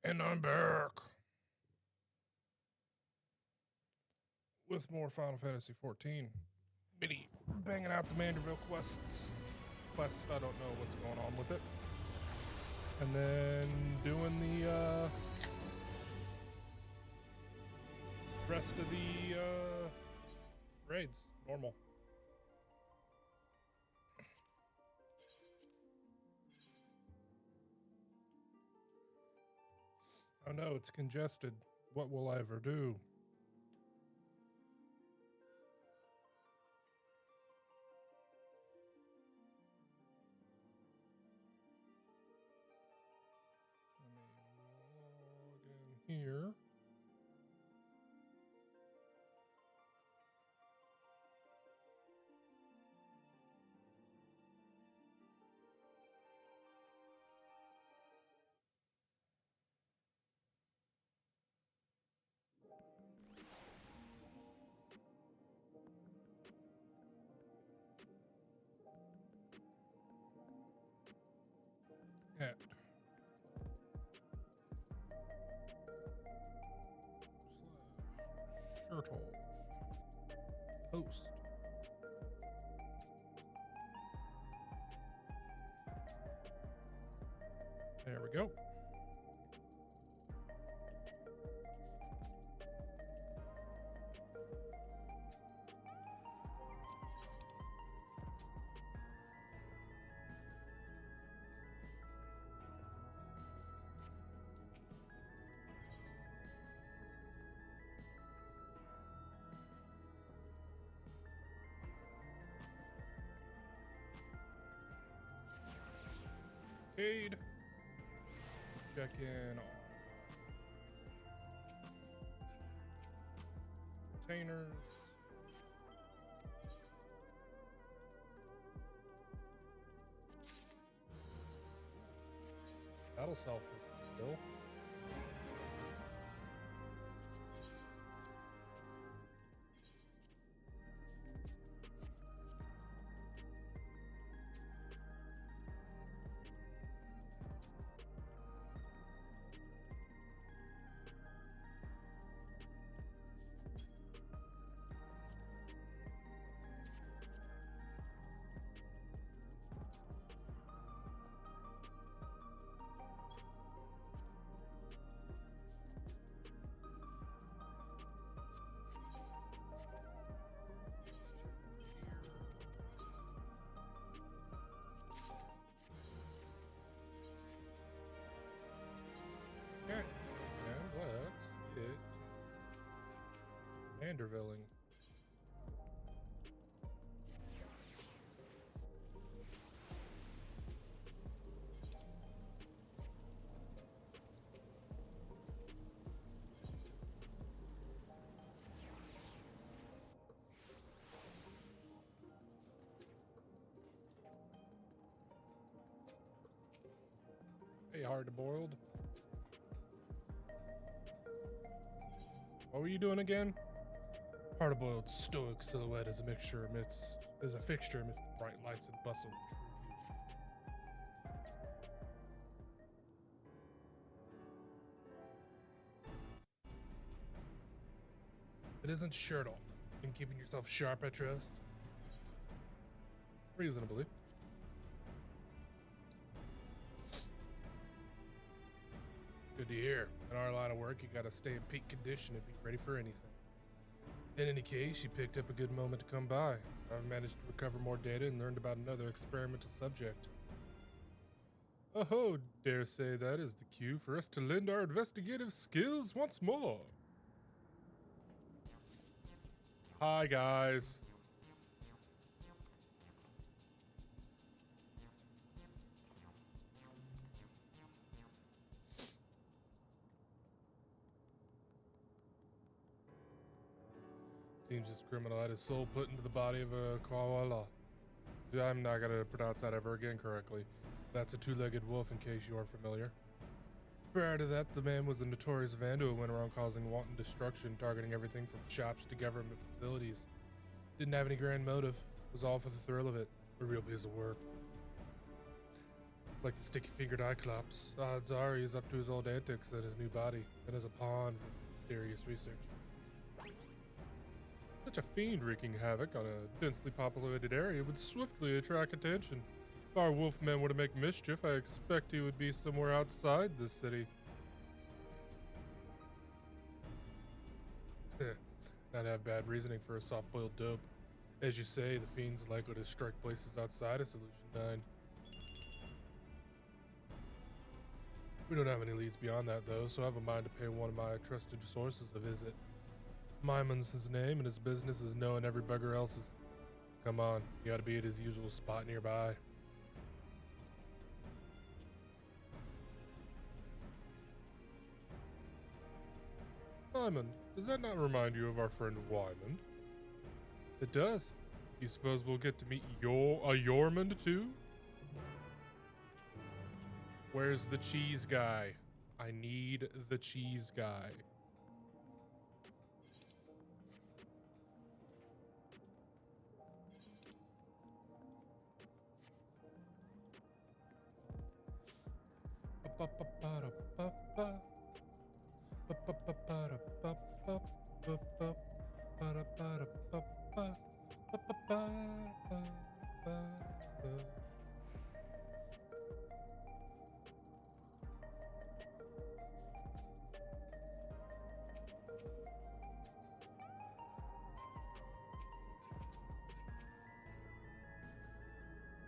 And I'm back with more Final Fantasy XIV. Mini banging out the Manderville quests. I don't know what's going on with it. And then doing the rest of the raids. Normal. Oh no, it's congested. What will I ever do? Let me log in here. At Shurtal post. There we go. Arcade. Check in on containers. That'll sell for some bill. Okay, and let's get Mandervilling. Hey, hard-boiled. What were you doing again? Hard-boiled stoic silhouette is a fixture amidst the bright lights and bustle of true view. It isn't Shurtal. Been keeping yourself sharp, I trust. Reasonably. Good to hear. In our line of work, you gotta stay in peak condition and be ready for anything. In any case, you picked up a good moment to come by. I've managed to recover more data and learned about another experimental subject. Oh, dare say that is the cue for us to lend our investigative skills once more. Hi, guys. Seems this criminal had his soul put into the body of a koala. I'm not gonna pronounce that ever again correctly. That's a two-legged wolf, in case you are familiar. Prior to that, the man was a notorious vandal who went around causing wanton destruction, targeting everything from shops to government facilities. Didn't have any grand motive. Was all for the thrill of it. A real piece of work. Like the sticky-fingered Cyclops, odds are he's up to his old antics in his new body and is a pawn for mysterious research. Such a fiend wreaking havoc on a densely populated area would swiftly attract attention. If our wolfmen were to make mischief, I expect he would be somewhere outside this city. Not have bad reasoning for a soft-boiled dope. As you say, the fiend's likely to strike places outside of Solution 9. We don't have any leads beyond that, though, so I have a mind to pay one of my trusted sources a visit. Myman's his name, and his business is knowing every bugger else's. Come on, you gotta be at his usual spot nearby. Simon, does that not remind you of our friend Wyman? It does. You suppose we'll get to meet Yormond too? Where's the cheese guy? I need the cheese guy.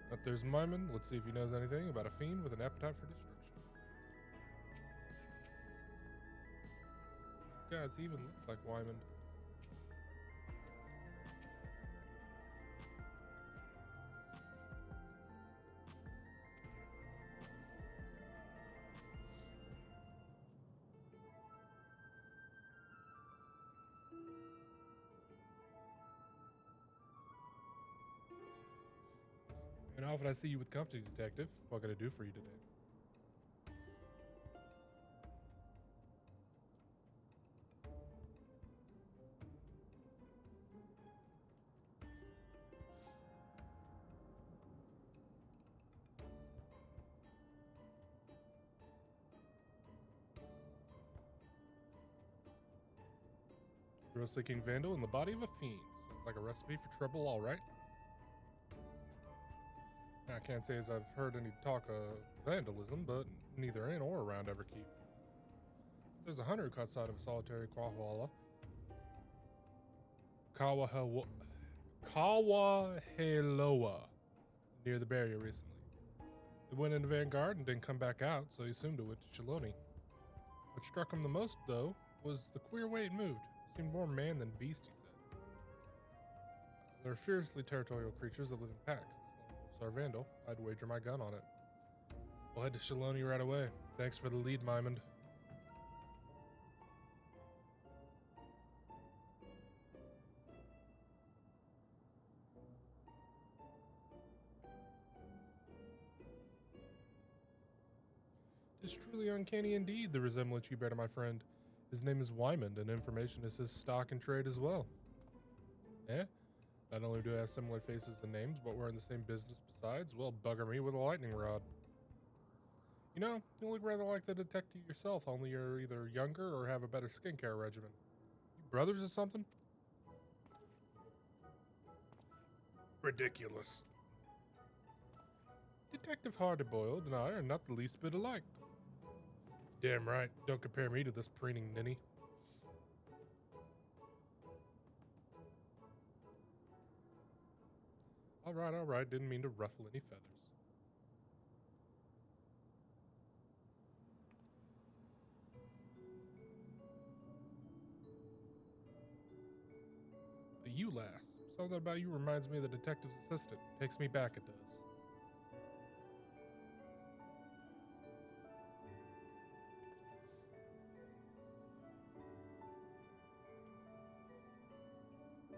But there's Myman. Let's see if he knows anything about a fiend with an appetite for destruction. Gods, he even looks like Wyman. And how often I see you with company, detective? What can I do for you today? Thrill-seeking vandal in the body of a fiend. Sounds like a recipe for trouble, all right. I can't say as I've heard any talk of vandalism, but neither in or around Everkeep. There's a hunter who caught sight of a solitary Kawaheloa near the barrier recently. It went into Vanguard and didn't come back out, so he assumed it went to Shaloni. What struck him the most, though, was the queer way it moved. Seemed more man than beast, he said. They're fiercely territorial creatures that live in packs. This lone wolf's our vandal. I'd wager my gun on it. We'll head to Shaloni right away. Thanks for the lead, Mymond. It's truly uncanny indeed, the resemblance you bear to my friend. His name is Wyman, and information is his stock and trade as well. Eh? Not only do we have similar faces and names, but we're in the same business besides. Well, bugger me with a lightning rod. You know, you look rather like the detective yourself, only you're either younger or have a better skincare regimen. You brothers or something? Ridiculous. Detective Hardyboiled and I are not the least bit alike. Damn right. Don't compare me to this preening ninny. All right. Didn't mean to ruffle any feathers. But you, lass. Something about you reminds me of the detective's assistant. Takes me back, it does.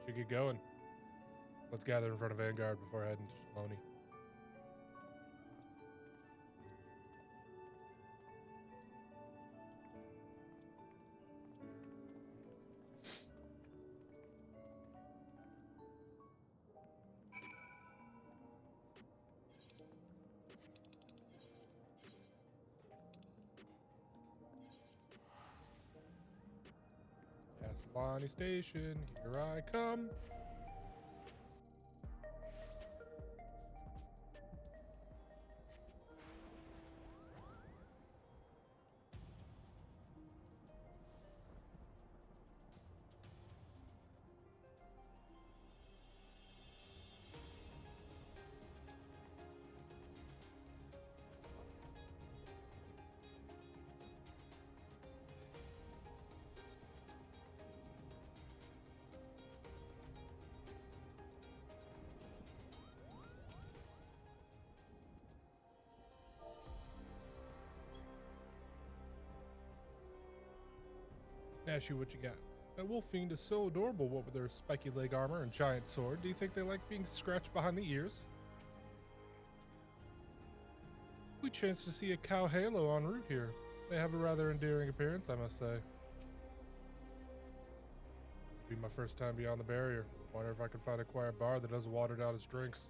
Should get going. Let's gather in front of Vanguard before heading to Shaloni. Lonnie Station, here I come. Ask you what you got. That wolf fiend is so adorable, what with their spiky leg armor and giant sword. Do you think they like being scratched behind the ears? We chanced to see a cow halo en route here. They have a rather endearing appearance, I must say. This will be my first time beyond the barrier. Wonder if I can find a quiet bar that doesn't water down its drinks.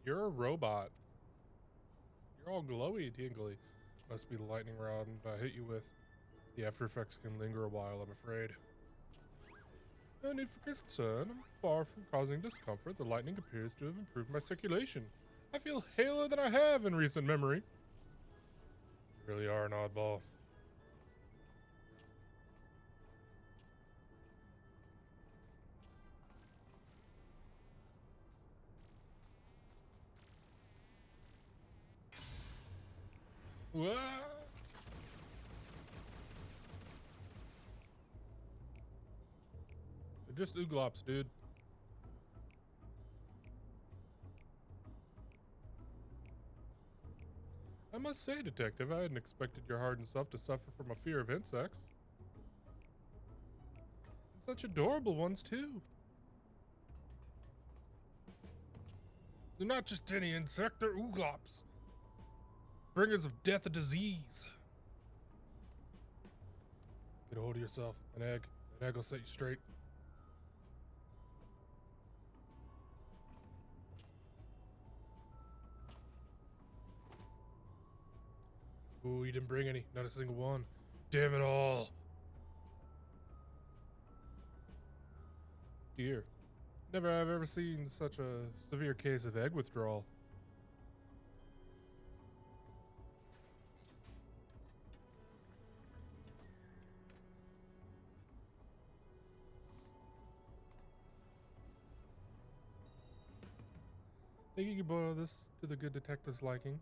You're a robot. You're all glowy tingly. Must be the lightning rod I hit you with. The after effects can linger a while, I'm afraid. No need for concern. I'm far from causing discomfort. The lightning appears to have improved my circulation. I feel haler than I have in recent memory. You really are an oddball. Whoa! They're just ooglops, dude. I must say, Detective, I hadn't expected your hardened self to suffer from a fear of insects. And such adorable ones, too. They're not just any insect, they're ooglops. Bringers of death and disease. Get a hold of yourself. An egg. An egg will set you straight. Fool, you didn't bring any. Not a single one. Damn it all. Dear. Never have ever seen such a severe case of egg withdrawal. Think you can boil this to the good detective's liking?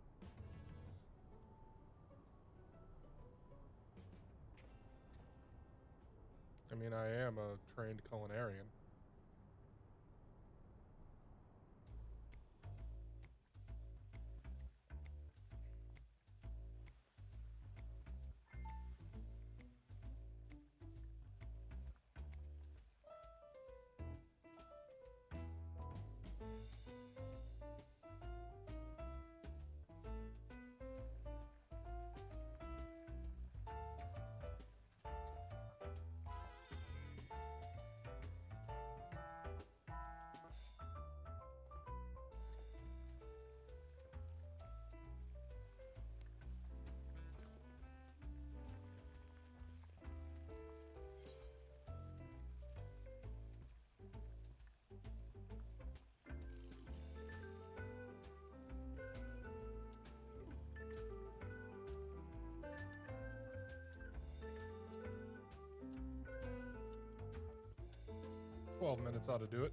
I mean, I am a trained culinarian. Minutes ought to do it.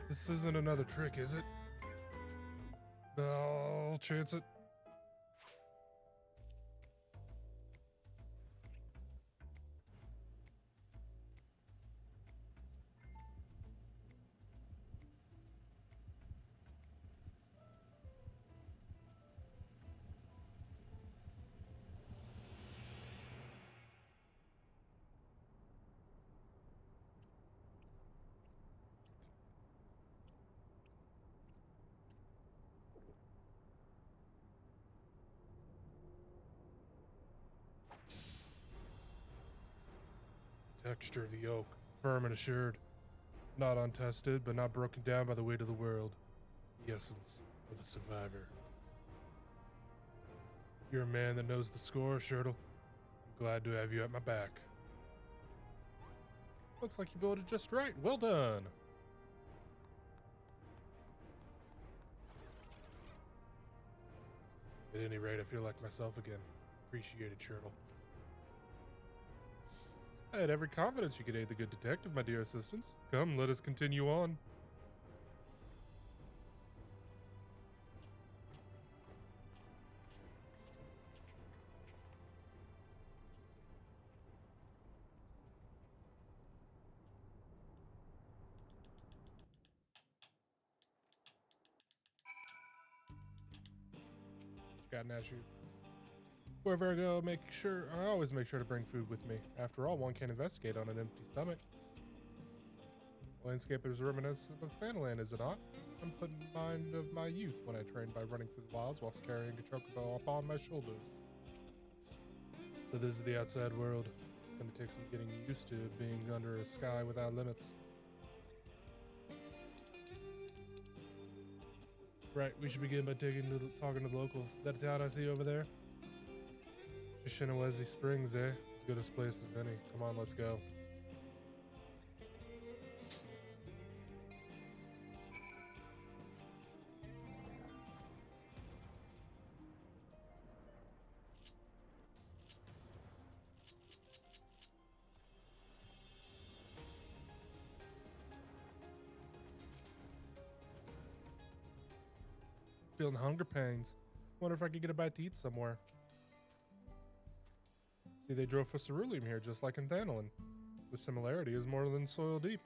This isn't another trick, is it? I'll chance it. texture of the oak, firm and assured. Not untested, but not broken down by the weight of the world. The essence of a survivor. You're a man that knows the score, Shurtal. I'm glad to have you at my back. Looks like you built it just right. Well done. At any rate, I feel like myself again. Appreciate it, Shurtal. I had every confidence you could aid the good detective, my dear assistants. Come, let us continue on. Got an issue. Wherever I go, I always make sure to bring food with me. After all, one can't investigate on an empty stomach. Landscape is reminiscent of Thanalan, is it not? I'm put in mind of my youth when I trained by running through the wilds whilst carrying a chocobo upon my shoulders. So this is the outside world. It's going to take some getting used to being under a sky without limits. Right, we should begin by talking to the locals. That town I see over there? Shinawezi Springs, eh? As good a place as any. Come on, let's go. Feeling hunger pangs. Wonder if I could get a bite to eat somewhere. See, they drove for ceruleum here, just like in Thanalan. The similarity is more than soil deep.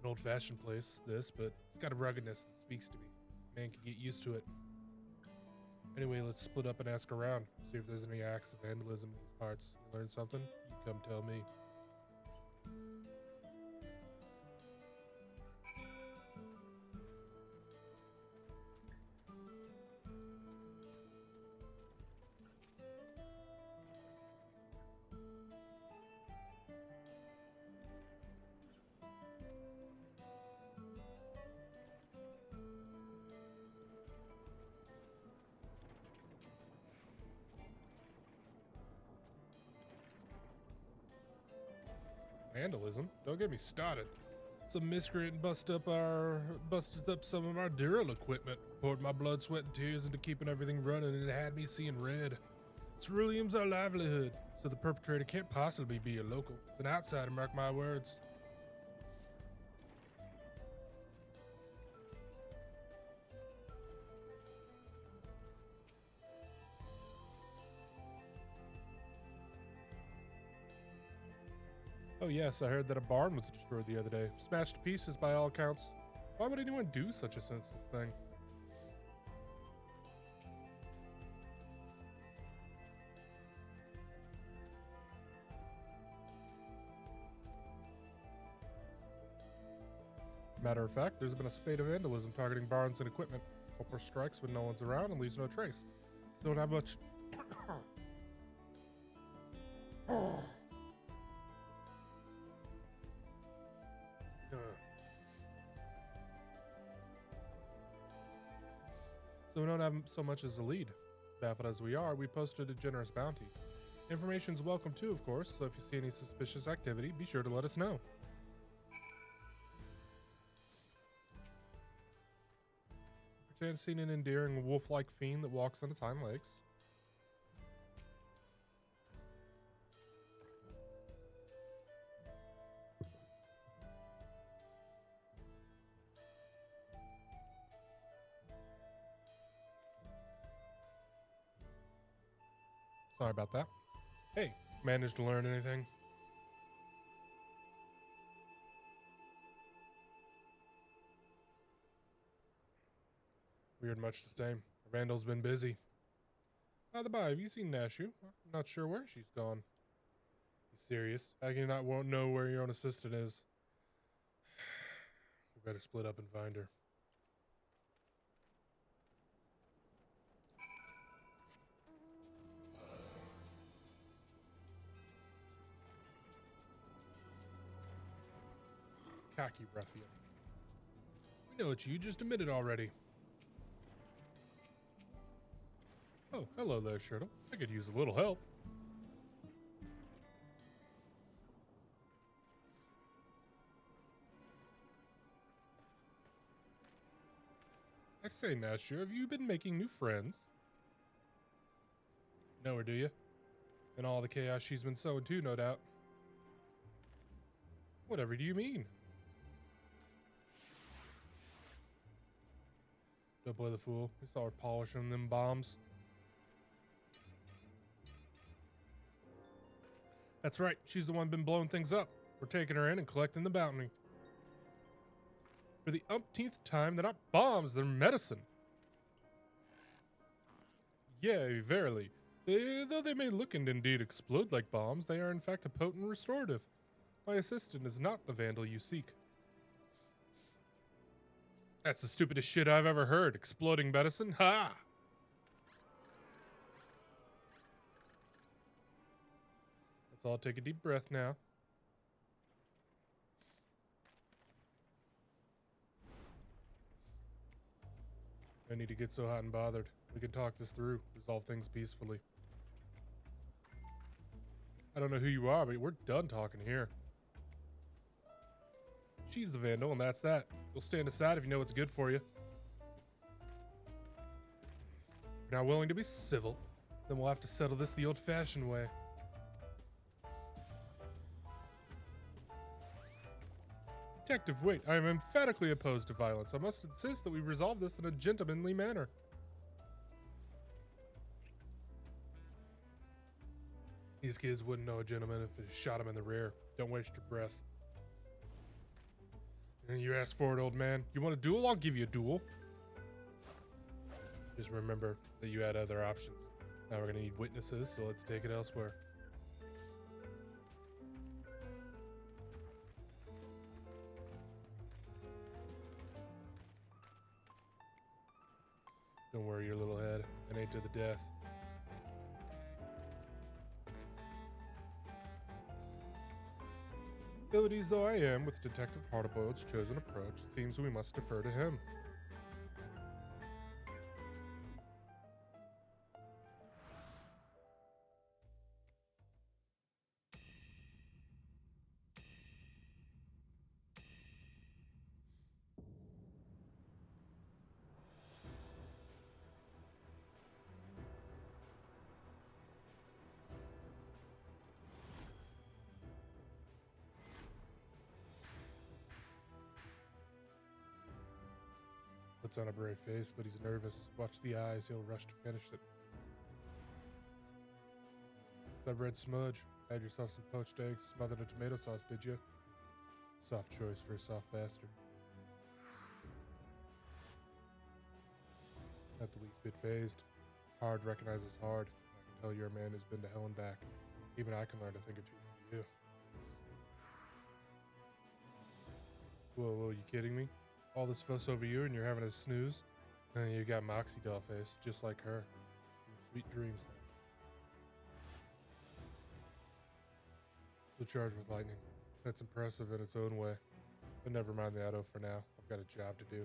An old-fashioned place, this, but it's got a ruggedness that speaks to me. Man can get used to it. Anyway, let's split up and ask around. See if there's any acts of vandalism in these parts. You learn something? You come tell me. Vandalism? Don't get me started. Some miscreant busted up some of our Dural equipment. Poured my blood, sweat, and tears into keeping everything running, and it had me seeing red. Ceruleum's our livelihood, so the perpetrator can't possibly be a local. It's an outsider, mark my words. Oh yes, I heard that a barn was destroyed the other day. Smashed to pieces by all accounts. Why would anyone do such a senseless thing? Matter of fact, there's been a spate of vandalism targeting barns and equipment. Culper strikes when no one's around and leaves no trace. So don't have much... So we don't have so much as a lead. Baffled as we are, we posted a generous bounty. Information's welcome too, of course, so if you see any suspicious activity, be sure to let us know. Pretend seen an endearing wolf-like fiend that walks on its hind legs. Sorry about that. Hey, managed to learn anything? Weird, much the same. Randall's been busy. By the by, have you seen Nashu? I'm not sure where she's gone. You serious? How can you not won't know where your own assistant is? We better split up and find her. Cocky ruffian. We know it's you, just admit it already. Oh, hello there, Shurtal. I could use a little help. I say, Master, have you been making new friends? Know her, do you? And all the chaos she's been sowing too, no doubt. Whatever do you mean? Don't play the fool. We saw her polishing them bombs. That's right. She's the one been blowing things up. We're taking her in and collecting the bounty. For the umpteenth time, they're not bombs, they're medicine. Yea, verily. Though they may look and indeed explode like bombs, they are in fact a potent restorative. My assistant is not the vandal you seek. That's the stupidest shit I've ever heard. Exploding medicine? Ha! Let's all take a deep breath now. I need to get so hot and bothered. We can talk this through, resolve things peacefully. I don't know who you are, but we're done talking here. She's the vandal, and that's that. You'll stand aside if you know what's good for you. If you're not willing to be civil, then we'll have to settle this the old-fashioned way. Detective, wait. I am emphatically opposed to violence. I must insist that we resolve this in a gentlemanly manner. These kids wouldn't know a gentleman if they shot him in the rear. Don't waste your breath. And you asked for it, old man. You want a duel? I'll give you a duel. Just remember that you had other options. Now we're going to need witnesses, so let's take it elsewhere. Don't worry your little head. It ain't to the death. Abilities though I am, with Detective Hardboiled's chosen approach, it seems we must defer to him. Puts on a brave face, but he's nervous. Watch the eyes, he'll rush to finish it. That red smudge. Had yourself some poached eggs smothered in tomato sauce, did you? Soft choice for a soft bastard. Not the least bit phased. Hard recognizes hard. I can tell you're a man who's been to hell and back. Even I can learn a thing or two from you. Whoa, you kidding me? All this fuss over you and you're having a snooze? And you got Moxie doll face, just like her. Sweet dreams now. Still charged with lightning. That's impressive in its own way. But never mind the auto for now. I've got a job to do.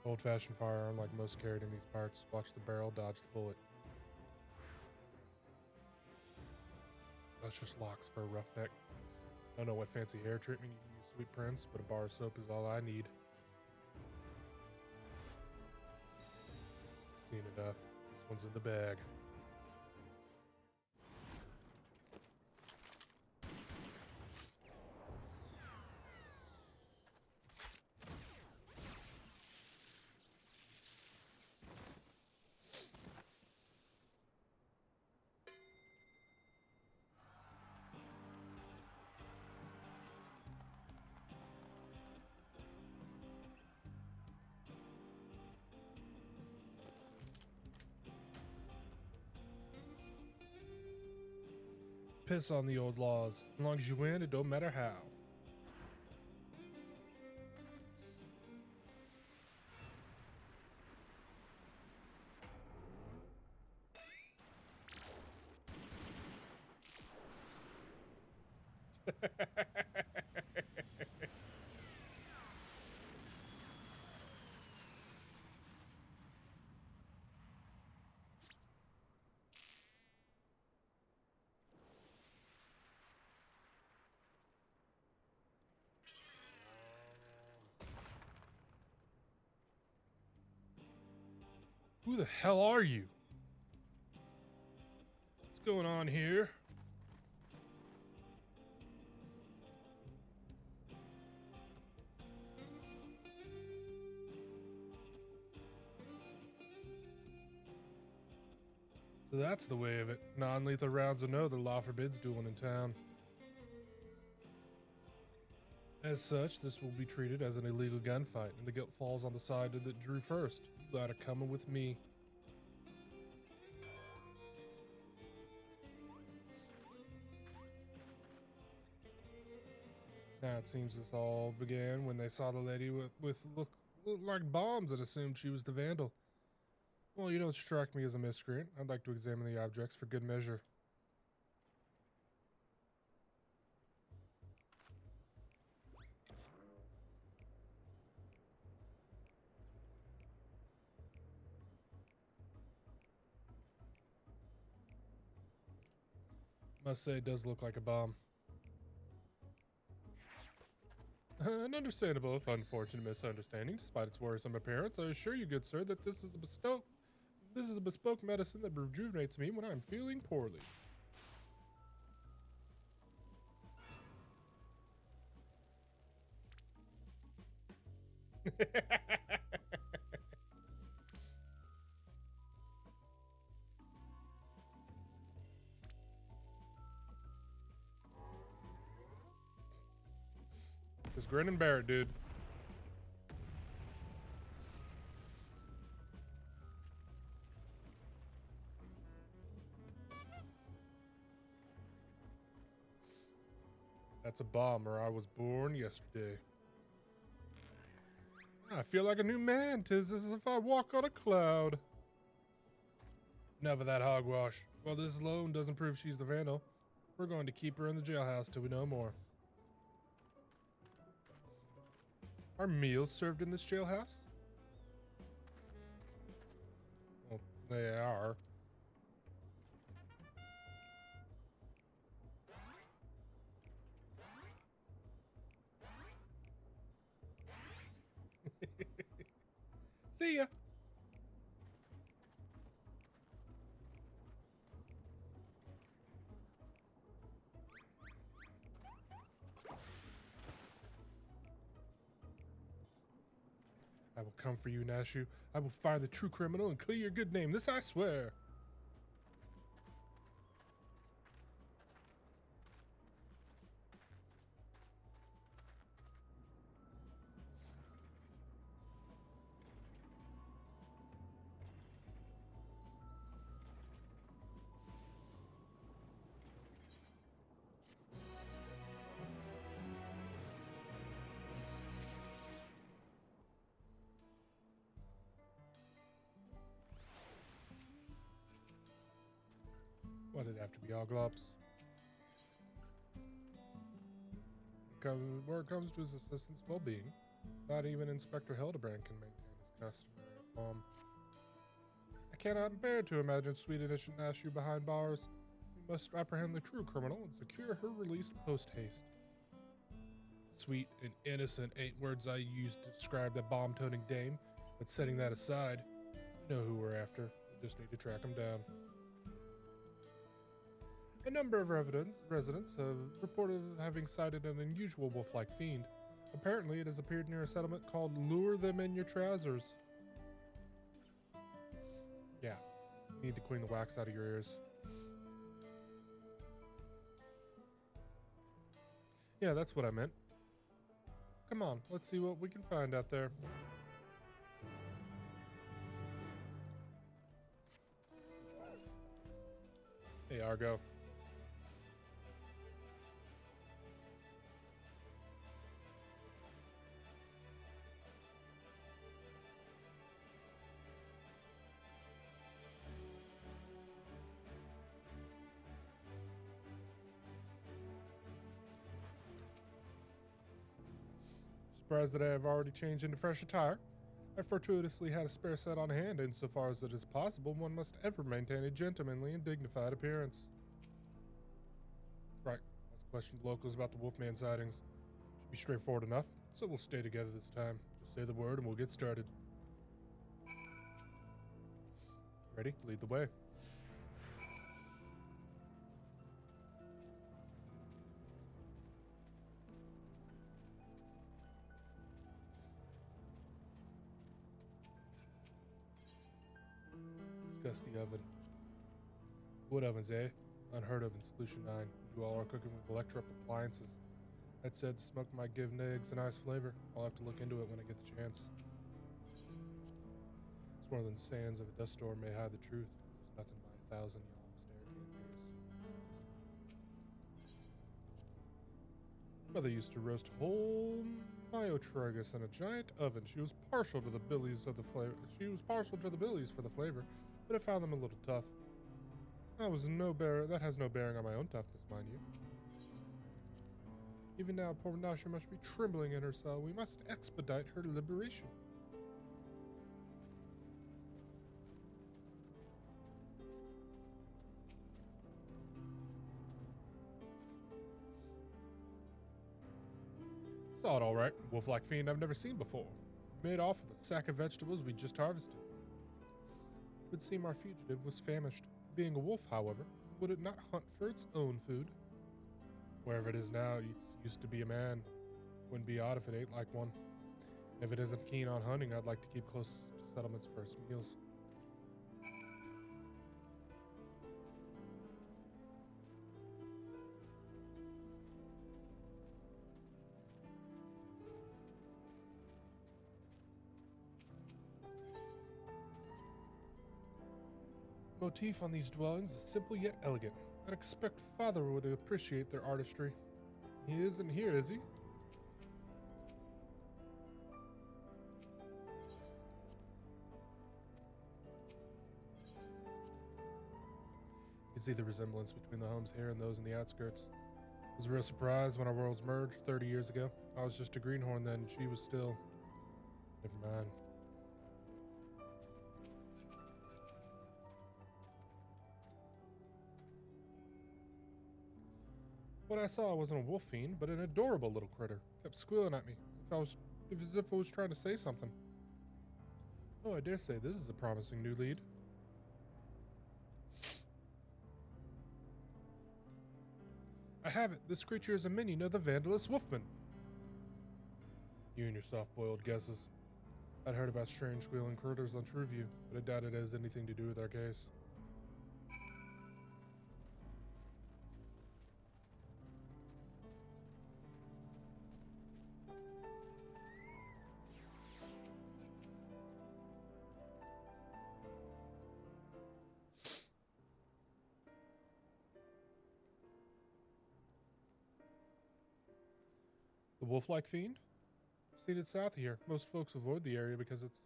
Old-fashioned firearm like most carried in these parts. Watch the barrel, dodge the bullet. That's just locks for a roughneck. I don't know what fancy hair treatment you use, sweet prince, but a bar of soap is all I need. Seen enough. This one's in the bag. Piss on the old laws. As long as you win, it don't matter how. Who the hell are you? What's going on here? So that's the way of it. Non-lethal rounds or no, the law forbids dueling in town. As such, this will be treated as an illegal gunfight, and the guilt falls on the side that drew first. You gotta come with me. Now it seems this all began when they saw the lady with looked like bombs and assumed she was the vandal. Well, you don't strike me as a miscreant. I'd like to examine the objects for good measure. Must say it does look like a bomb. An understandable, if unfortunate misunderstanding, despite its worrisome appearance. I assure you, good sir, that this is a bespoke medicine that rejuvenates me when I'm feeling poorly. Just grin and bear it, dude. That's a bomb, or I was born yesterday. I feel like a new man. 'Tis as if I walk on a cloud. Enough of that hogwash. Well, this alone doesn't prove she's the vandal. We're going to keep her in the jailhouse till we know more. Are meals served in this jailhouse? Well, they are. See ya. I will come for you, Nashu. I will find the true criminal and clear your good name. This I swear. Why'd it have to be all glops? Where it comes to his assistant's well-being, not even Inspector Hildebrand can maintain his customary calm. I cannot bear to imagine sweet innocent Nashu behind bars. We must apprehend the true criminal and secure her release post-haste. Sweet and innocent ain't words I use to describe that bomb-toting dame, but setting that aside, we know who we're after. We just need to track him down. A number of residents have reported having sighted an unusual wolf-like fiend. Apparently, it has appeared near a settlement called Lure Them in Your Trousers. Yeah, you need to clean the wax out of your ears. Yeah, that's what I meant. Come on, let's see what we can find out there. Hey, Argo. Surprised that I have already changed into fresh attire. I fortuitously had a spare set on hand. Insofar as it is possible, one must ever maintain a gentlemanly and dignified appearance. Right. Let's question the locals about the Wolfman sightings. Should be straightforward enough, so we'll stay together this time. Just say the word and we'll get started. Ready? Lead the way. Discuss the oven. Wood ovens, eh? Unheard of in Solution 9. You all are cooking with electric appliances. That said, the smoke might give eggs a nice flavor. I'll have to look into it when I get the chance. Swirling sands of a dust storm may hide the truth. There's nothing by 1,000 yalms stare can't pierce. Mother used to roast whole myotragus in a giant oven. She was partial to the billies for the flavor, but I found them a little tough. That has no bearing on my own toughness, mind you. Even now, poor Nasha must be trembling in her cell. We must expedite her liberation. Saw it all right. Wolf-like fiend I've never seen before. Made off with a sack of vegetables we just harvested. It would seem our fugitive was famished. Being a wolf, however, would it not hunt for its own food? Wherever it is now, it used to be a man. Wouldn't be odd if it ate like one. If it isn't keen on hunting, I'd like to keep close to settlements for its meals. Motif on these dwellings is simple yet elegant. I'd expect Father would appreciate their artistry. He isn't here, is he? You can see the resemblance between the homes here and those in the outskirts. It was a real surprise when our worlds merged 30 years ago. I was just a greenhorn then, and she was still... Never mind. What I saw wasn't a wolf fiend, but an adorable little critter. Kept squealing at me, as if it was trying to say something. Oh, I dare say this is a promising new lead. I have it. This creature is a minion of the Vandalous Wolfman. You and your soft-boiled guesses. I'd heard about strange squealing critters on Trueview, but I doubt it has anything to do with our case. The wolf-like fiend? I've seen it south of here. Most folks avoid the area because it's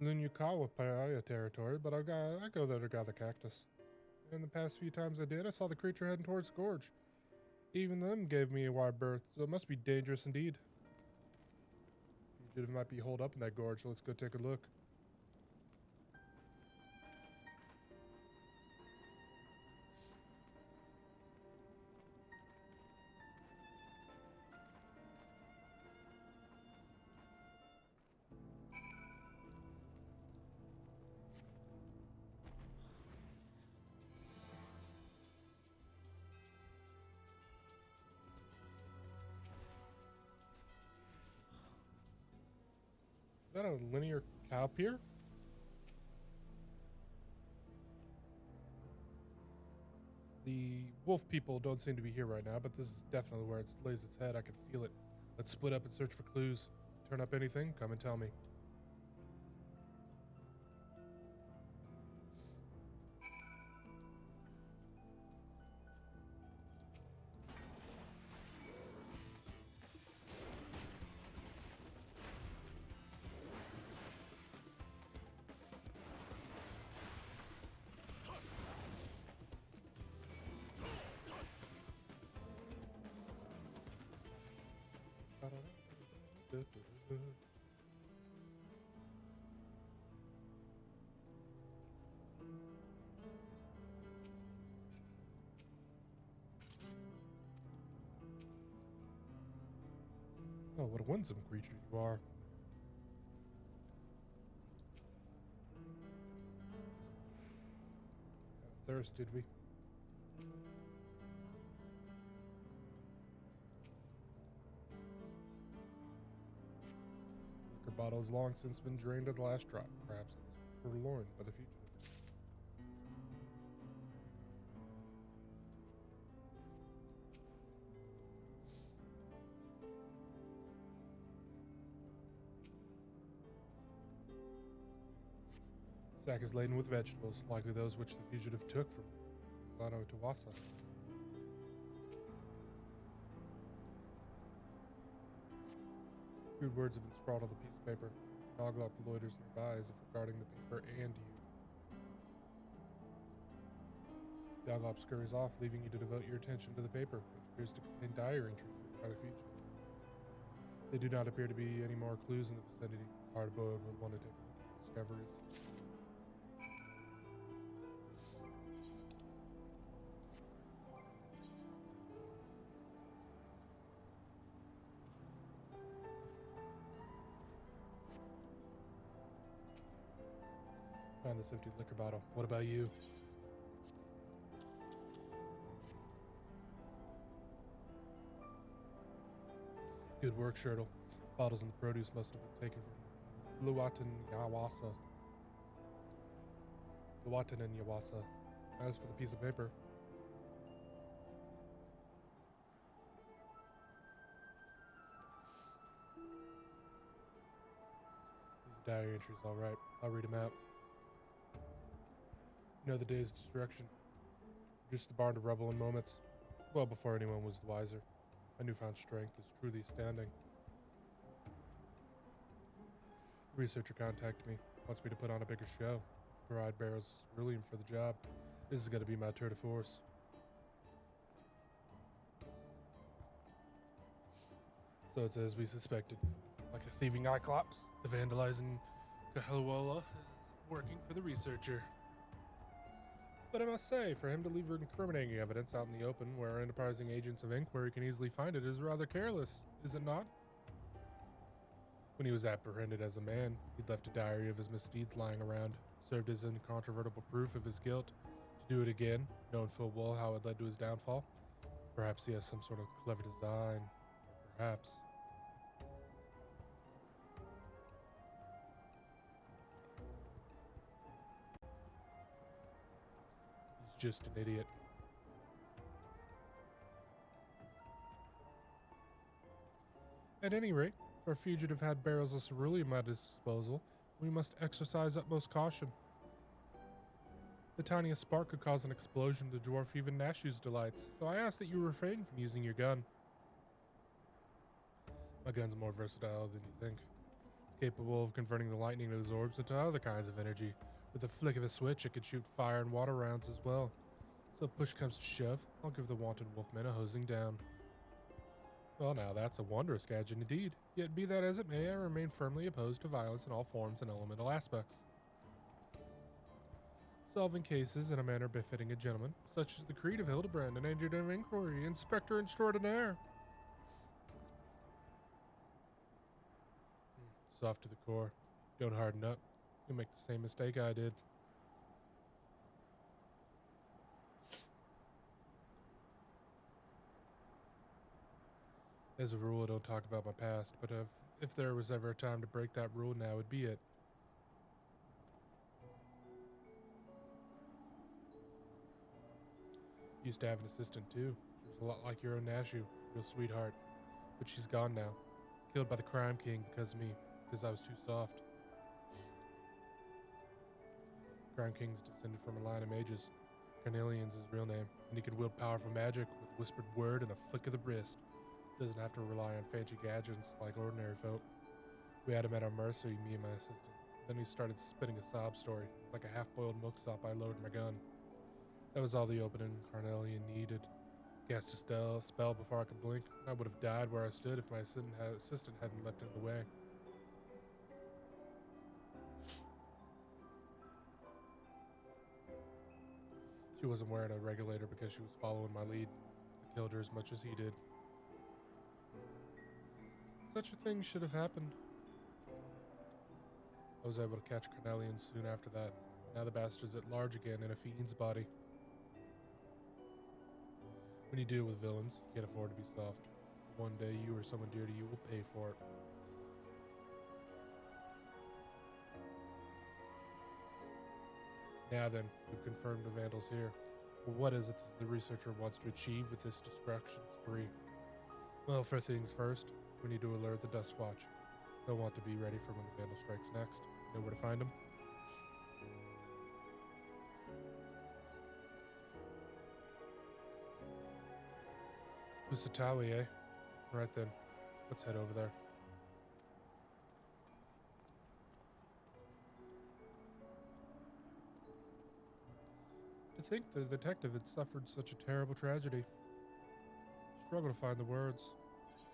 Lunyukawa Pariah territory, but I go there to gather cactus. And the past few times I did, I saw the creature heading towards the gorge. Even them gave me a wide berth, so it must be dangerous indeed. Fugitive might be holed up in that gorge, so let's go take a look. Is that a linear cow pier? The wolf people don't seem to be here right now, but this is definitely where it lays its head. I can feel it. Let's split up and search for clues. Turn up anything, come and tell me. Oh, what a winsome creature you are. Had a thirst, did we? Liquor bottle has long since been drained of the last drop. Perhaps it was purloined by the fugitive. Sack is laden with vegetables, likely those which the fugitive took from Lano to Wasa. Rude words have been scrawled on the piece of paper. Arkveld loiters nearby as if regarding the paper and you. The Arkveld scurries off, leaving you to devote your attention to the paper, which appears to contain diary entries written by the fugitive. They do not appear to be any more clues in the vicinity. Hardboiled would want to take a look at the discoveries. Find this empty liquor bottle. What about you? Good work, Shurtal. Bottles and the produce must have been taken from Luwatan and Yawasa. As for the piece of paper, these diary entries, all right. I'll read them out. You know the day's destruction. Reduced the barn to rubble in moments. Well before anyone was the wiser. My newfound strength is truly astounding. A researcher contacted me. Wants me to put on a bigger show. Provide barrels of ceruleum for the job. This is going to be my tour de force. So it's as we suspected. Like the thieving Cyclops, the vandalizing Kahalwala is working for the researcher. But I must say, for him to leave incriminating evidence out in the open where enterprising agents of inquiry can easily find it is rather careless, is it not? When he was apprehended as a man, he'd left a diary of his misdeeds lying around, served as incontrovertible proof of his guilt. To do it again, knowing full well how it led to his downfall. Perhaps he has some sort of clever design. Perhaps. He's just an idiot. At any rate, if our fugitive had barrels of ceruleum at his disposal, we must exercise utmost caution. The tiniest spark could cause an explosion to dwarf even Nashu's delights, so I ask that you refrain from using your gun. My gun's more versatile than you think. It's capable of converting the lightning it absorbs into other kinds of energy. With a flick of a switch, it could shoot fire and water rounds as well. So if push comes to shove, I'll give the wanton wolfman a hosing down. Well, now that's a wondrous gadget indeed. Yet be that as it may, I remain firmly opposed to violence in all forms and elemental aspects. Solving cases in a manner befitting a gentleman, such as the creed of Hildebrand, an agent of inquiry, inspector extraordinaire. Soft to the core. Don't harden up. You'll make the same mistake I did. As a rule, I don't talk about my past, but if there was ever a time to break that rule, now would be it. Used to have an assistant too. She was a lot like your own Nashu, real sweetheart. But she's gone now. Killed by the crime king because of me, because I was too soft. Crime king's descended from a line of mages. Carnelian's his real name, and he can wield powerful magic with a whispered word and a flick of the wrist. Doesn't have to rely on fancy gadgets like ordinary folk. We had him at our mercy, me and my assistant. Then he started spitting a sob story. Like a half-boiled milksop, I loaded my gun. That was all the opening Carnelian needed. Cast a spell before I could blink. I would have died where I stood if my assistant hadn't leapt in the way. She wasn't wearing a regulator because she was following my lead. I killed her as much as he did. Such a thing should have happened. I was able to catch Cornelian soon after that. Now the bastard's at large again in a fiend's body. When you deal with villains, you can't afford to be soft. One day you or someone dear to you will pay for it. Now then, we've confirmed the vandals here. Well, what is it that the researcher wants to achieve with this destruction spree? Well, for things first, we need to alert the Dust Watch. They'll want to be ready for when the vandal strikes next. Know where to find them? Usatawi, eh? Right then. Let's head over there. To think the detective had suffered such a terrible tragedy. Struggle to find the words. Just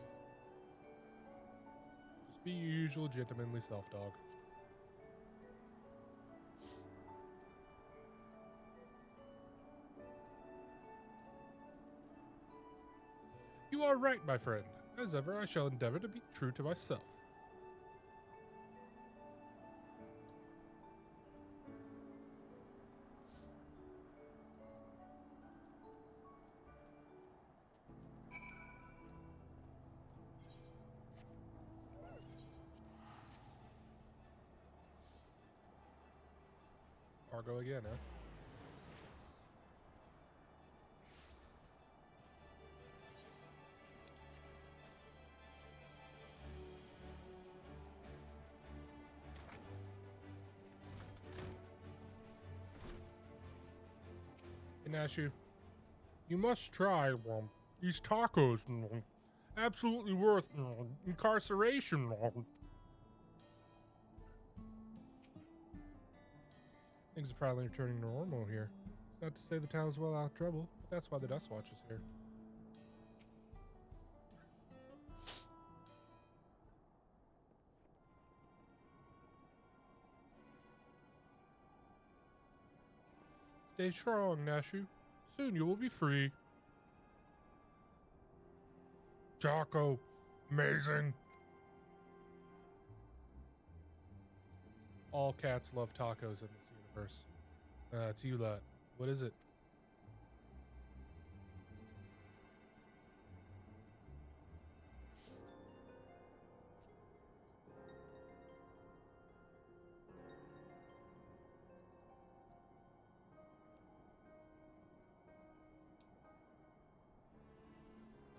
be your usual gentlemanly self, dog. You are right, my friend. As ever, I shall endeavor to be true to myself. Argo again, huh? Nashu, you must try these tacos. Absolutely worth incarceration. Things are finally returning to normal here. It's not to say the town's well out of trouble, but that's why the Dust Watch is here. Stay strong, Nashu. Soon you will be free. Taco. Amazing. All cats love tacos in this universe. It's you lot. What is it?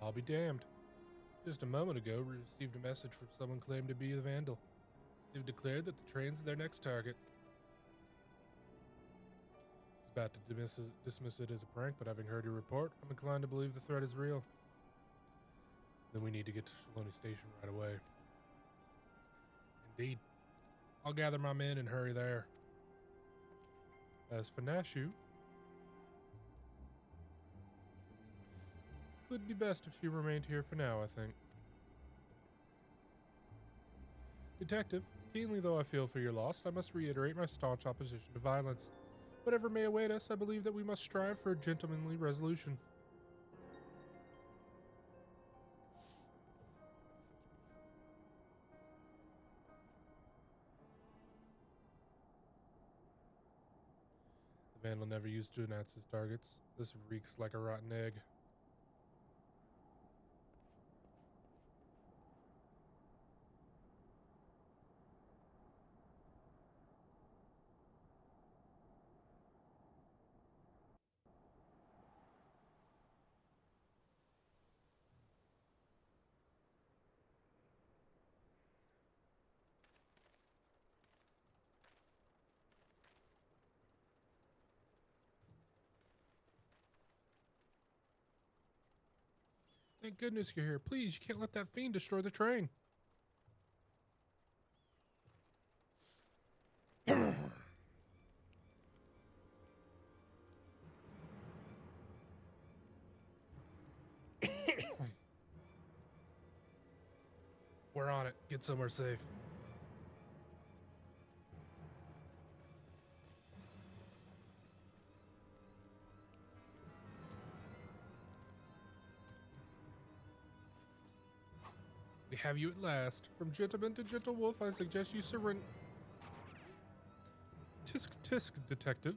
I'll be damned. Just a moment ago, we received a message from someone claimed to be a vandal. They've declared that the train's their next target. I was about to dismiss it as a prank, but having heard your report, I'm inclined to believe the threat is real. Then we need to get to Shaloni Station right away. Indeed. I'll gather my men and hurry there. As for Nashu, it would be best if she remained here for now, I think. Detective, keenly though I feel for your loss, I must reiterate my staunch opposition to violence. Whatever may await us, I believe that we must strive for a gentlemanly resolution. The vandal never used to announce his targets. This reeks like a rotten egg. Thank goodness you're here. Please, you can't let that fiend destroy the train. We're on it. Get somewhere safe. have you at last. From gentleman to gentle wolf, I suggest you surrender. Tisk tisk, detective.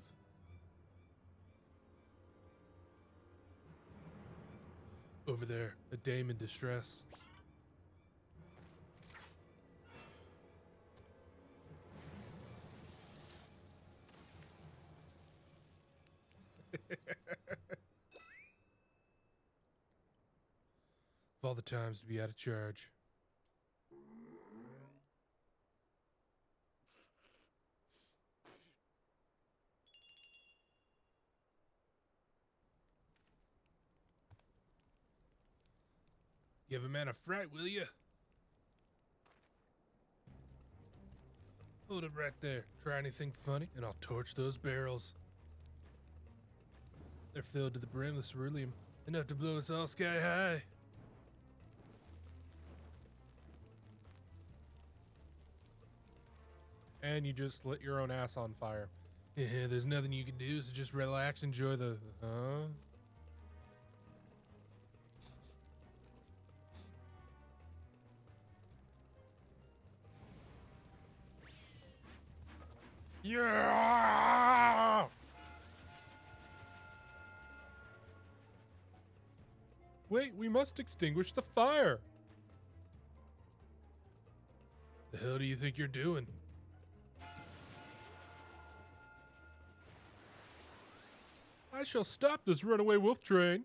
Over there, a dame in distress. Of all the times to be out of charge. Give a man a fright, will you? Hold it right there. Try anything funny, and I'll torch those barrels. They're filled to the brim with ceruleum, enough to blow us all sky high. And you just lit your own ass on fire. Yeah, there's nothing you can do, so just relax, enjoy the... Huh? Yeah! Wait, we must extinguish the fire. The hell do you think you're doing? I shall stop this runaway wolf train.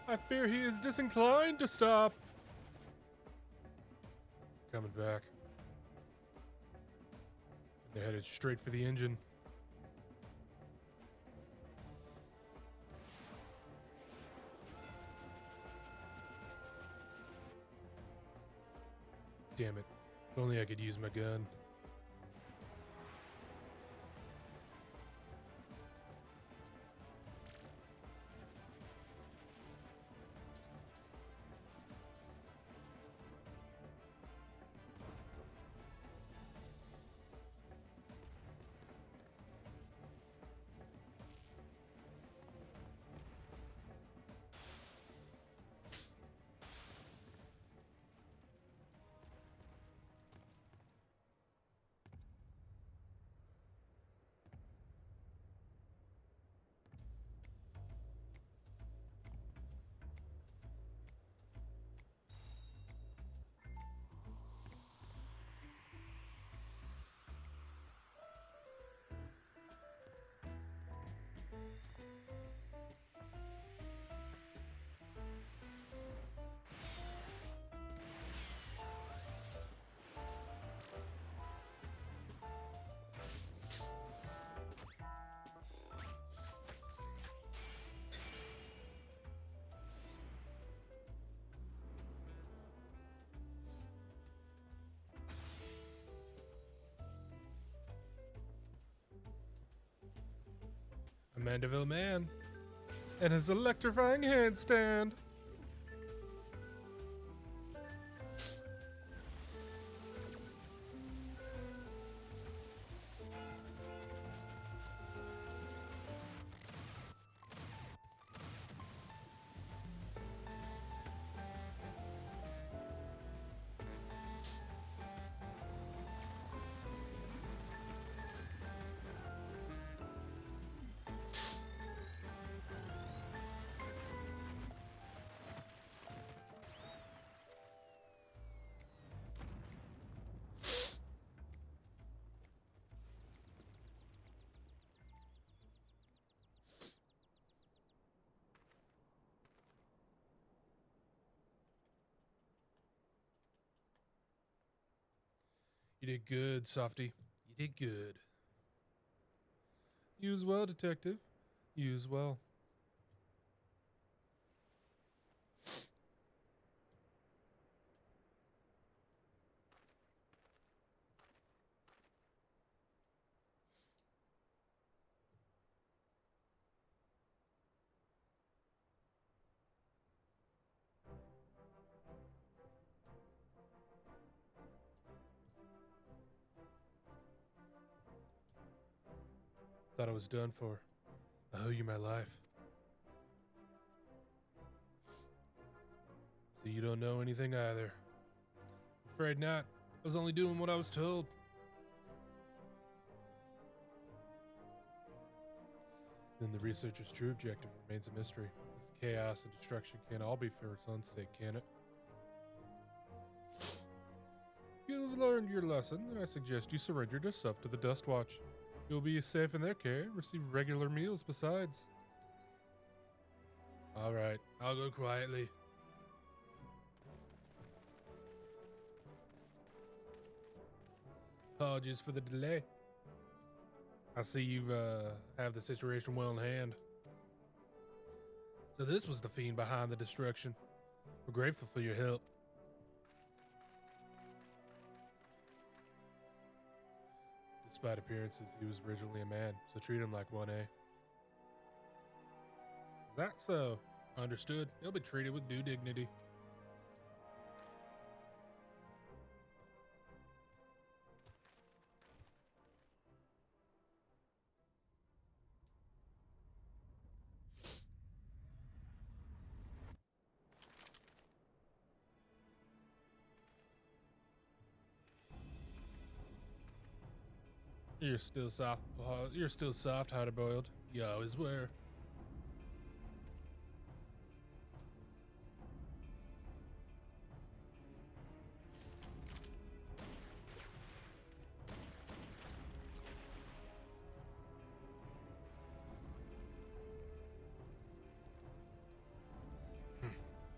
I fear he is disinclined to stop. Coming back. They're headed straight for the engine. Damn it. If only I could use my gun. A Manderville man and his electrifying handstand. You did good, Softy. You did good. You as well, Detective. You as well. Thought I was done for. I owe you my life. So you don't know anything either. Afraid not. I was only doing what I was told. Then the researcher's true objective remains a mystery. This chaos and destruction can't all be for its own sake, can it? If you've learned your lesson, then I suggest you surrender yourself to the Dust Watch. You'll be safe in their care and receive regular meals besides. Alright, I'll go quietly. Apologies for the delay. I see you've have the situation well in hand. So this was the fiend behind the destruction. We're grateful for your help. Despite appearances, he was originally a man, so treat him like one, eh? Is that so? Understood. He'll be treated with due dignity. You're still soft. You're still soft, hard boiled. You always were.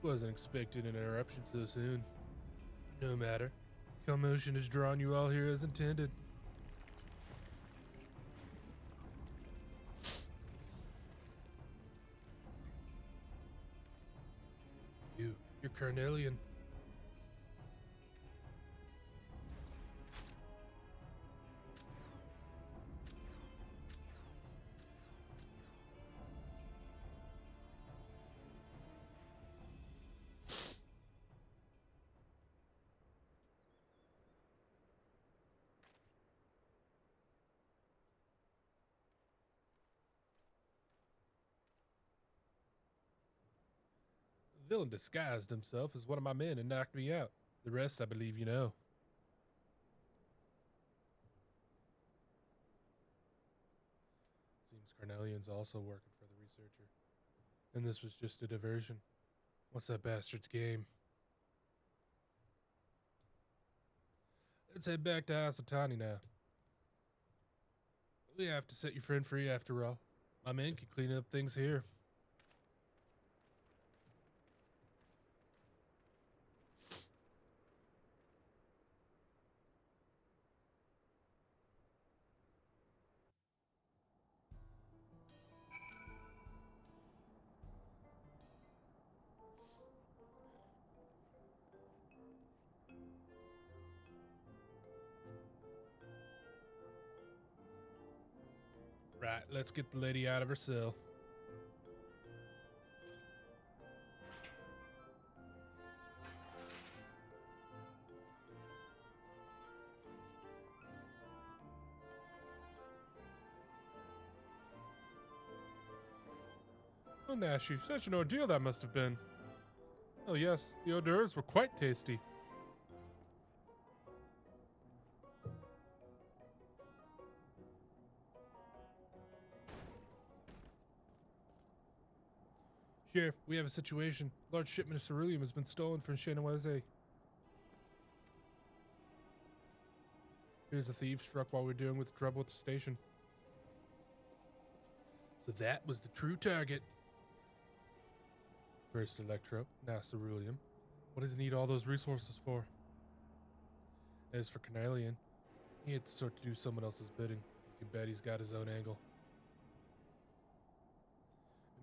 Wasn't expecting an interruption so soon. No matter. Commotion has drawn you all here as intended. You're Carnelian. The villain disguised himself as one of my men and knocked me out. The rest, I believe you know. Seems Carnelian's also working for the researcher. And this was just a diversion. What's that bastard's game? Let's head back to House of Tani now. We have to set your friend free after all. My men can clean up things here. Right, let's get the lady out of her cell. Oh, Nashi, such an ordeal that must have been. Oh yes, the hors d'oeuvres were quite tasty. Sheriff, we have a situation. A large shipment of ceruleum has been stolen from Chenoise. Here's a thief struck while we were dealing with trouble at the station. So that was the true target. First Electro, now ceruleum. What does he need all those resources for? As for Carnelian, he ain't the sort to do someone else's bidding. You can bet he's got his own angle.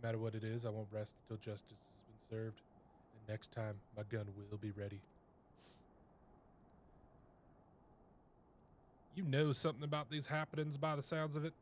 No matter what it is, I won't rest until justice has been served. And next time, my gun will be ready. You know something about these happenings by the sounds of it.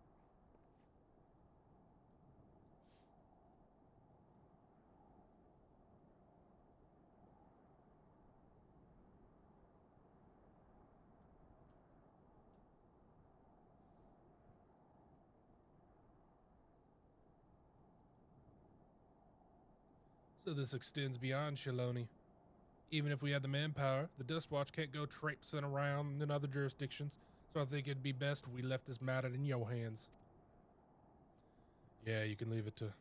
So this extends beyond Shiloni. Even if we had the manpower, the Dust Watch can't go traipsing around in other jurisdictions, so I think it'd be best if we left this matter in your hands. Yeah, you can leave it to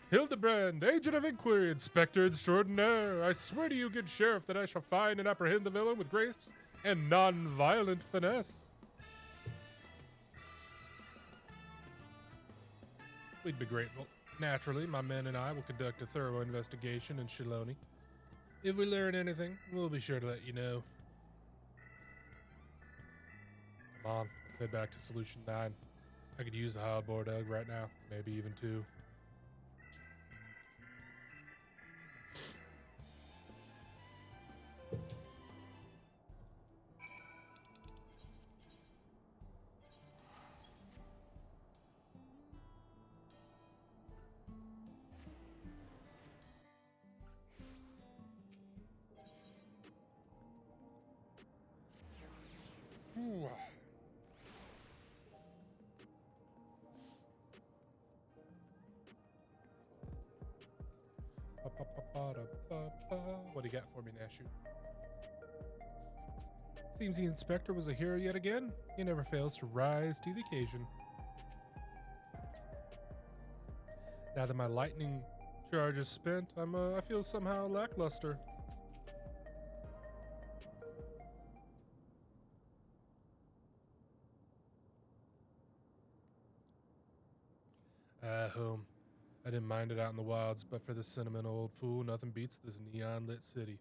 Hildebrand, Agent of Inquiry, Inspector Extraordinaire. I swear to you, good sheriff, that I shall find and apprehend the villain with grace and non-violent finesse. We'd be grateful. Naturally, my men and I will conduct a thorough investigation in Shiloni. If we learn anything, we'll be sure to let you know. Come on, let's head back to Solution 9. I could use a hard-boiled egg right now, maybe even 2. Ooh. What do you got for me, Nashu? Seems the inspector was a hero yet again. He never fails to rise to the occasion. Now that my lightning charge is spent, I feel somehow lackluster. Home. I didn't mind it out in the wilds, but for this sentimental old fool, nothing beats this neon-lit city.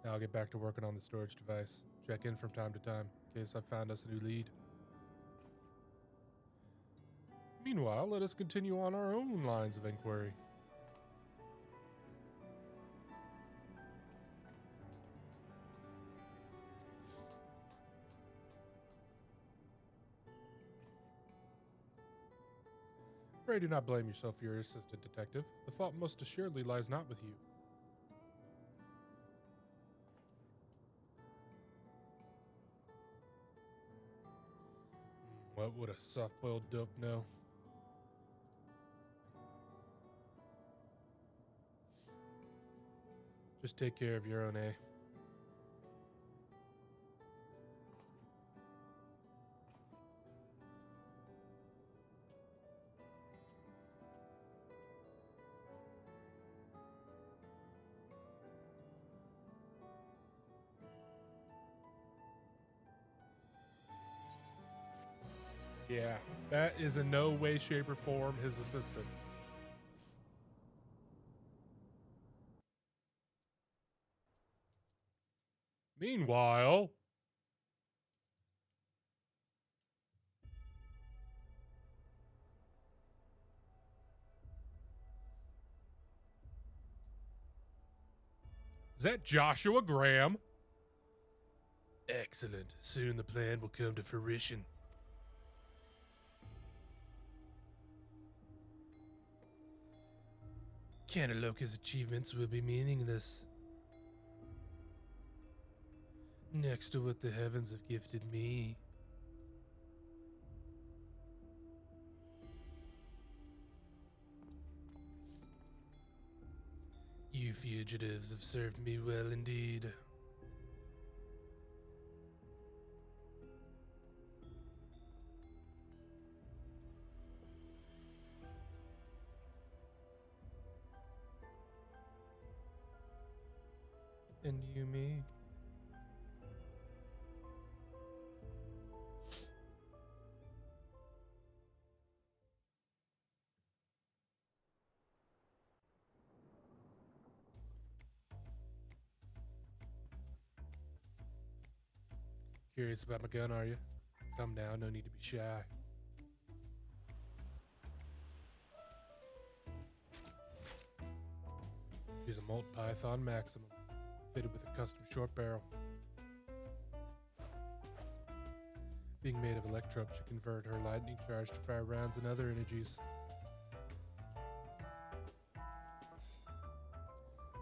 Now I'll get back to working on the storage device. Check in from time to time, in case I found us a new lead. Meanwhile, let us continue on our own lines of inquiry. Pray do not blame yourself for your assistant, detective. The fault most assuredly lies not with you. What would a soft-boiled dope know? Just take care of your own, eh? Yeah, that is in no way, shape, or form his assistant. Meanwhile, is that Joshua Graham? Excellent. Soon the plan will come to fruition. Canaloka's achievements will be meaningless next to what the heavens have gifted me. You fugitives have served me well indeed. And you me. Curious about my gun, are you? Come now, no need to be shy. She's a Molt Python Maximum, fitted with a custom short barrel. Being made of electrope should convert her lightning charge to fire rounds and other energies.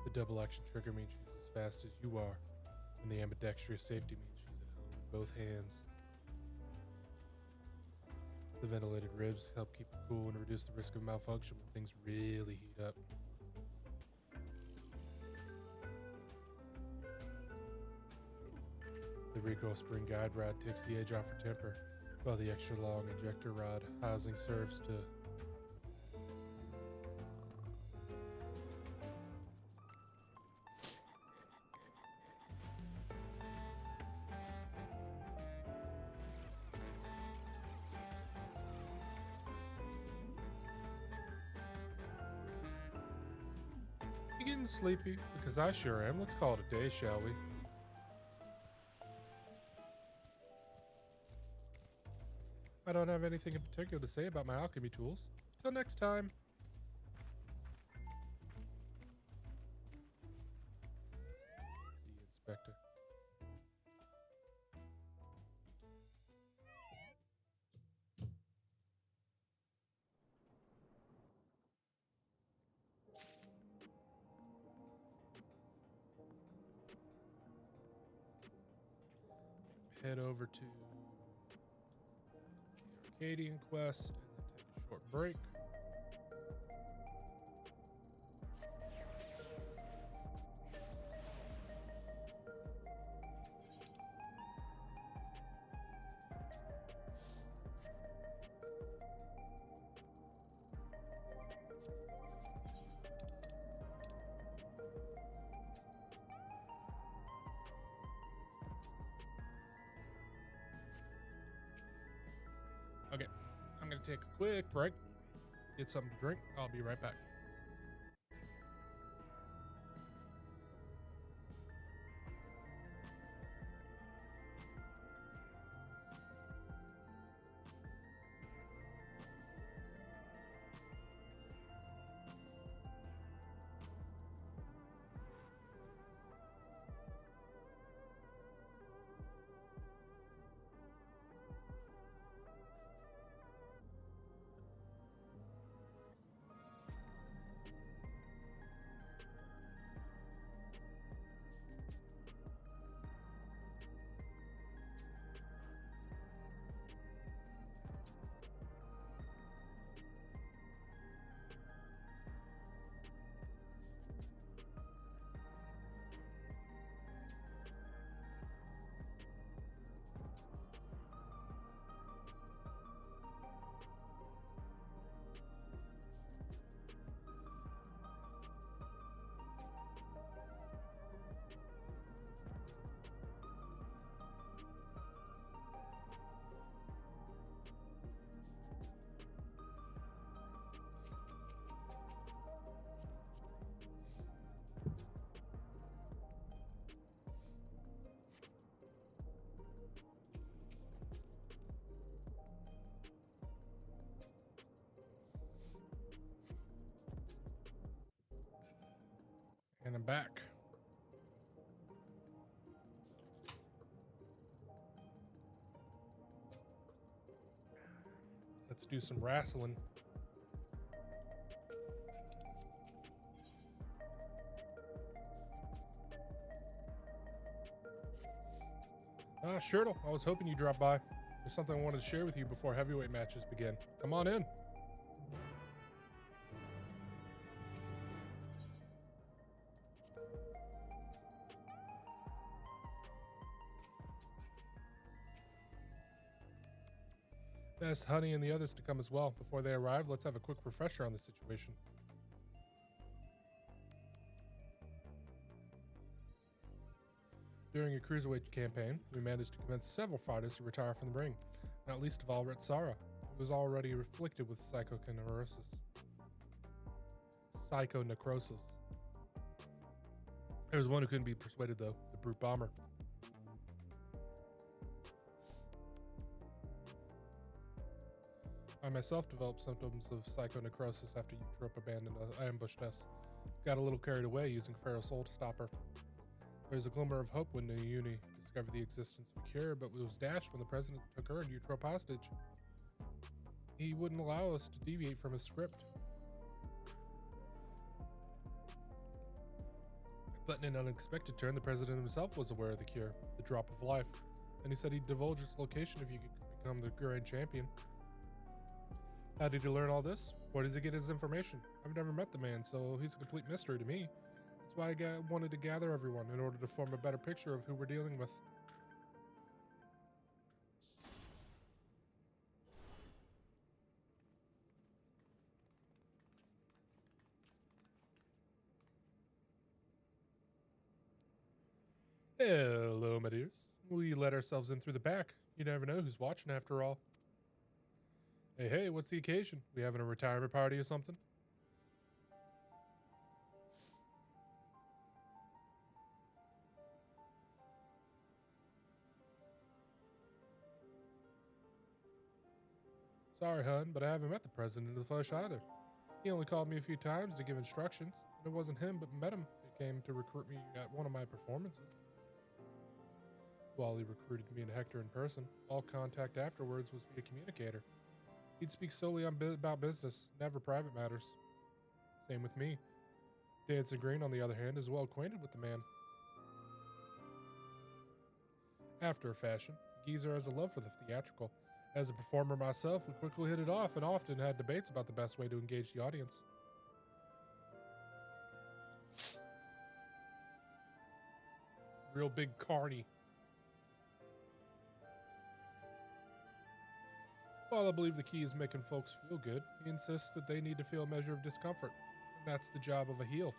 The double action trigger means she's as fast as you are, and the ambidextrous safety means she's at home with both hands. The ventilated ribs help keep it cool and reduce the risk of malfunction when things really heat up. The recoil spring guide rod takes the edge off for temper, while the extra long ejector rod housing serves to You getting sleepy? Because I sure am. Let's call it a day, shall we? I don't have anything in particular to say about my alchemy tools. Till next time. See you, Inspector. Head over to the Arcadian quest and then take a short break. Okay, I'm gonna take a quick break, get something to drink. I'll be right back. And I'm back. Let's do some wrestling. Shurtal, I was hoping you'd drop by. There's something I wanted to share with you before heavyweight matches begin. Come on in. Asked Honey and the others to come as well. Before they arrive, let's have a quick refresher on the situation. During a cruiserweight campaign, we managed to convince several fighters to retire from the ring, not least of all Retsara, who was already afflicted with psychonecrosis. There was one who couldn't be persuaded, though, the Brute Bomber. I myself developed symptoms of psychonecrosis after ambushed us. Got a little carried away using Pharaoh's soul to stop her. There was a glimmer of hope when Uni discovered the existence of a cure, but it was dashed when the president took her and Eutrope hostage. He wouldn't allow us to deviate from his script. But in an unexpected turn, the president himself was aware of the cure, the drop of life, and he said he'd divulge its location if you could become the grand champion. How did he learn all this? Where does he get his information? I've never met the man, so he's a complete mystery to me. That's why I wanted to gather everyone in order to form a better picture of who we're dealing with. Hello, my dears. We let ourselves in through the back. You never know who's watching after all. Hey, what's the occasion? We having a retirement party or something? Sorry, hun, but I haven't met the president in the flesh either. He only called me a few times to give instructions, and it wasn't him but met him who came to recruit me at one of my performances. While he recruited me and Hector in person, all contact afterwards was via communicator. He'd speak solely about business, never private matters. Same with me. Danson Green, on the other hand, is well acquainted with the man. After a fashion, the geezer has a love for the theatrical. As a performer myself, we quickly hit it off and often had debates about the best way to engage the audience. Real big carny. While I believe the key is making folks feel good, he insists that they need to feel a measure of discomfort, and that's the job of a heel.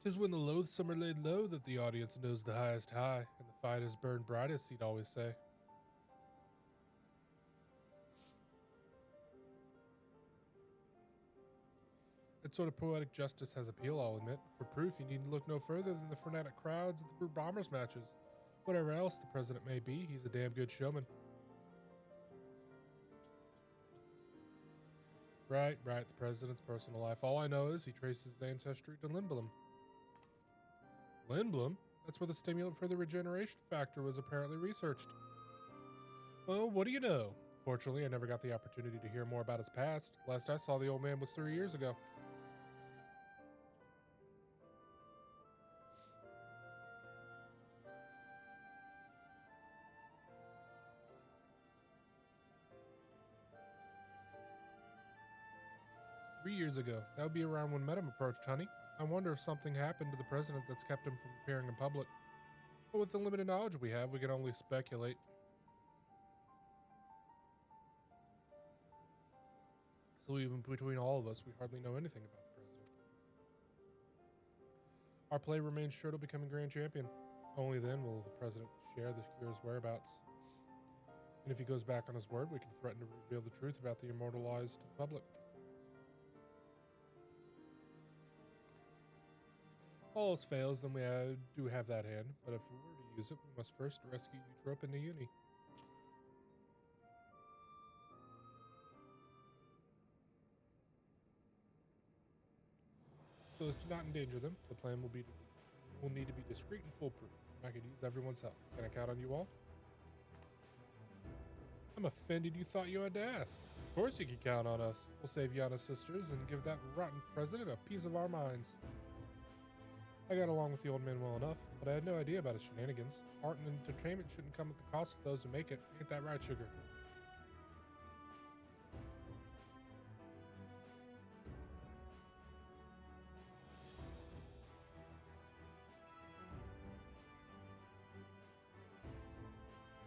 'Tis when the loathsome are laid low that the audience knows the highest high, and the fight is burned brightest, he'd always say. That sort of poetic justice has appeal, I'll admit. For proof, you need to look no further than the frenetic crowds at the Brute Bombers matches. Whatever else the president may be, he's a damn good showman. Right, the president's personal life. All I know is he traces his ancestry to Lindblom. Lindblom? That's where the stimulant for the regeneration factor was apparently researched. Well, what do you know? Fortunately, I never got the opportunity to hear more about his past. Last I saw the old man was 3 years ago. "3 years ago. That would be around when Medham approached, honey. I wonder if something happened to the president that's kept him from appearing in public. But with the limited knowledge we have, we can only speculate. So even between all of us, we hardly know anything about the president. Our play remains Shurtal becoming grand champion. Only then will the president share the cure's whereabouts. And if he goes back on his word, we can threaten to reveal the truth about the immortalized to the public. All else fails, then we do have that hand, but if we were to use it, we must first rescue Eutrope and the Uni. So as to not endanger them, the plan will need to be discreet and foolproof, and I could use everyone's help. Can I count on you all? I'm offended you thought you had to ask. Of course you can count on us. We'll save Yana's sisters and give that rotten president a piece of our minds. I got along with the old man well enough, but I had no idea about his shenanigans. Art and entertainment shouldn't come at the cost of those who make it. Ain't that right, Sugar?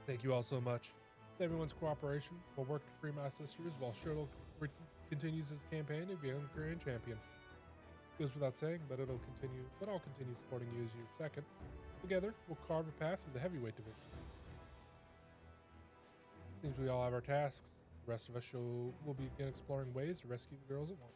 Thank you all so much. With everyone's cooperation, we'll work to free my sisters while Shurtal continues his campaign to become grand champion. Goes without saying, but I'll continue supporting you as your second. Together, we'll carve a path through the heavyweight division. Seems we all have our tasks. The rest of us will begin exploring ways to rescue the girls at once.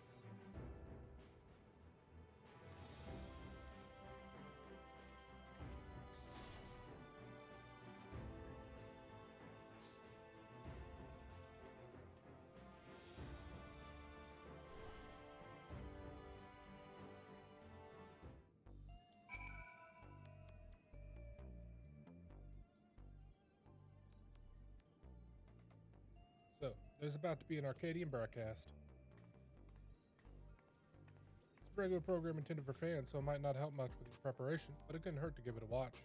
So, there's about to be an Arcadian broadcast. It's a regular program intended for fans, so it might not help much with your preparation, but it couldn't hurt to give it a watch.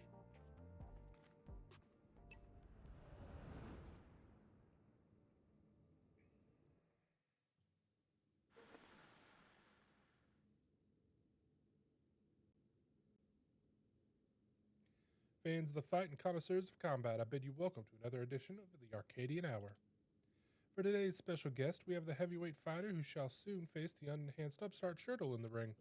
Fans of the fight and connoisseurs of combat, I bid you welcome to another edition of the Arcadian Hour. For today's special guest, we have the heavyweight fighter who shall soon face the unenhanced upstart Shurtal in the ring.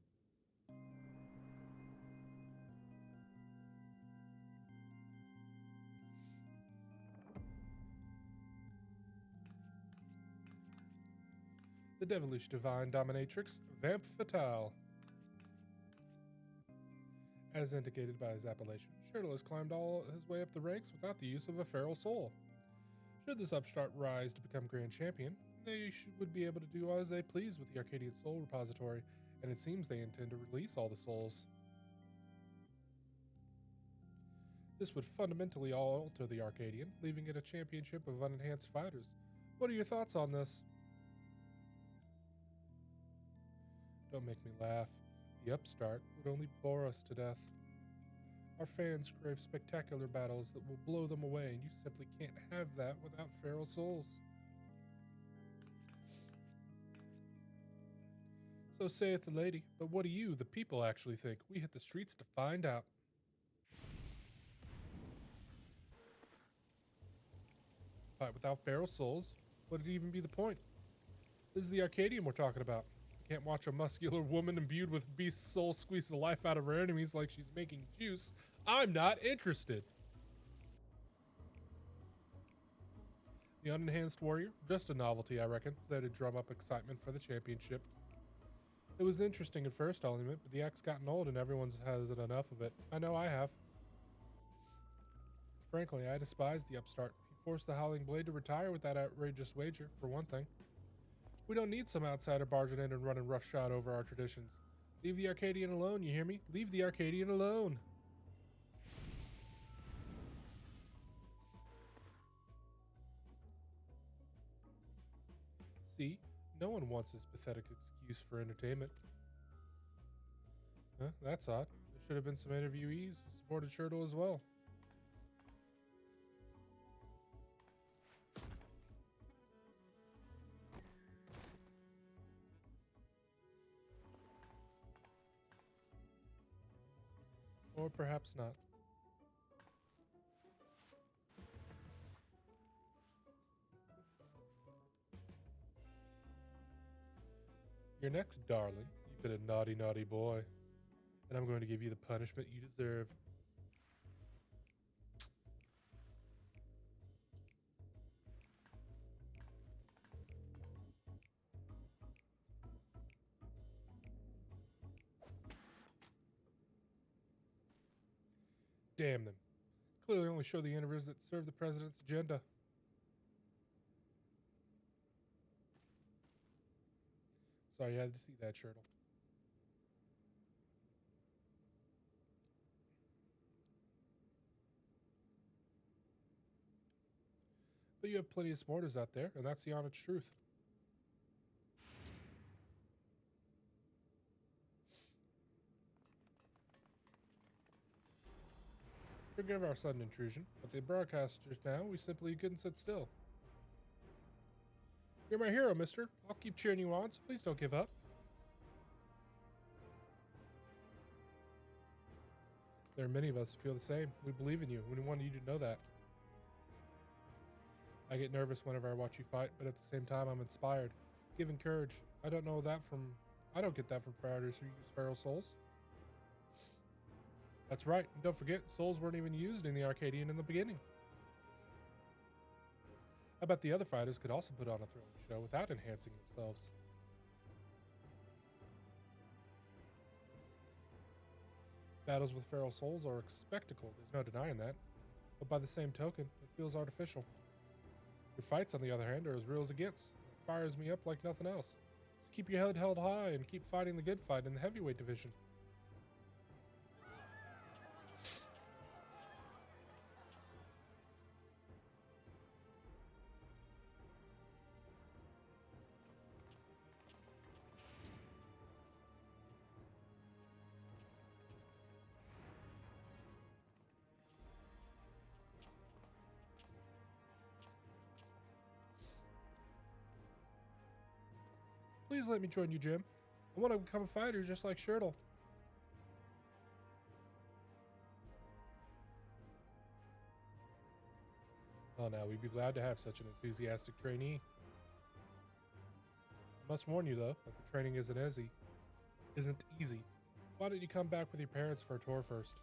The devilish divine dominatrix, Vamp Fatale. As indicated by his appellation, Shurtal has climbed all his way up the ranks without the use of a feral soul. Should this upstart rise to become Grand Champion, they would be able to do as they please with the Arcadian Soul Repository, and it seems they intend to release all the souls. This would fundamentally alter the Arcadian, leaving it a championship of unenhanced fighters. What are your thoughts on this? Don't make me laugh. The upstart would only bore us to death. Our fans crave spectacular battles that will blow them away, and you simply can't have that without feral souls. So saith the lady, but what do you, the people, actually think? We hit the streets to find out. Fight without feral souls? Would it even be the point? This is the Arcadian we're talking about. Can't watch a muscular woman imbued with beast soul squeeze the life out of her enemies like she's making juice. I'm not interested. The unenhanced warrior, just a novelty, I reckon, there to drum up excitement for the championship. It was interesting at first, I'll admit, but the act's gotten old and everyone's has had enough of it. I know I have. Frankly, I despise the upstart. He forced the Howling Blade to retire with that outrageous wager, for one thing. We don't need some outsider barging in and running roughshod over our traditions. Leave the Arcadian alone, you hear me? Leave the Arcadian alone. See, no one wants this pathetic excuse for entertainment. Huh, that's odd. There should have been some interviewees who supported Shurtal as well. Or perhaps not. You're next, darling. You've been a naughty, naughty boy. And I'm going to give you the punishment you deserve. Damn them. Clearly only show the universe that serve the president's agenda. Sorry, you had to see that, Shurtal. But you have plenty of supporters out there, and that's the honest truth. Forgive our sudden intrusion, but the broadcast just now, we simply couldn't sit still. You're my hero, mister. I'll keep cheering you on, so please don't give up. There are many of us who feel the same. We believe in you. We want you to know that. I get nervous whenever I watch you fight, but at the same time, I'm inspired. Given courage. I don't get that from fighters who use feral souls. That's right. And don't forget, souls weren't even used in the Arcadian in the beginning. I bet the other fighters could also put on a thrilling show without enhancing themselves. Battles with feral souls are a spectacle, there's no denying that. But by the same token, it feels artificial. Your fights, on the other hand, are as real as it gets. It fires me up like nothing else. So keep your head held high and keep fighting the good fight in the heavyweight division. Please let me join you, Jim. I want to become a fighter just like Shurtal. Oh, now we'd be glad to have such an enthusiastic trainee. I must warn you, though, that the training isn't easy. Why don't you come back with your parents for a tour first?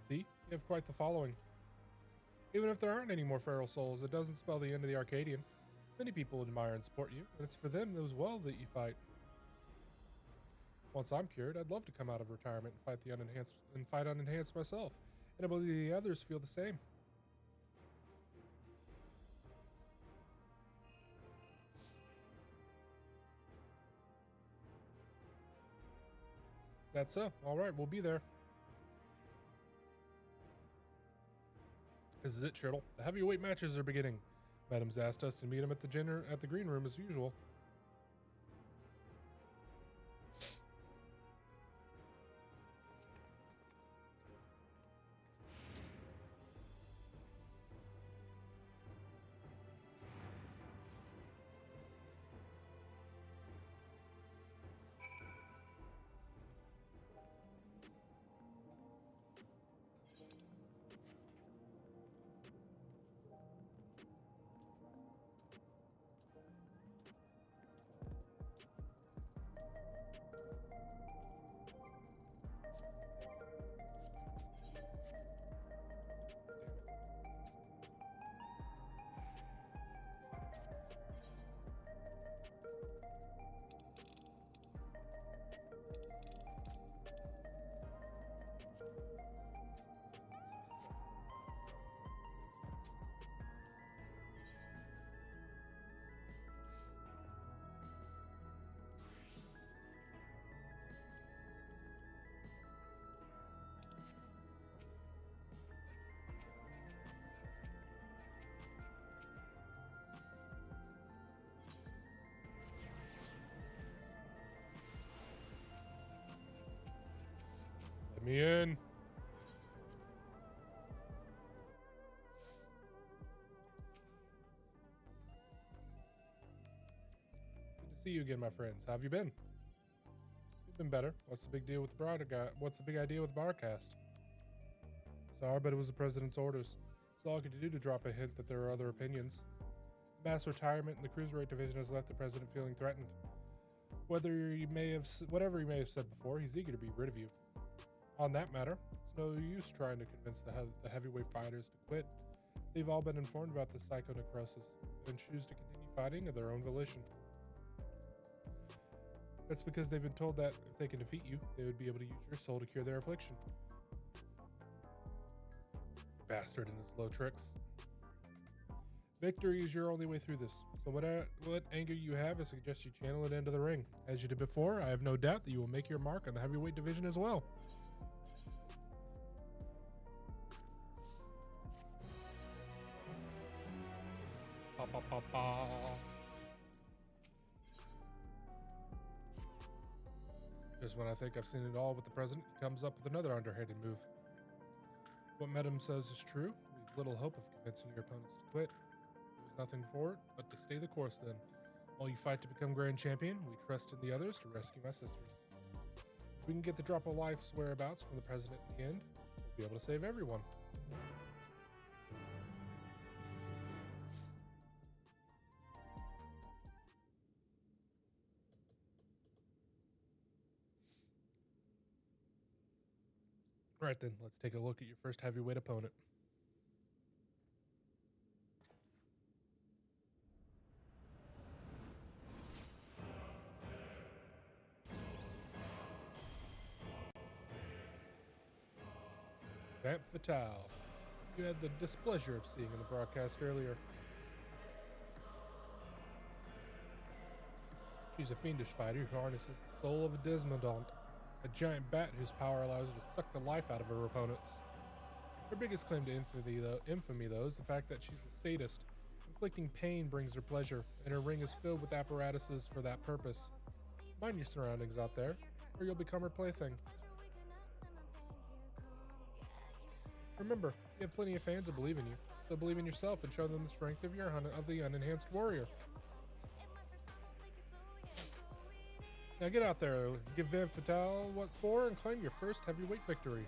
See, you have quite the following. Even if there aren't any more feral souls, it doesn't spell the end of the Arcadian. Many people admire and support you, and it's for them as well that you fight. Once I'm cured, I'd love to come out of retirement and fight unenhanced myself, and I believe the others feel the same. Is that so? All right, we'll be there. This is it, Shurtal. The heavyweight matches are beginning. Madam's asked us to meet him at the green room as usual. Let me in. Good to see you again, my friends. How have you been? You've been better. What's the big deal with the What's the big idea with the broadcast? Sorry, but it was the president's orders. It's all I could do to drop a hint that there are other opinions. The mass retirement in the cruiserweight division has left the president feeling threatened. Whatever he may have said before, he's eager to be rid of you. On that matter, it's no use trying to convince the heavyweight fighters to quit. They've all been informed about the psychonecrosis and choose to continue fighting of their own volition. That's because they've been told that if they can defeat you, they would be able to use your soul to cure their affliction. Bastard and his low tricks. Victory is your only way through this. So what anger you have, I suggest you channel it into the ring. As you did before, I have no doubt that you will make your mark on the heavyweight division as well. Pa, pa, pa, pa. Just when I think I've seen it all with the president, he comes up with another underhanded move. What Madam says is true. We've little hope of convincing your opponents to quit. There's nothing for it but to stay the course then. While you fight to become grand champion, we trust in the others to rescue my sisters. If we can get the drop of life's whereabouts from the president in the end, we'll be able to save everyone. Alright then, let's take a look at your first heavyweight opponent. Vamp Fatale. You had the displeasure of seeing in the broadcast earlier. She's a fiendish fighter who harnesses the soul of a Desmodont, a giant bat whose power allows her to suck the life out of her opponents. Her biggest claim to infamy, though, is the fact that she's a sadist. Inflicting pain brings her pleasure, and her ring is filled with apparatuses for that purpose. Mind your surroundings out there, or you'll become her plaything. Remember, you have plenty of fans that believe in you, so believe in yourself and show them the strength of the unenhanced warrior. Now get out there, give Viv Fatale what for, and claim your first heavyweight victory.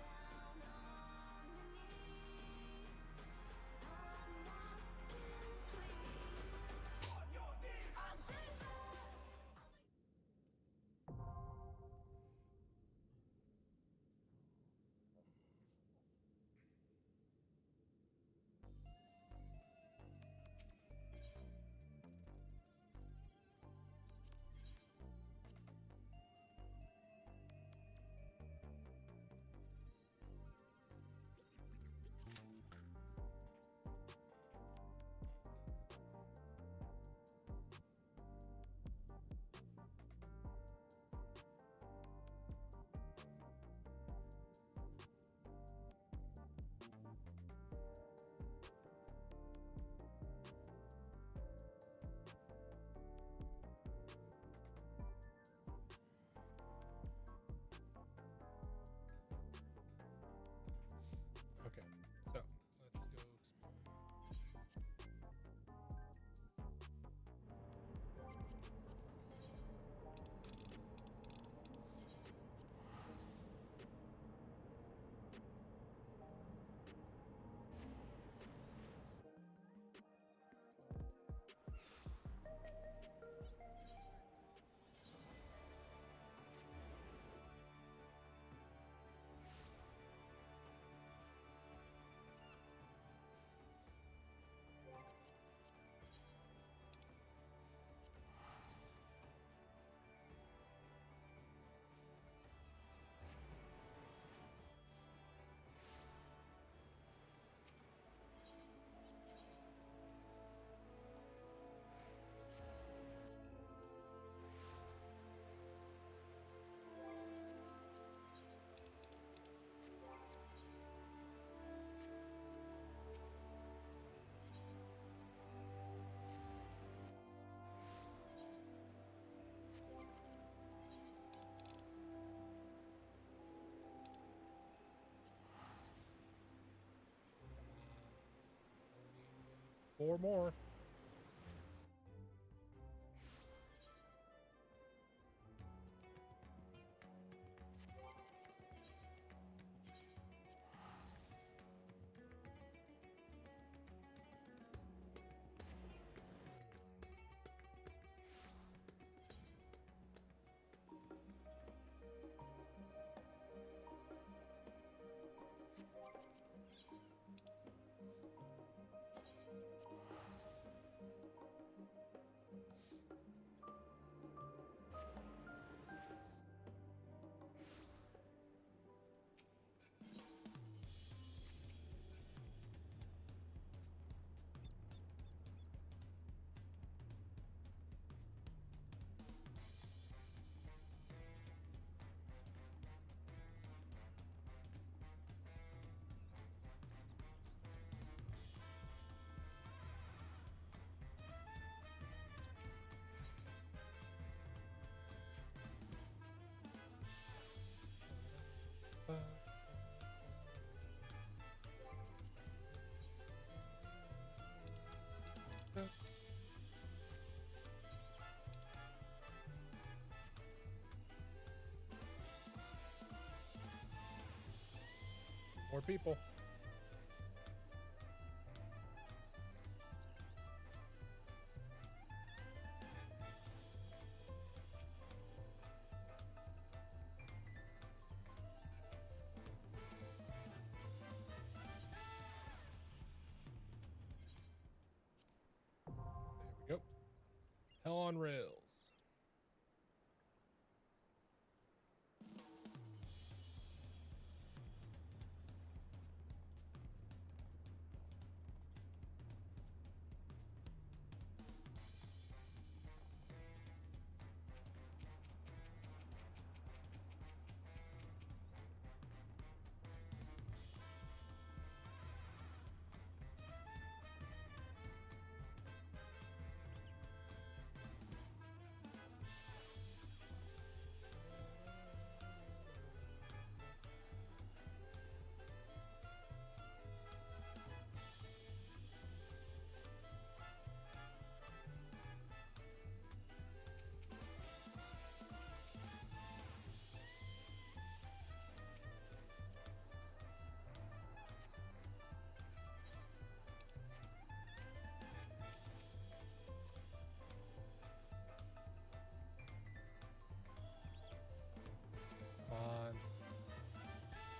Okay, so let's go explore. 4 more. More people. There we go. Hell on rails.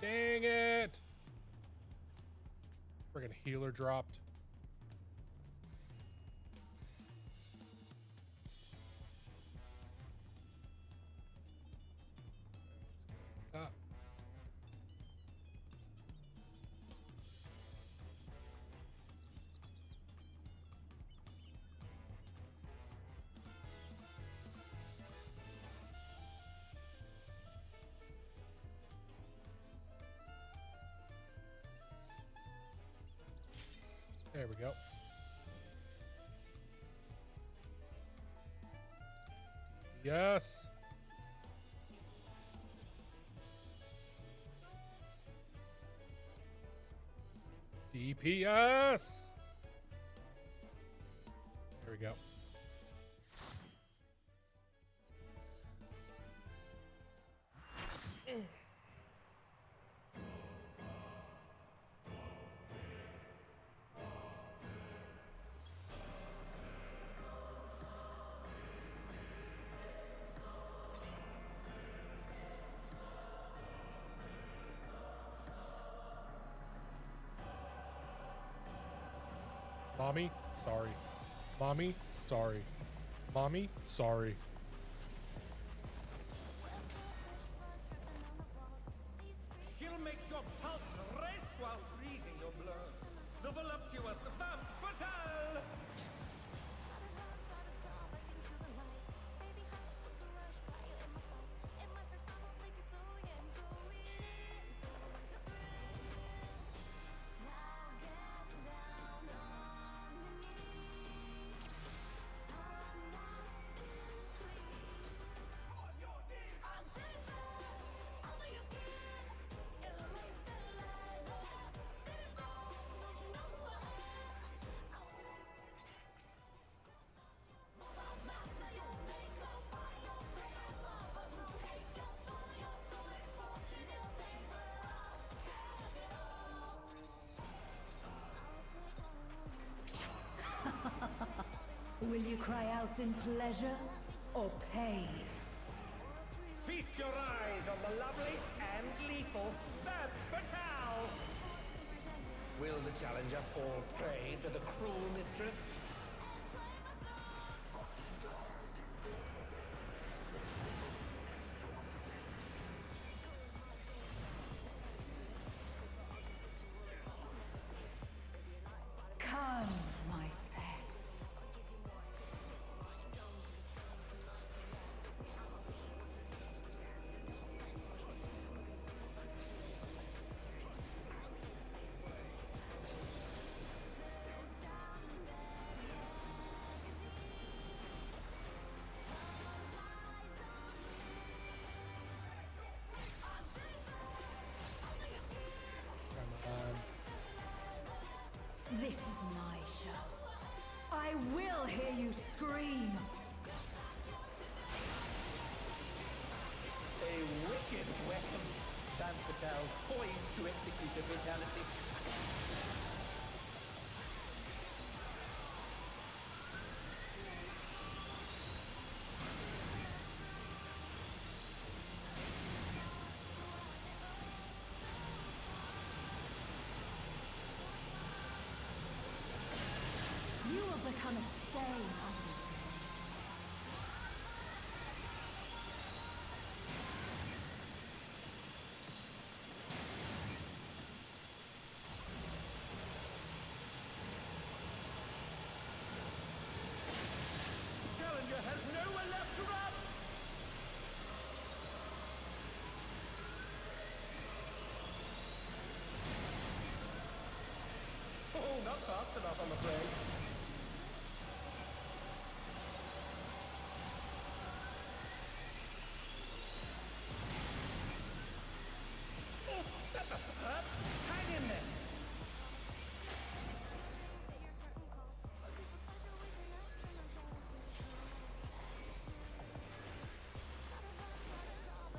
Dang it! Friggin' healer dropped. Top. There we go. Yes. DPS. There we go. Mommy, sorry. Mommy, sorry. Mommy, sorry. She'll make your pulse race while freezing your blood. The voluptuous femme fatale! Will you cry out in pleasure or pain? Feast your eyes on the lovely and lethal femme fatale! Will the challenger fall prey to the cruel mistress? Come, my pets. Come on. This is my show. I will hear you scream. A wicked weapon. Femme fatale poised to execute a fatality. You will become a stain on this world. Challenger has nowhere left to run! Oh, not fast enough, I'm afraid. Oh, that must have hurt. Hang in there.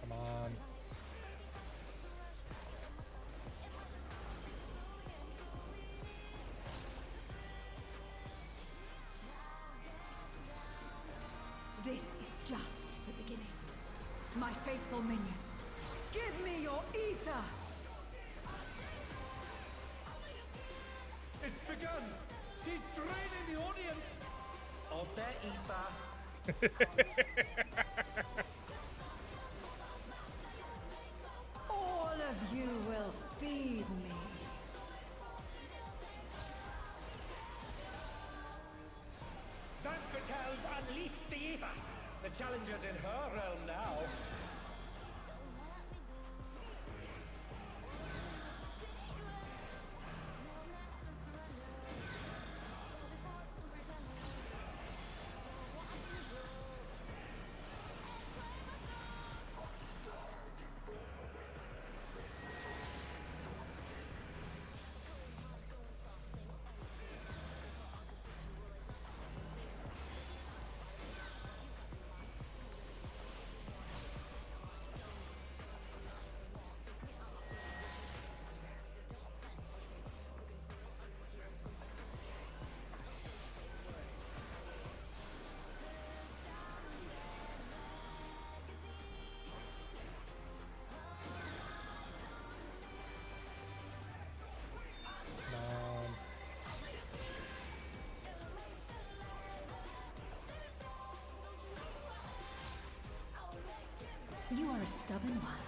Come on. This is just the beginning. My faithful minions, give me your ether! of their ether. All of you will feed me. Van Patel's unleashed the ether. The challenger's in her realm now. You are a stubborn one,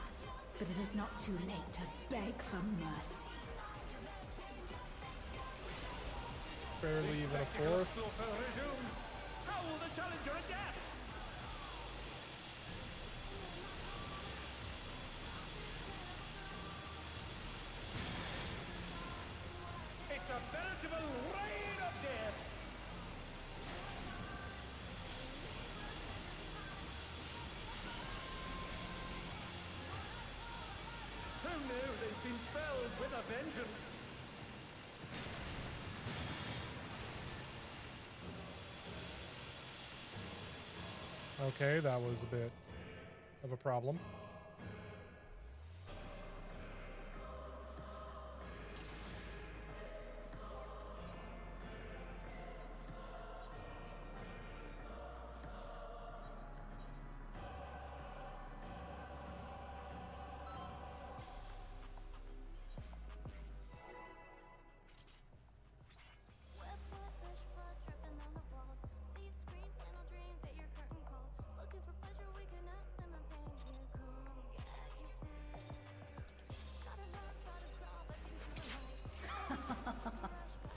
but it is not too late to beg for mercy. Barely even a Spectacle of fourth. slaughter resumes. How will the challenger adapt? It's a veritable rain of death. Who knew they'd been felled with a vengeance? Okay, that was a bit of a problem.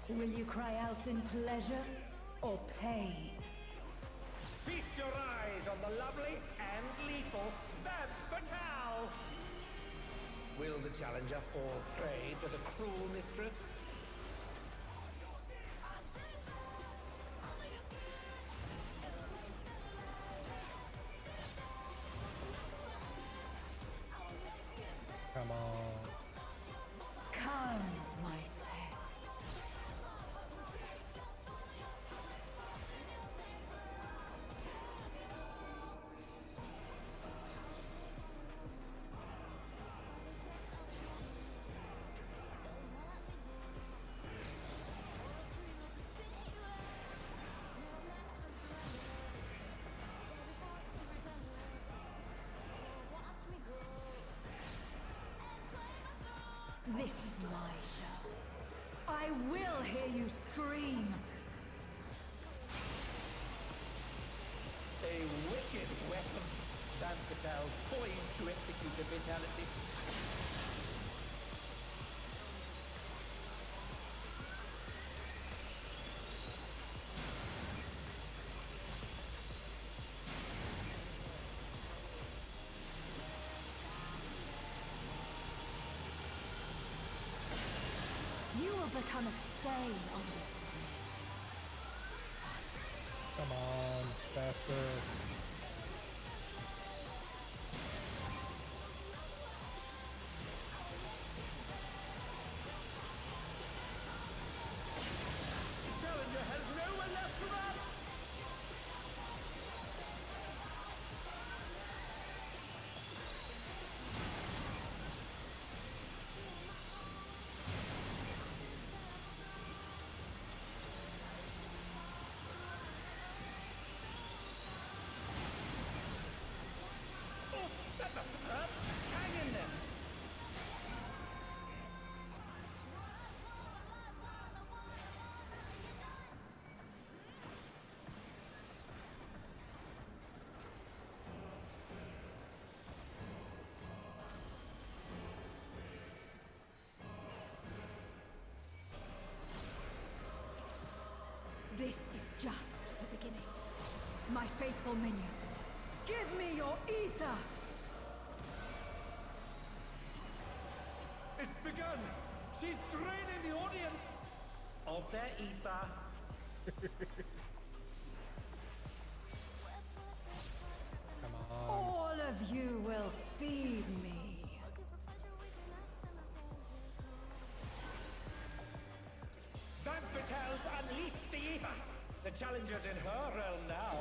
Will you cry out in pleasure or pain? Feast your eyes on the lovely and lethal Van Fatale! Will the challenger fall prey to the cruel mistress? Come on. Come, my pets. This is my show. I will hear you scream. A wicked weapon. Van Fatale poised to execute a fatality. You will become a stain on this. Come on, faster. The challenger has nowhere left to run! This is just the beginning. My faithful minions, give me your ether! It's begun! She's draining the audience of their ether. Come on. All of you will feed me. Van Vitel's unleashed the ether! The challenger's in her realm now.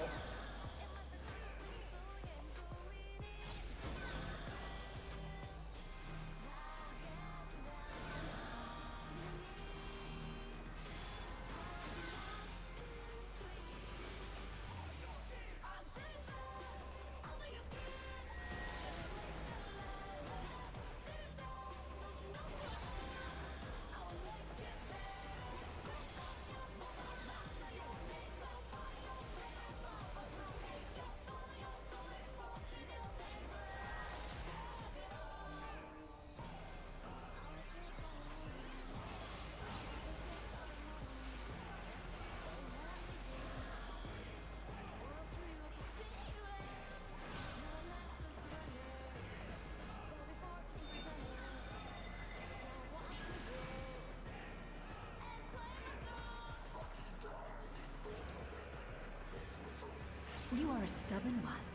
You are a stubborn one,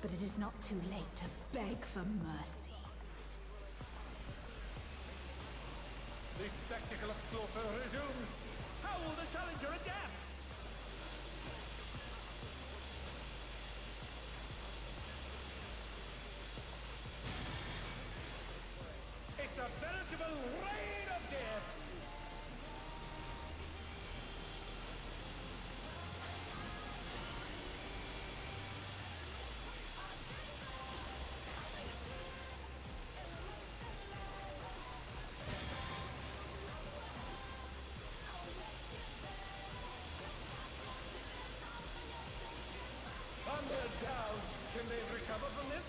but it is not too late to beg for mercy. The spectacle of slaughter resumes! How will the challenger adapt? It's a veritable rain of death! Under down! Can they recover from this?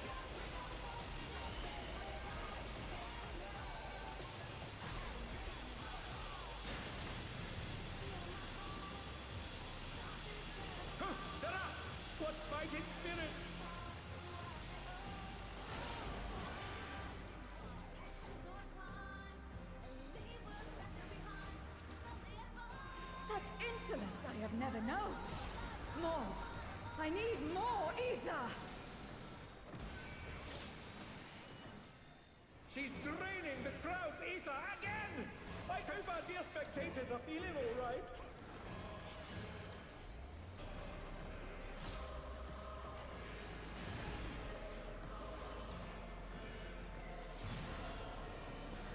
Huh, they're up! What fighting spirit! Such insolence I have never known. More. I need more ether! She's draining the crowd's ether again! I hope our dear spectators are feeling all right.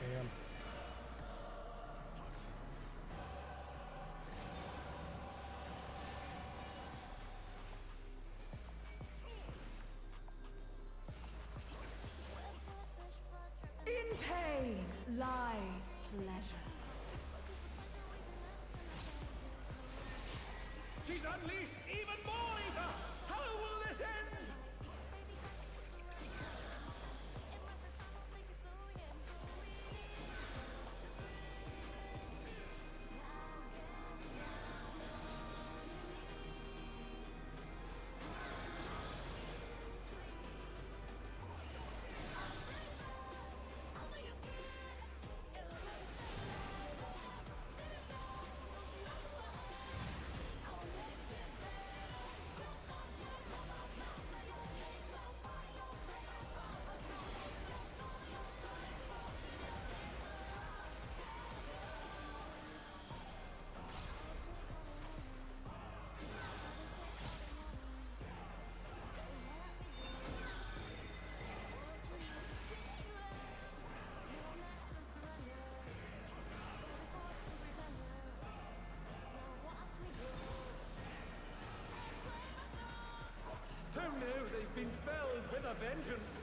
Damn. In pain lies pleasure. She's unleashed even more ether! How will this end? Oh no, they've been felled with a vengeance!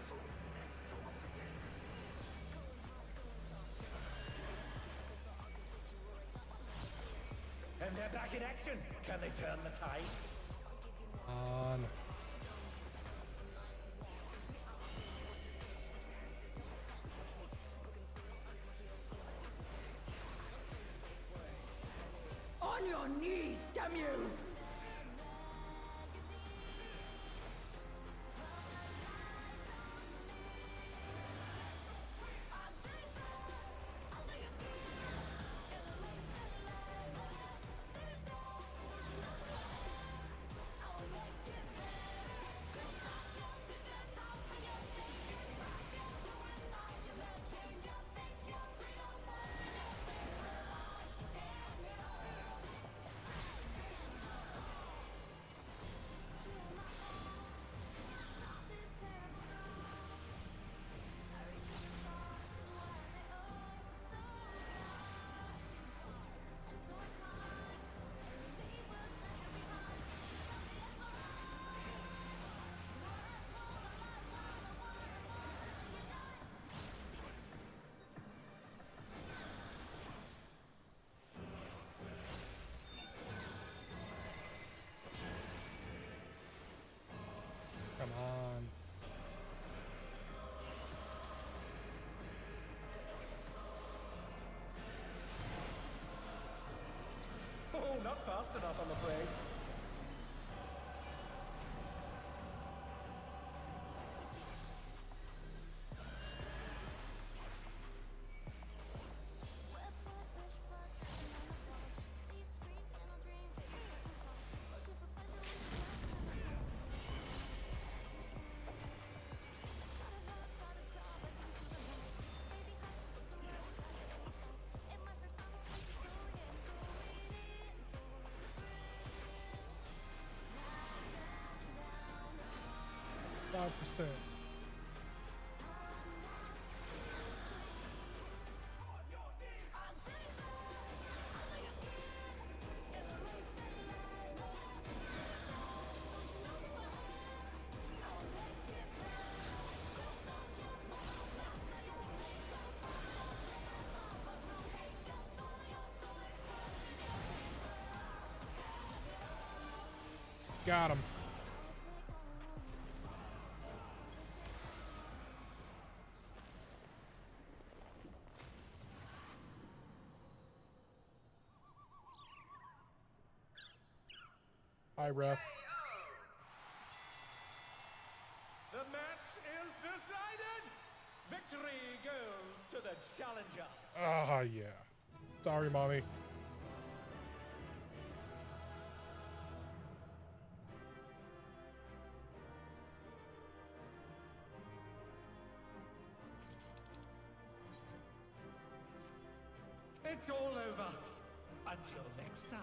And they're back in action! Can they turn the tide? On. On your your knees, damn you! Come on. Oh, not fast enough, I'm afraid. %. Got him. Hi, ref. The match is decided. Victory goes to the challenger. Ah, yeah. Sorry, mommy. It's all over. Until next time.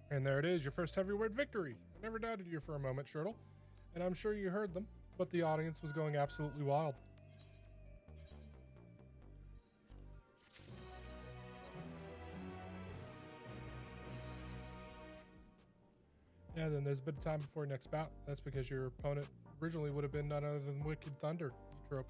And there it is, your first heavyweight victory. I never doubted you for a moment, Shurtal, and I'm sure you heard them, but the audience was going absolutely wild. Yeah, then there's a bit of time before your next bout. That's because your opponent originally would have been none other than Wicked Thunder, Eutrope.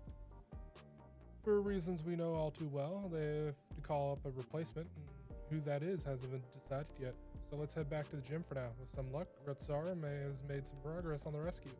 For reasons we know all too well, they have to call up a replacement, and who that is hasn't been decided yet. So let's head back to the gym for now. With some luck, Rutsara has made some progress on the rescue.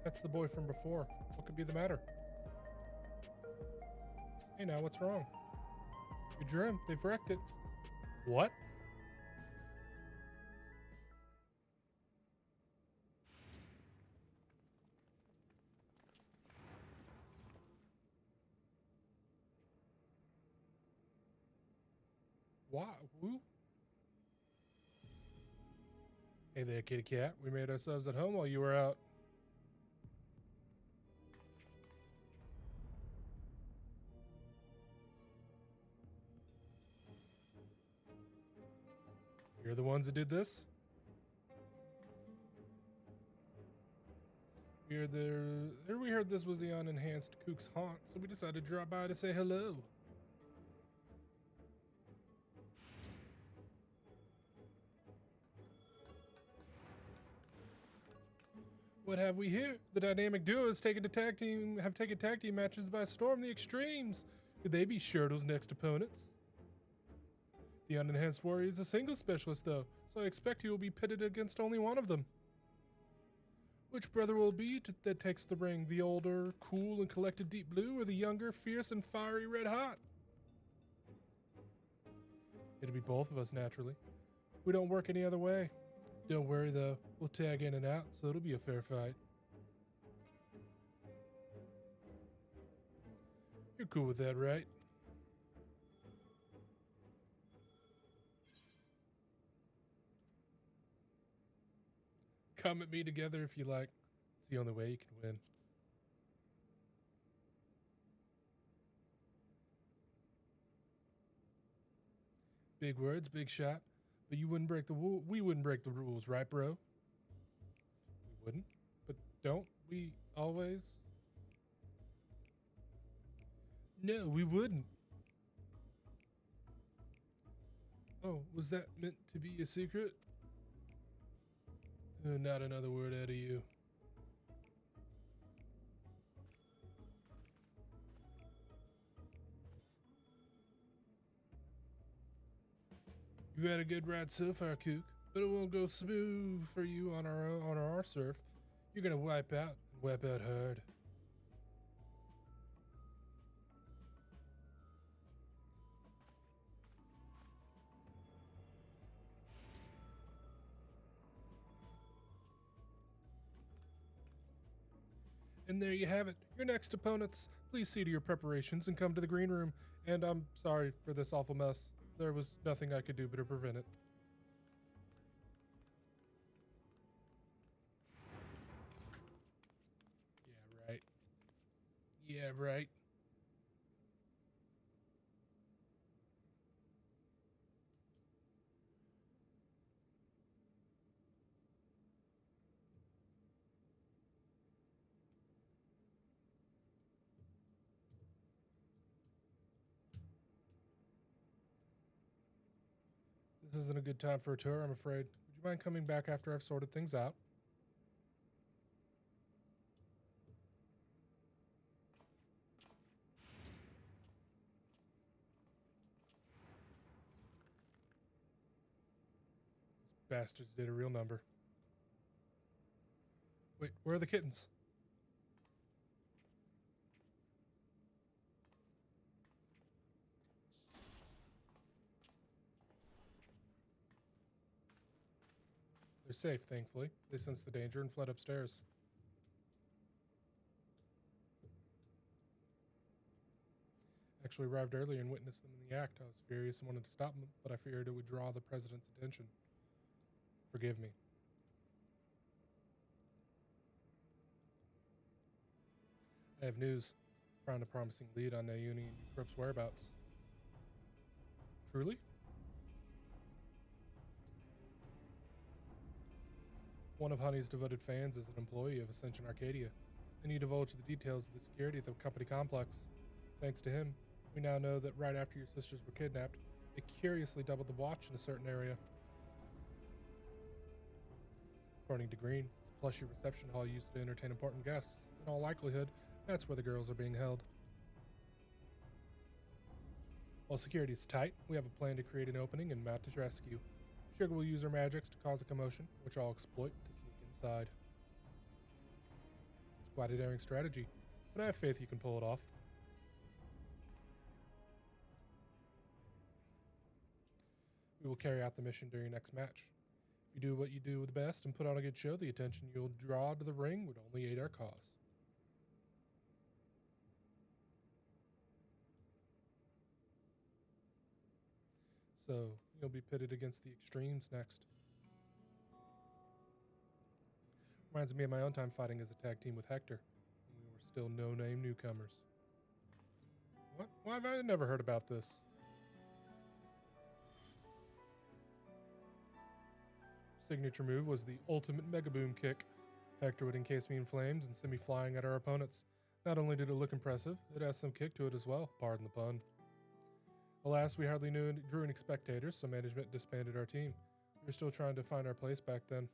That's the boy from before. What could be the matter? Hey now, what's wrong? Your drum, they've wrecked it. What? Why? Who? Hey there, kitty cat. We made ourselves at home while you were out. You're the ones that did this? We heard this was the unenhanced Kook's haunt, so we decided to drop by to say hello. What have we here? The dynamic duo have taken tag team matches by storm. The Extremes. Could they be Shurtal's next opponents? The unenhanced warrior is a single specialist, though, so I expect he will be pitted against only one of them. Which brother will it be that takes the ring? The older, cool and collected Deep Blue, or the younger, fierce and fiery Red Hot? It'll be both of us, naturally. We don't work any other way. Don't worry, though. We'll tag in and out, so it'll be a fair fight. You're cool with that, right? Come at me together if you like. It's the only way you can win. Big words, big shot. But you wouldn't break the we wouldn't break the rules, right, bro? We wouldn't. But don't we always? No, we wouldn't. Oh, was that meant to be a secret? Not another word out of you. You've had a good ride so far, Kook, but it won't go smooth for you on our surf. You're gonna wipe out hard. And there you have it, your next opponents. Please see to your preparations and come to the green room. And I'm sorry for this awful mess. There was nothing I could do but to prevent it. Yeah, right. Yeah, right. This isn't a good time for a tour, I'm afraid. Would you mind coming back after I've sorted things out? These bastards did a real number. Wait, where are the kittens? They're safe, thankfully. They sensed the danger and fled upstairs. Actually arrived earlier and witnessed them in the act. I was furious and wanted to stop them, but I feared it would draw the president's attention. Forgive me. I have news. Found a promising lead on Nayuni and Ukrop's whereabouts. Truly? One of Honey's devoted fans is an employee of Ascension Arcadia, and he divulged the details of the security at the company complex. Thanks to him, we now know that right after your sisters were kidnapped, they curiously doubled the watch in a certain area. According to Green, it's a plushy reception hall used to entertain important guests. In all likelihood, that's where the girls are being held. While security is tight, we have a plan to create an opening and mount to rescue. Sugar will use her magics to cause a commotion, which I'll exploit to sneak inside. It's quite a daring strategy, but I have faith you can pull it off. We will carry out the mission during your next match. If you do what you do the best and put on a good show, the attention you'll draw to the ring would only aid our cause. So, you'll be pitted against the Extremes next. Reminds me of my own time fighting as a tag team with Hector. We were still no-name newcomers. What? Why have I never heard about this? Signature move was the ultimate mega boom kick. Hector would encase me in flames and send me flying at our opponents. Not only did it look impressive, it has some kick to it as well, pardon the pun. Alas, we hardly drew any spectators, so management disbanded our team. We were still trying to find our place back then.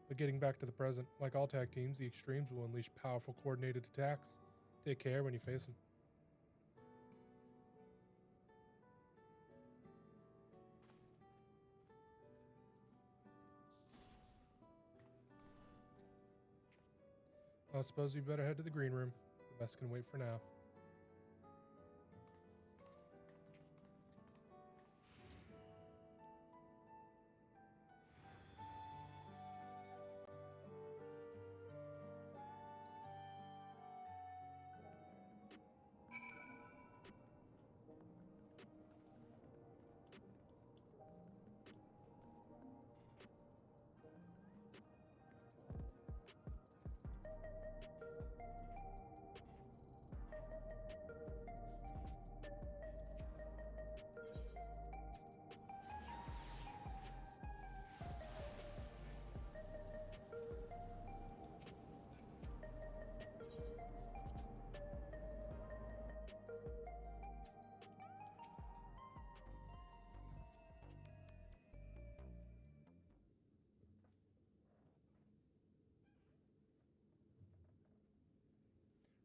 But getting back to the present, like all tag teams, the Extremes will unleash powerful coordinated attacks. Take care when you face them. I suppose we better head to the green room. The best can wait for now.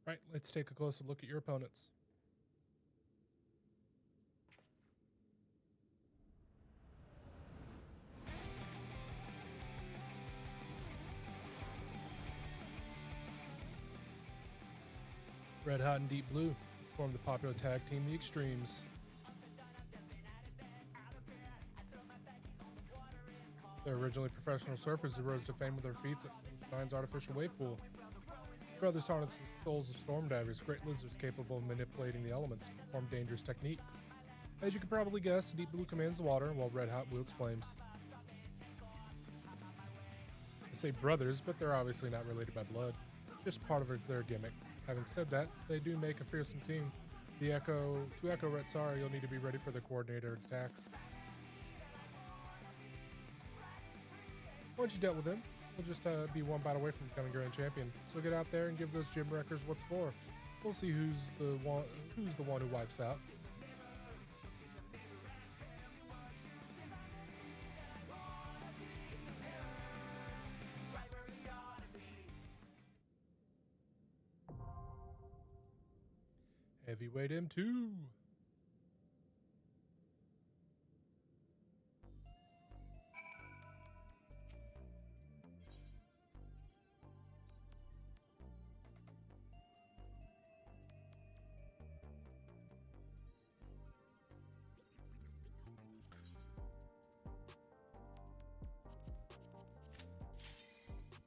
Right, let's take a closer look at your opponents. Red Hot and Deep Blue form the popular tag team, the Extremes. They're originally professional surfers who rose to fame with their feats at Shine's artificial wave pool. Brothers harness the souls of storm divers, great lizards capable of manipulating the elements to perform dangerous techniques. As you can probably guess, Deep Blue commands the water, while Red Hot wields flames. I say brothers, but they're obviously not related by blood. Just part of their gimmick. Having said that, they do make a fearsome team. To echo Retsar, you'll need to be ready for their coordinated attacks. Once you dealt with him, we'll just be one battle away from becoming Grand Champion. So get out there and give those gym wreckers what's for. We'll see who's the one who wipes out. Heavyweight M2.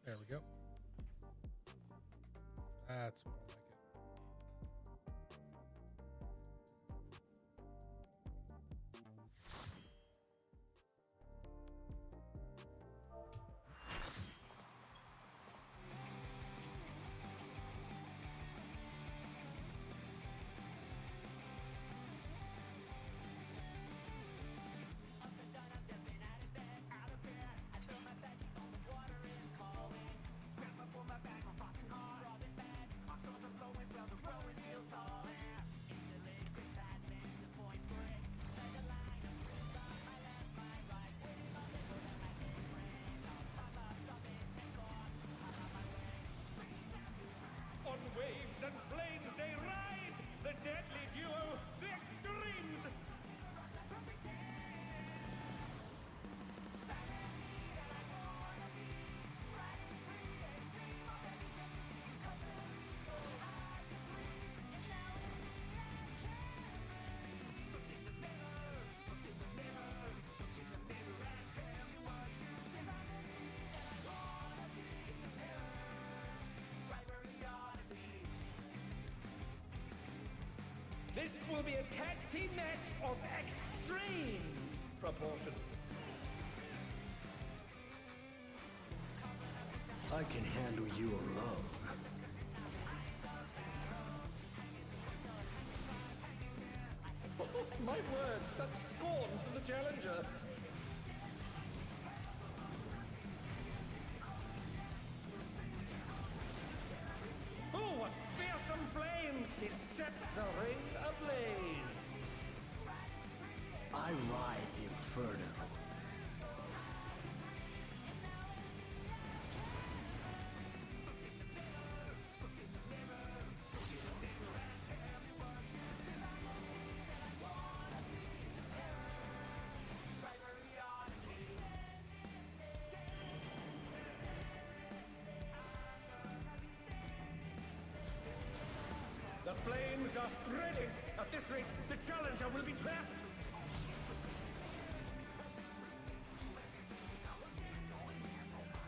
There we go. That's more like it. On waves and flames they ride, the deadly duo, the Extremes! This will be a tag team match of extreme proportions. I can handle you alone. My word, such scorn for the challenger. Oh, what fearsome flames! He set the ring ablaze. I ride the inferno. The flames are spreading. At this rate, the challenger will be trapped.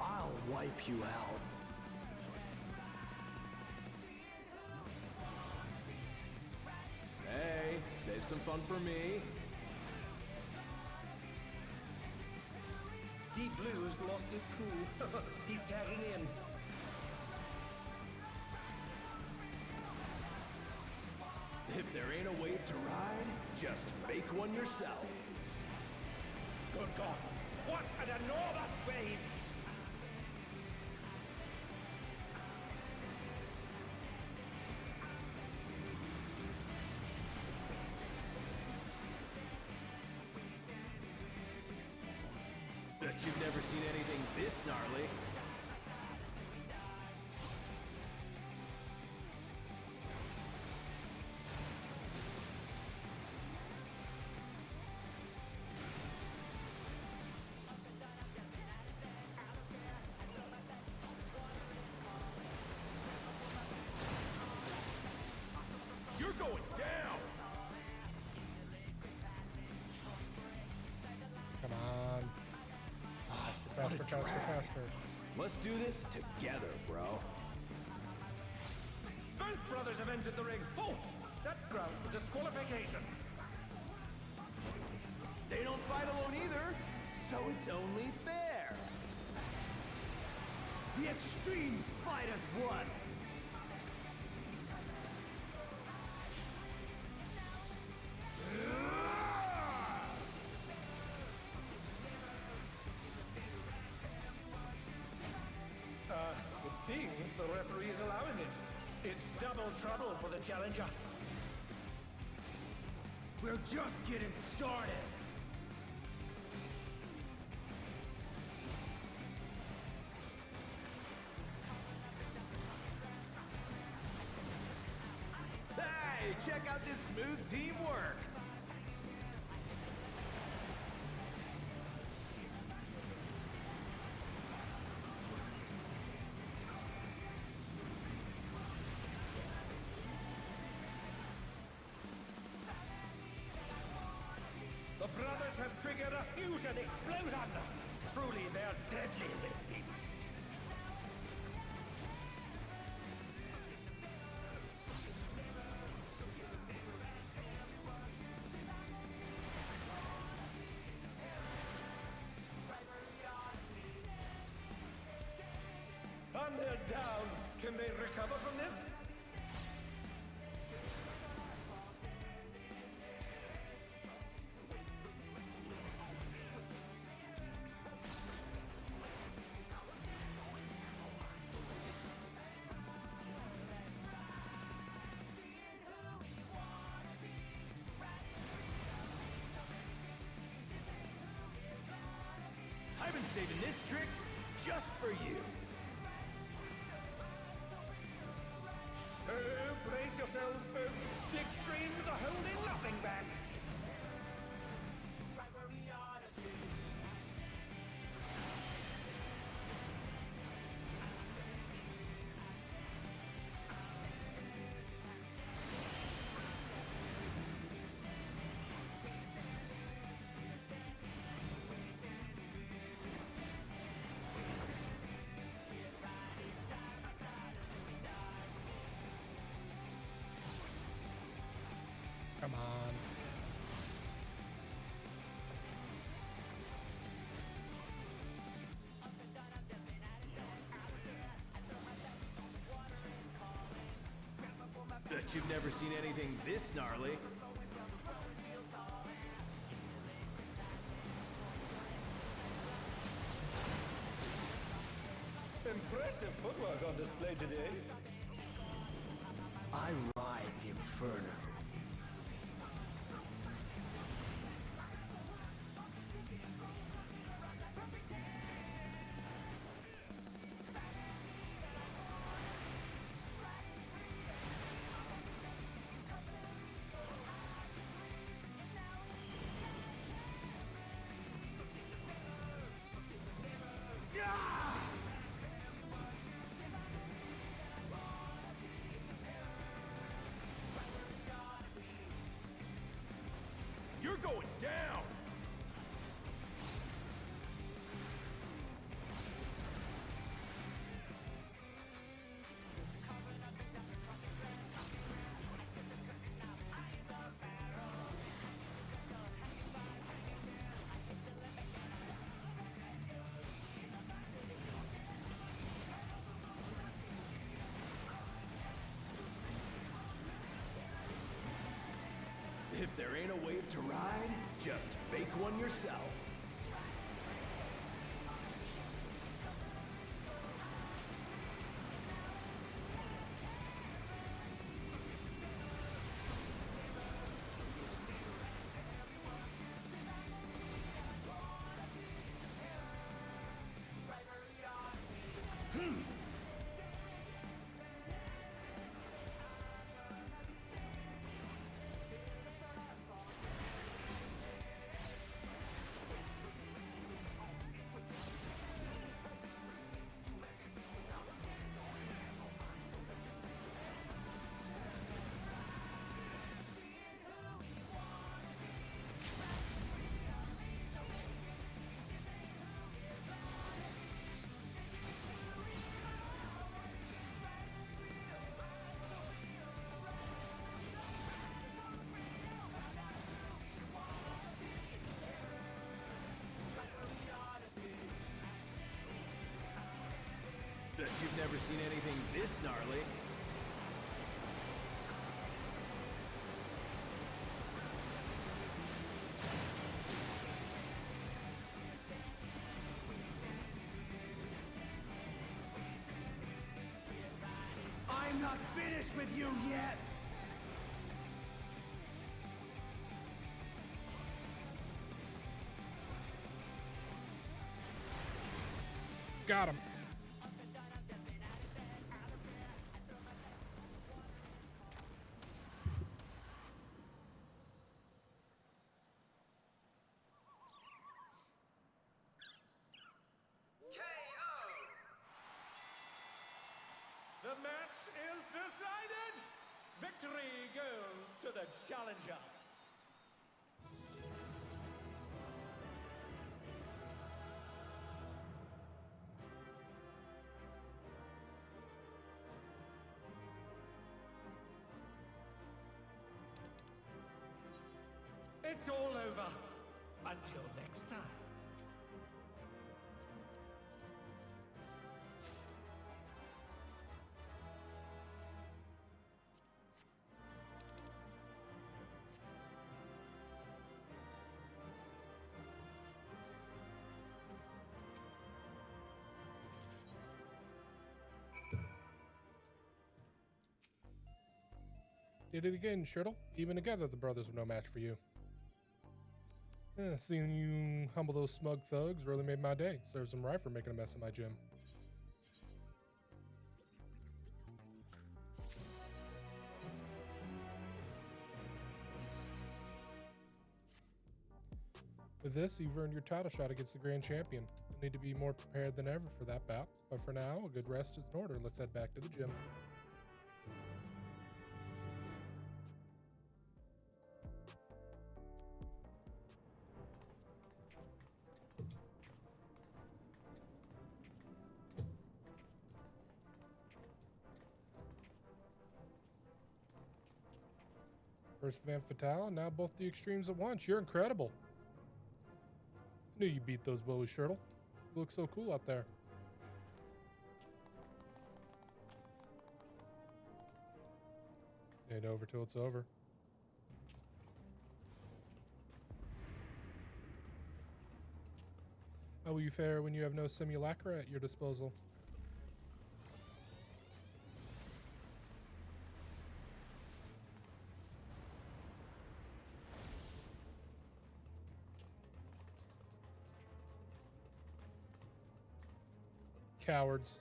I'll wipe you out. Hey, save some fun for me. Deep Blue's lost his cool. He's tagging in. If there ain't a wave to ride, just make one yourself. Good gods, what an enormous wave! Bet you've never seen anything this gnarly. You're going down! Come on. Faster, faster. Let's do this together, bro. Both brothers have entered the ring. Oh, that's grounds for disqualification. They don't fight alone either, so it's only fair. The extremes fight as one. It seems the referee is allowing it. It's double trouble for the challenger. We're just getting started. Hey, check out this smooth teamwork. The brothers have triggered a fusion explosion. Truly, they're deadly beasts. And they're down. Can they recover from this? I've been saving this trick just for you. Oh, brace yourselves, folks. The extremes are holding nothing back. Come on. Bet you've never seen anything this gnarly. Impressive footwork on display today. I ride the Inferno. You're going down! If there ain't a wave to ride, just make one yourself. Bet you've never seen anything this gnarly. I'm not finished with you yet! Got him. The match is decided! Victory goes to the challenger. It's all over. Until next time. Did it again, Shurtal. Even together, the brothers were no match for you. Seeing you humble those smug thugs really made my day. Serves them right for making a mess of my gym. With this, you've earned your title shot against the Grand Champion. You'll need to be more prepared than ever for that bout. But for now, a good rest is in order. Let's head back to the gym. First Van Fatale, and now both the extremes at once. You're incredible. I knew you beat those bullies, Shurtal. You look so cool out there. Ain't over till it's over. How will you fare when you have no simulacra at your disposal? Cowards.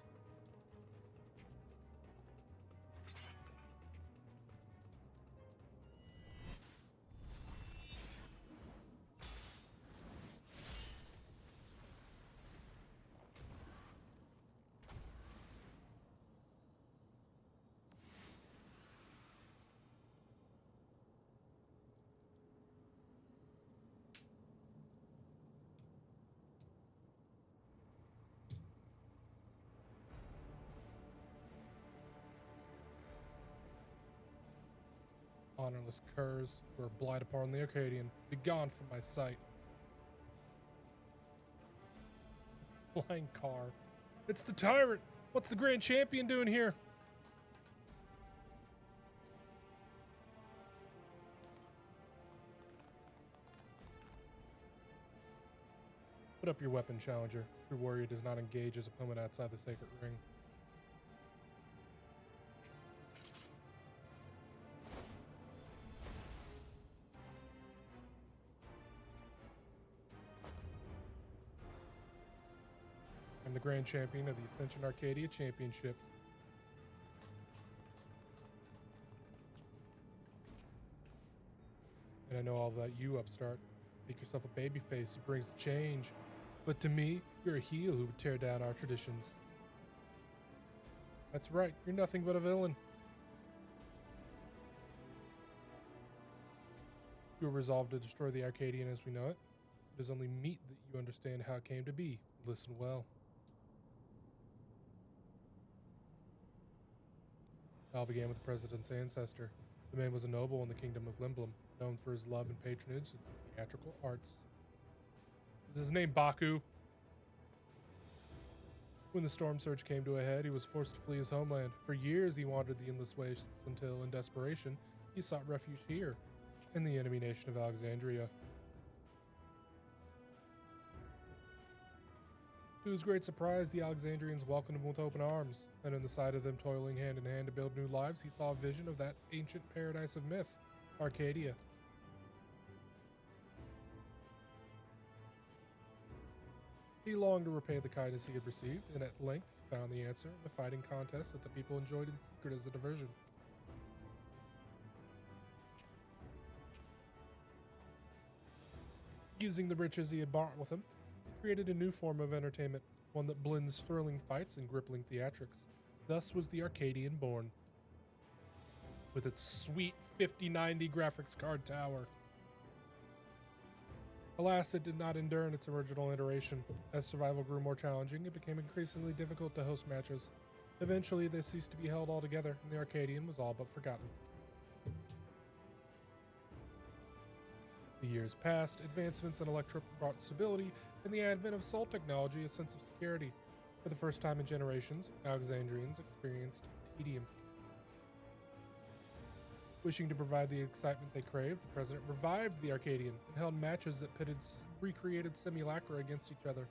Honorless curs who are blight upon the Arcadian, be gone from my sight. Flying car. It's the tyrant! What's the Grand Champion doing here? Put up your weapon, challenger. True warrior does not engage his opponent outside the sacred ring. I'm the Grand Champion of the Ascension Arcadia Championship. And I know all about you, upstart. Think yourself a babyface who brings the change. But to me, you're a heel who would tear down our traditions. That's right, you're nothing but a villain. You are resolved to destroy the Arcadian as we know it. It is only meet that you understand how it came to be. Listen well. It all began with the president's ancestor. The man was a noble in the kingdom of Limblum, known for his love and patronage of the theatrical arts. Is his name Baku? When the storm surge came to a head, he was forced to flee his homeland. For years he wandered the endless wastes until, in desperation, he sought refuge here, in the enemy nation of Alexandria. To his great surprise, the Alexandrians welcomed him with open arms, and in the sight of them toiling hand in hand to build new lives, he saw a vision of that ancient paradise of myth, Arcadia. He longed to repay the kindness he had received, and at length he found the answer in the fighting contest that the people enjoyed in secret as a diversion. Using the riches he had brought with him, he created a new form of entertainment, one that blends thrilling fights and gripping theatrics. Thus was the Arcadian born, with its sweet 5090 graphics card tower. Alas, it did not endure in its original iteration. As survival grew more challenging, it became increasingly difficult to host matches. Eventually, they ceased to be held altogether, and the Arcadian was all but forgotten. The years passed, advancements in electric brought stability, and the advent of soul technology a sense of security. For the first time in generations, Alexandrians experienced tedium. Wishing to provide the excitement they craved, the president revived the Arcadian and held matches that pitted recreated simulacra against each other.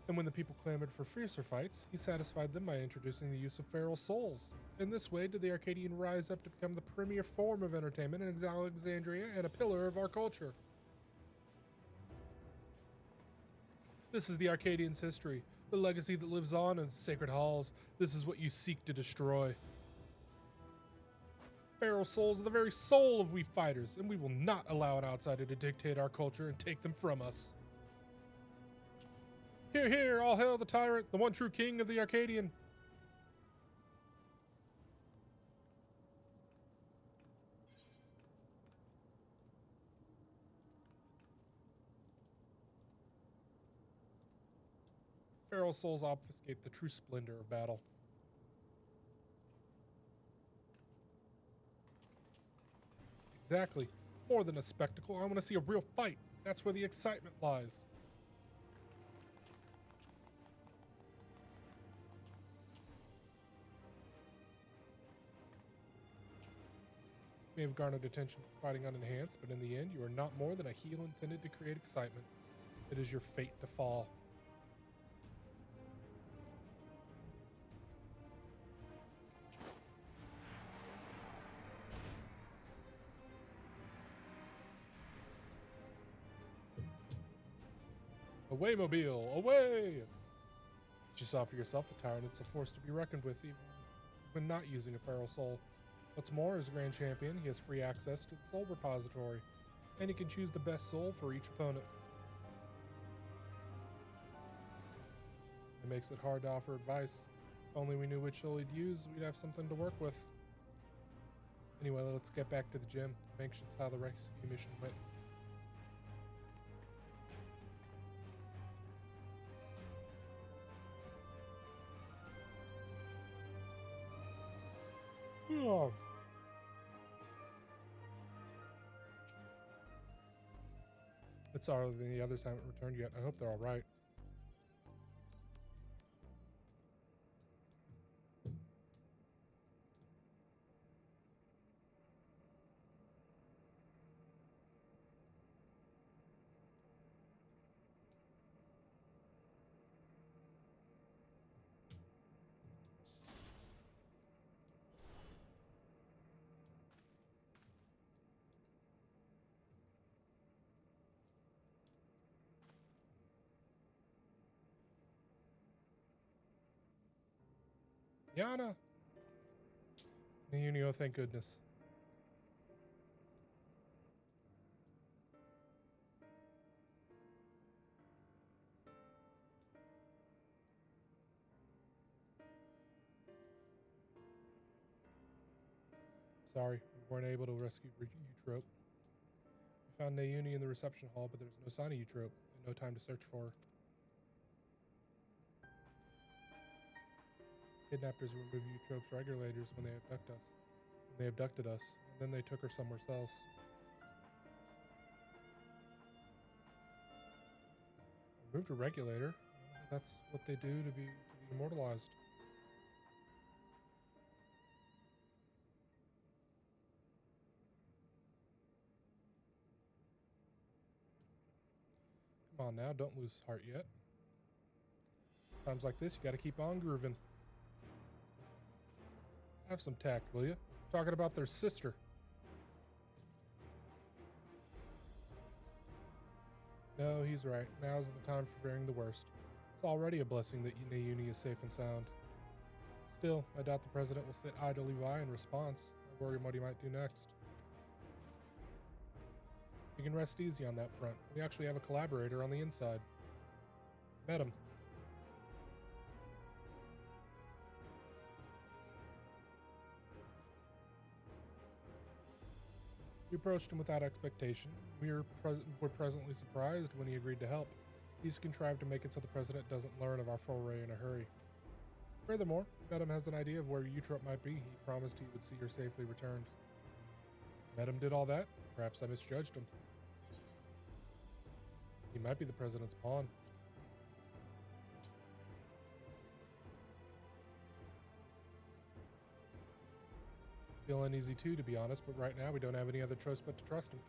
And when the people clamored for fiercer fights, he satisfied them by introducing the use of feral souls. In this way did the Arcadian rise up to become the premier form of entertainment in Alexandria and a pillar of our culture. This is the Arcadian's history, the legacy that lives on in the sacred halls. This is what you seek to destroy. Feral souls are the very soul of we fighters, and we will not allow an outsider to dictate our culture and take them from us. Hear, hear, all hail the tyrant, the one true king of the Arcadian. Feral souls obfuscate the true splendor of battle. Exactly. More than a spectacle, I want to see a real fight. That's where the excitement lies. may have garnered attention for fighting unenhanced, but in the end, you are not more than a heel intended to create excitement. It is your fate to fall. Away, Mobile! Away! But you saw for yourself, the Tyrant's a force to be reckoned with, even when not using a feral soul. What's more, as Grand Champion, he has free access to the Soul Repository, and he can choose the best soul for each opponent. It makes it hard to offer advice. If only we knew which soul he'd use, we'd have something to work with. Anyway, let's get back to the gym. I'm anxious how the rescue mission went. Oh. It's sorry the others haven't returned yet. I hope they're all right. Yana! Unio, thank goodness. Sorry, we weren't able to rescue Eutrope. We found Nauni in the reception hall, but there was no sign of Eutrope, and no time to search for her. Kidnappers removed Eutrope's regulators when they abducted us, and then they took her somewhere else. Removed a regulator? That's what they do to be immortalized. Come on now, don't lose heart yet. Times like this, you gotta keep on grooving. Have some tact, will you? Talking about their sister. No, he's right. Now's the time for fearing the worst. It's already a blessing that Nauni is safe and sound. Still, I doubt the president will sit idly by in response. I worry what he might do next. You can rest easy on that front. We actually have a collaborator on the inside. Met him. We approached him without expectation. We were presently surprised when he agreed to help. He's contrived to make it so the president doesn't learn of our foray in a hurry. Furthermore, Medem has an idea of where Eutrope might be. He promised he would see her safely returned. Medem did all that? Perhaps I misjudged him. He might be the president's pawn. Feel uneasy too, to be honest, but right now we don't have any other choice but to trust him.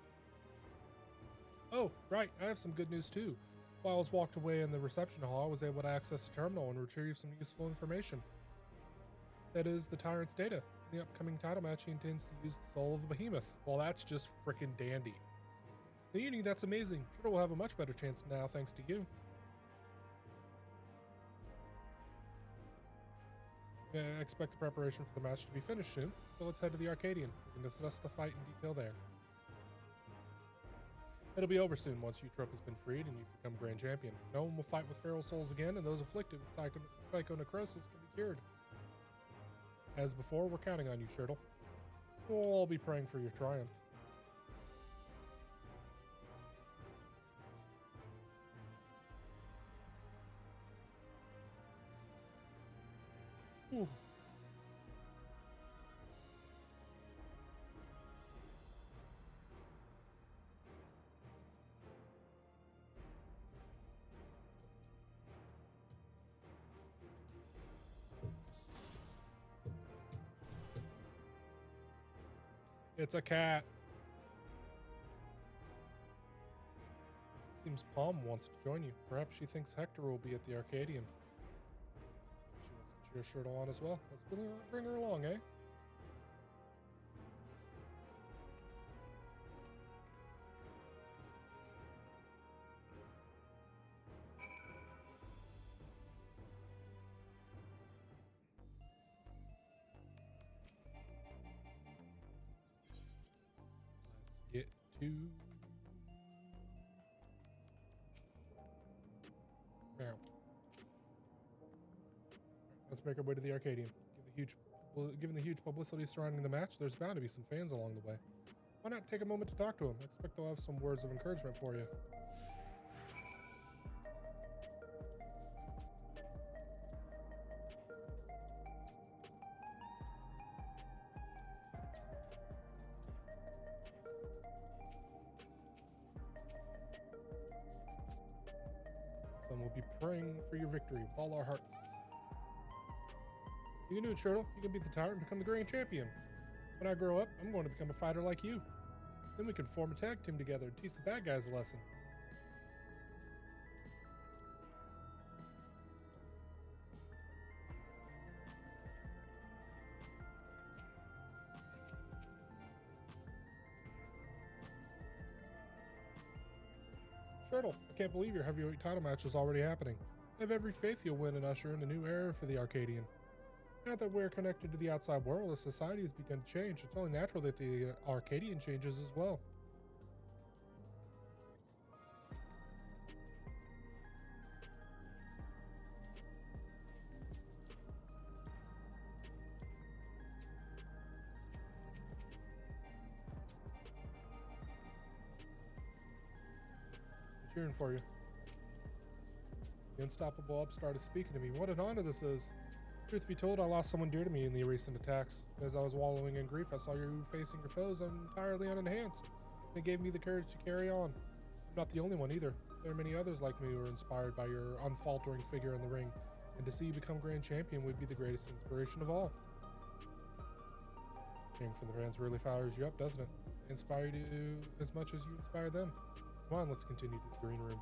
Oh, right, I have some good news too. While I was walked away in the reception hall, I was able to access the terminal and retrieve some useful information. That is, the Tyrant's data. In the upcoming title match, he intends to use the soul of a behemoth. Well, that's just frickin' dandy. Nauni, that's amazing. Shurtal will have a much better chance now, thanks to you. I expect the preparation for the match to be finished soon, so let's head to the Arcadian. We can discuss the fight in detail there. It'll be over soon once Eutrope has been freed and you become Grand Champion. No one will fight with feral souls again, and those afflicted with psychonecrosis can be cured. As before, we're counting on you, Shurtal. We'll all be praying for your triumph. Ooh. It's a cat. Seems Palm wants to join you. Perhaps she thinks Hector will be at the Arcadian. She wants to cheer Shurtal on as well. Let's bring her along, eh? Let's get to... Now. Let's make our way to the Arcadian. Given the huge publicity surrounding the match, there's bound to be some fans along the way. Why not take a moment to talk to them? I expect they'll have some words of encouragement for you. Some will be praying for your victory with all our hearts. You can do it, Shurtal. You can beat the tyrant and become the grand champion. When I grow up, I'm going to become a fighter like you. Then we can form a tag team together and teach the bad guys a lesson. Shurtal, I can't believe your heavyweight title match is already happening. I have every faith you'll win and usher in a new era for the Arcadian. Now that we're connected to the outside world, as society has begun to change, it's only natural that the Arcadian changes as well. I'm cheering for you. The unstoppable upstart is speaking to me. What an honor this is. Truth be told, I lost someone dear to me in the recent attacks. As I was wallowing in grief, I saw you facing your foes entirely unenhanced. It gave me the courage to carry on. I'm not the only one either. There are many others like me who are inspired by your unfaltering figure in the ring, and to see you become grand champion would be the greatest inspiration of all. Hearing from the fans really fires you up, doesn't it? Inspire you as much as you inspire them. Come on, let's continue to the green room.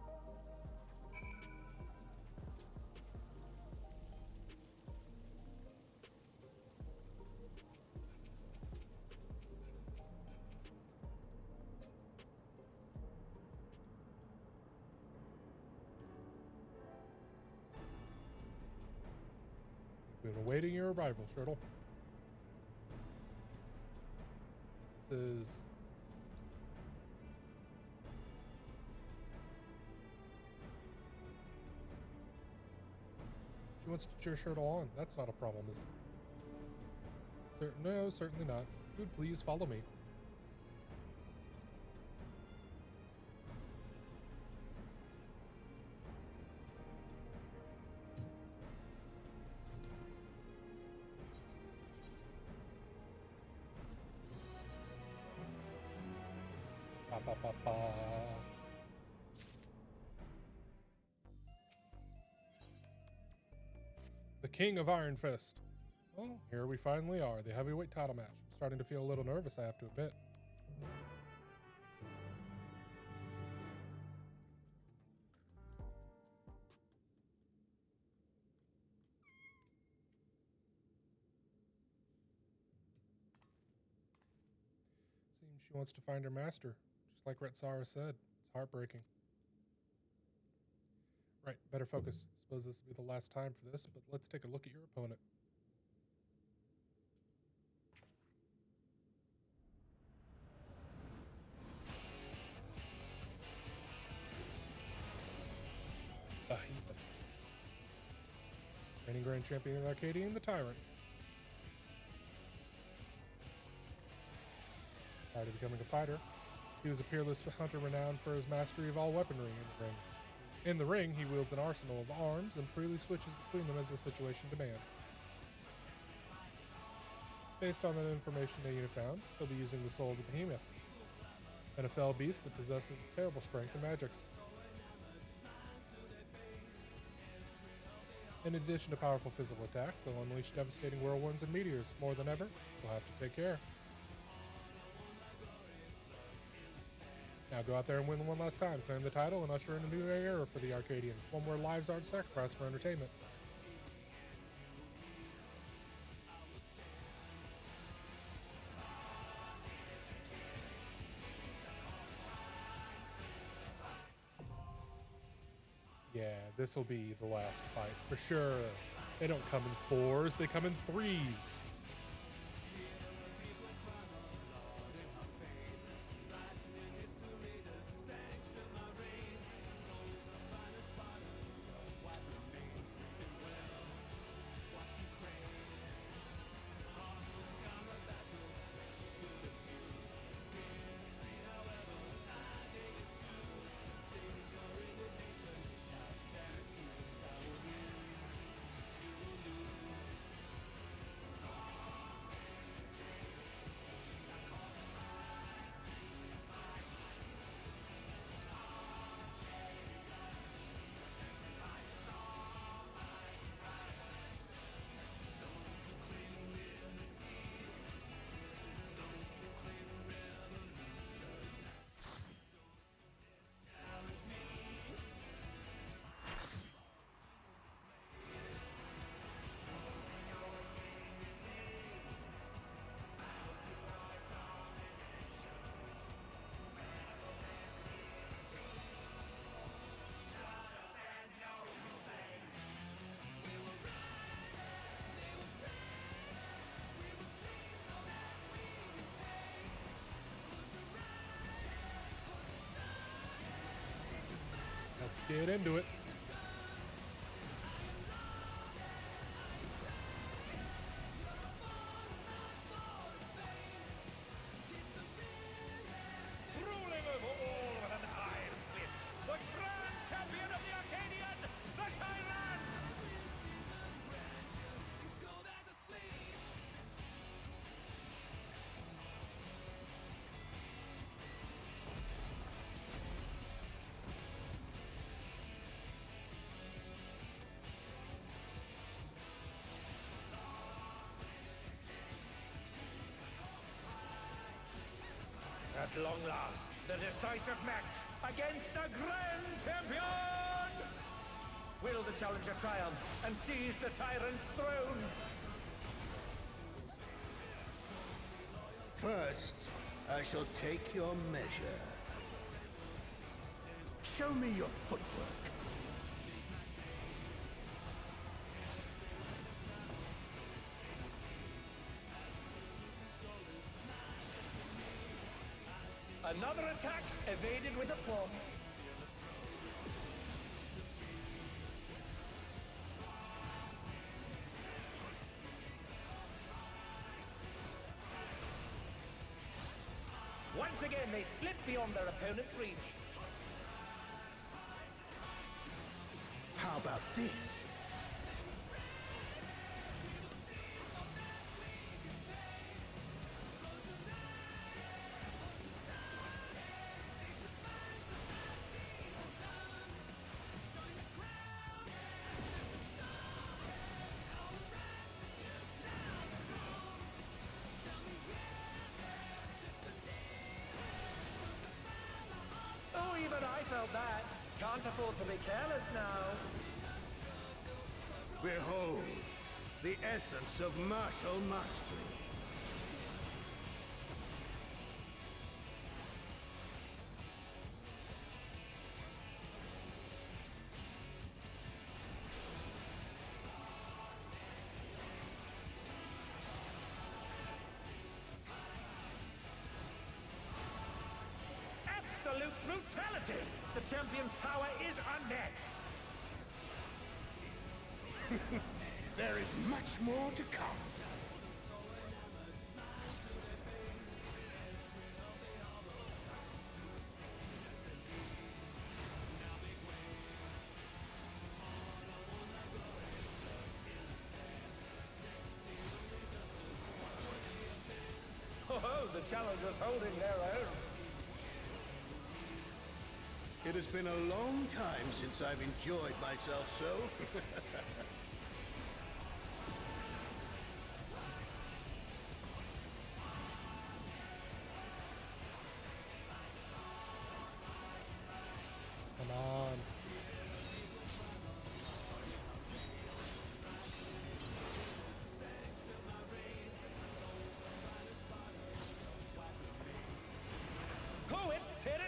Been awaiting your arrival, Shurtal. This is... She wants to cheer Shurtal on. That's not a problem, is it? No, certainly not. Food, please follow me. Ba, ba, ba. The King of Iron Fist. Well, here we finally are, the heavyweight title match. I'm starting to feel a little nervous, I have to admit. Seems she wants to find her master. Just like Retsara said, it's heartbreaking. Right, better focus. Suppose this will be the last time for this, but let's take a look at your opponent. Behemoth. Reigning Grand Champion of the Arcadian, the Tyrant. Prior to becoming a fighter, he was a peerless hunter renowned for his mastery of all weaponry in the ring. In the ring, he wields an arsenal of arms and freely switches between them as the situation demands. Based on the information that you have found, he'll be using the soul of the Behemoth, an fell beast that possesses terrible strength and magics. In addition to powerful physical attacks, he'll unleash devastating whirlwinds and meteors. More than ever, we'll have to take care. Now go out there and win one last time, claim the title, and usher in a new era for the Arcadian, one where lives aren't sacrificed for entertainment. Yeah, this will be the last fight for sure. They don't come in 4s, they come in 3s. Let's get into it. Ruling over all with an iron fist, the grand champion of the Arcadian, the Tyrant! At long last, the decisive match against the Grand Champion! Will the challenger triumph and seize the tyrant's throne? First, I shall take your measure. Show me your footwork. Another attack evaded with aplomb. Once again, they slip beyond their opponent's reach. How about this? Oh, even I felt that. Can't afford to be careless now. Behold, the essence of martial mastery. Absolute brutality! The champion's power is unmatched. There is much more to come. Oh, the challengers holding their own. It has been a long time since I've enjoyed myself so.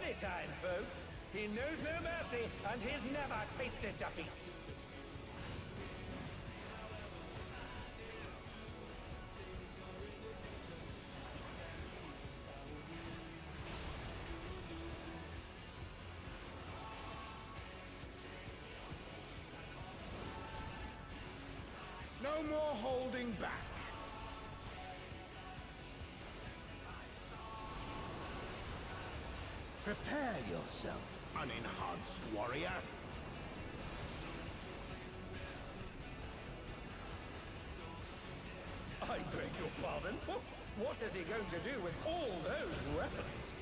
Playtime, folks. He knows no mercy, and he's never tasted defeat. No more holding back. Prepare yourself, unenhanced warrior. I beg your pardon? What is he going to do with all those weapons?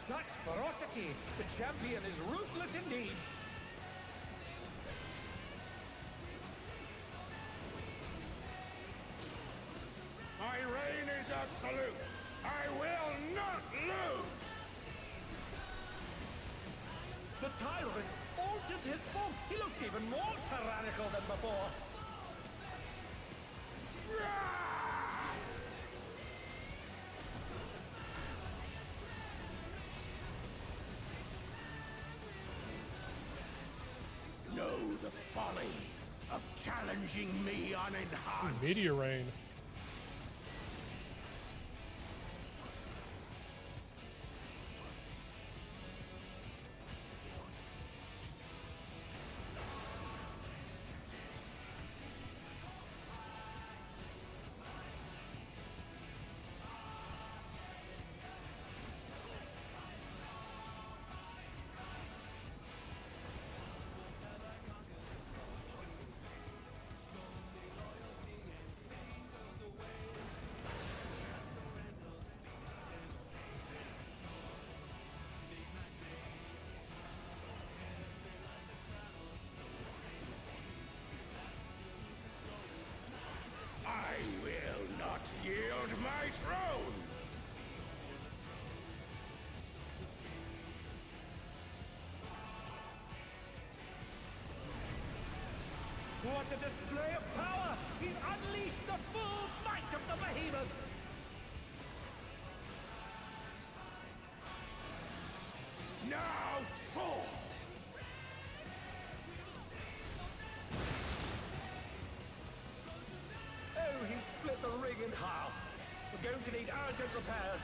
Such ferocity! The champion is ruthless indeed! My reign is absolute. I will not lose. The tyrant altered his form. He looks even more tyrannical than before. Know the folly of challenging me unenhanced. Meteor rain. I will not yield my throne! What a display of power! He's unleashed the full might of the behemoth! Now fall! Oh, he split the ring in half. We're going to need urgent repairs.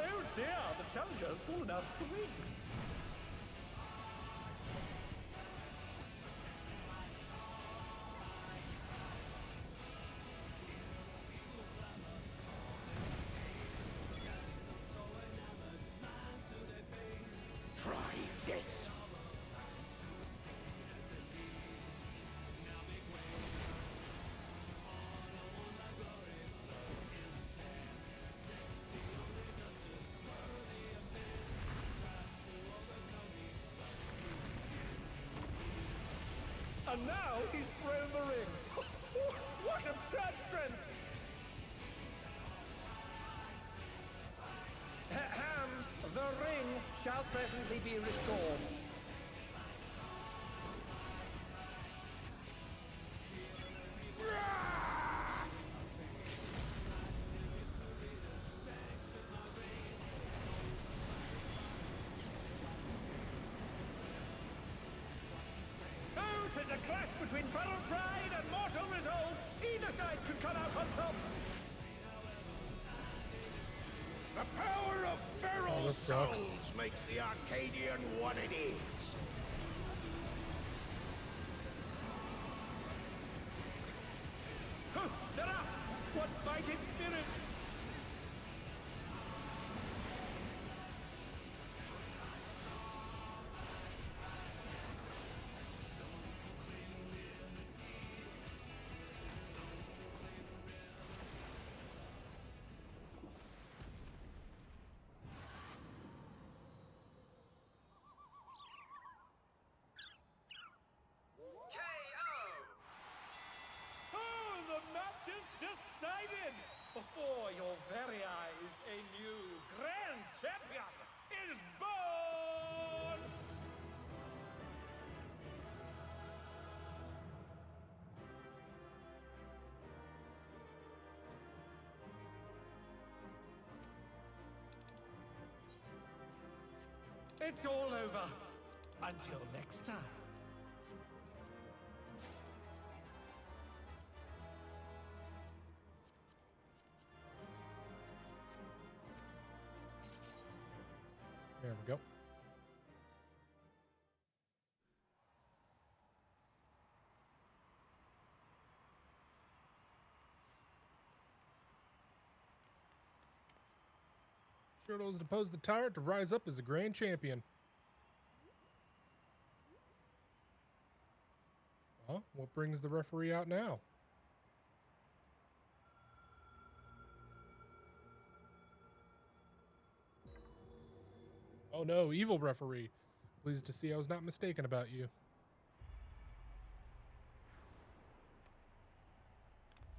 Oh dear, the challenger's fallen out of the ring. Try this! And now he's thrown the ring. What absurd strength! Ham, the ring shall presently be restored. It's a clash between battle pride and mortal resolve. Either side could come out on top. The power of feral this sucks. souls makes the Arcadian what it is. They're up! What fighting spirit! It's all over. Until next time. There we go. Shurtal has deposed the tyrant to rise up as a grand champion. Well, what brings the referee out now? Oh no, evil referee. Pleased to see I was not mistaken about you.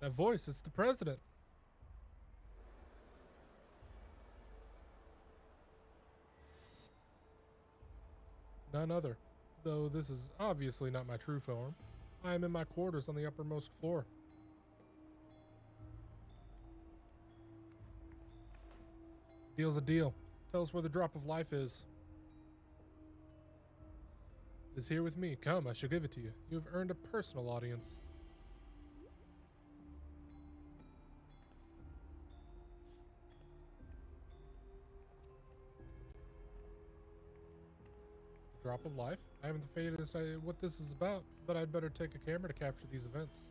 That voice, it's the president. None other. Though this is obviously not my true form. I am in my quarters on the uppermost floor. Deal's a deal. Tell us where the drop of life is. It is here with me. Come, I shall give it to you. You have earned a personal audience. Drop of life? I haven't the faintest idea what this is about, but I'd better take a camera to capture these events.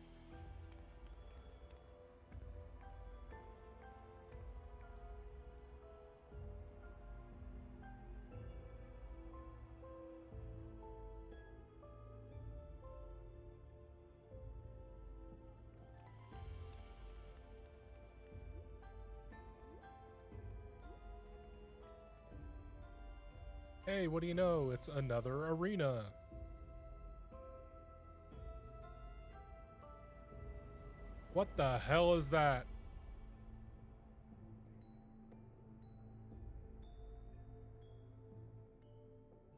Hey, what do you know? It's another arena. What the hell is that?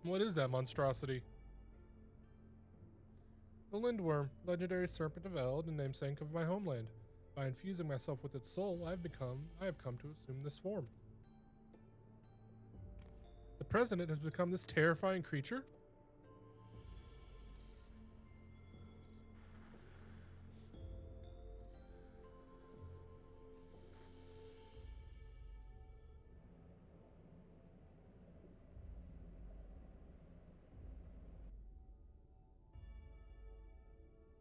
What is that monstrosity? The Lindworm, legendary serpent of Eld and namesake of my homeland. By infusing myself with its soul, I have come to assume this form. The president has become this terrifying creature?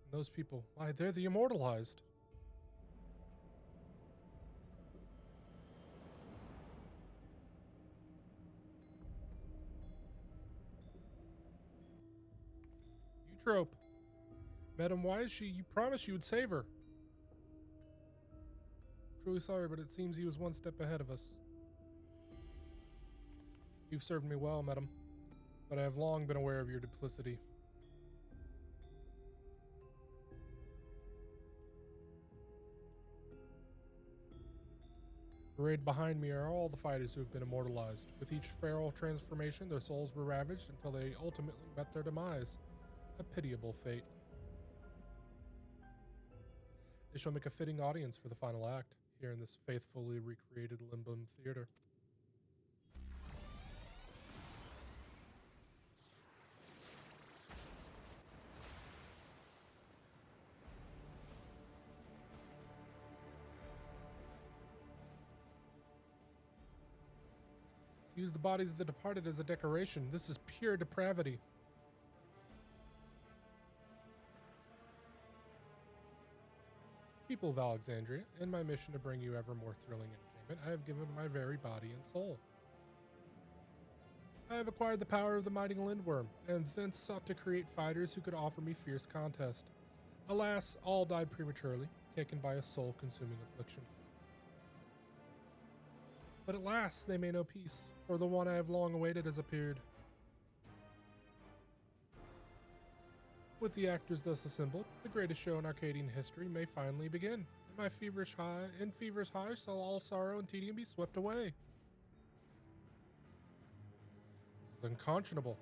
And those people, why, they're the immortalized. Trope. Madam, why is she? You promised you would save her. Truly sorry, but it seems he was one step ahead of us. You've served me well, madam, but I have long been aware of your duplicity. Arrayed behind me are all the fighters who have been immortalized. With each feral transformation, their souls were ravaged until they ultimately met their demise. A pitiable fate. They shall make a fitting audience for the final act here in this faithfully recreated Limbum Theater. Use the bodies of the departed as a decoration. This is pure depravity. People of Alexandria, in my mission to bring you ever more thrilling entertainment, I have given my very body and soul. I have acquired the power of the mighty Lindworm, and thence sought to create fighters who could offer me fierce contest. Alas, all died prematurely, taken by a soul-consuming affliction. But at last they may know peace, for the one I have long awaited has appeared. With the actors thus assembled, the greatest show in Arcadian history may finally begin. In my feverish high shall all sorrow and tedium be swept away. This is unconscionable.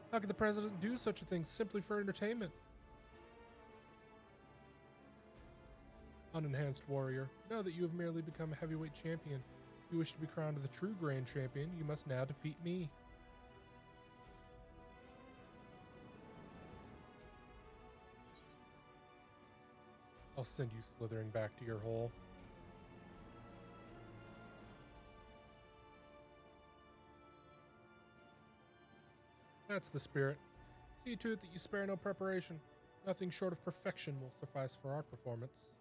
How could the president do such a thing simply for entertainment? Unenhanced warrior, now that you have merely become a heavyweight champion, you wish to be crowned the true grand champion, you must now defeat me. I'll send you slithering back to your hole. That's the spirit. See to it that you spare no preparation. Nothing short of perfection will suffice for our performance.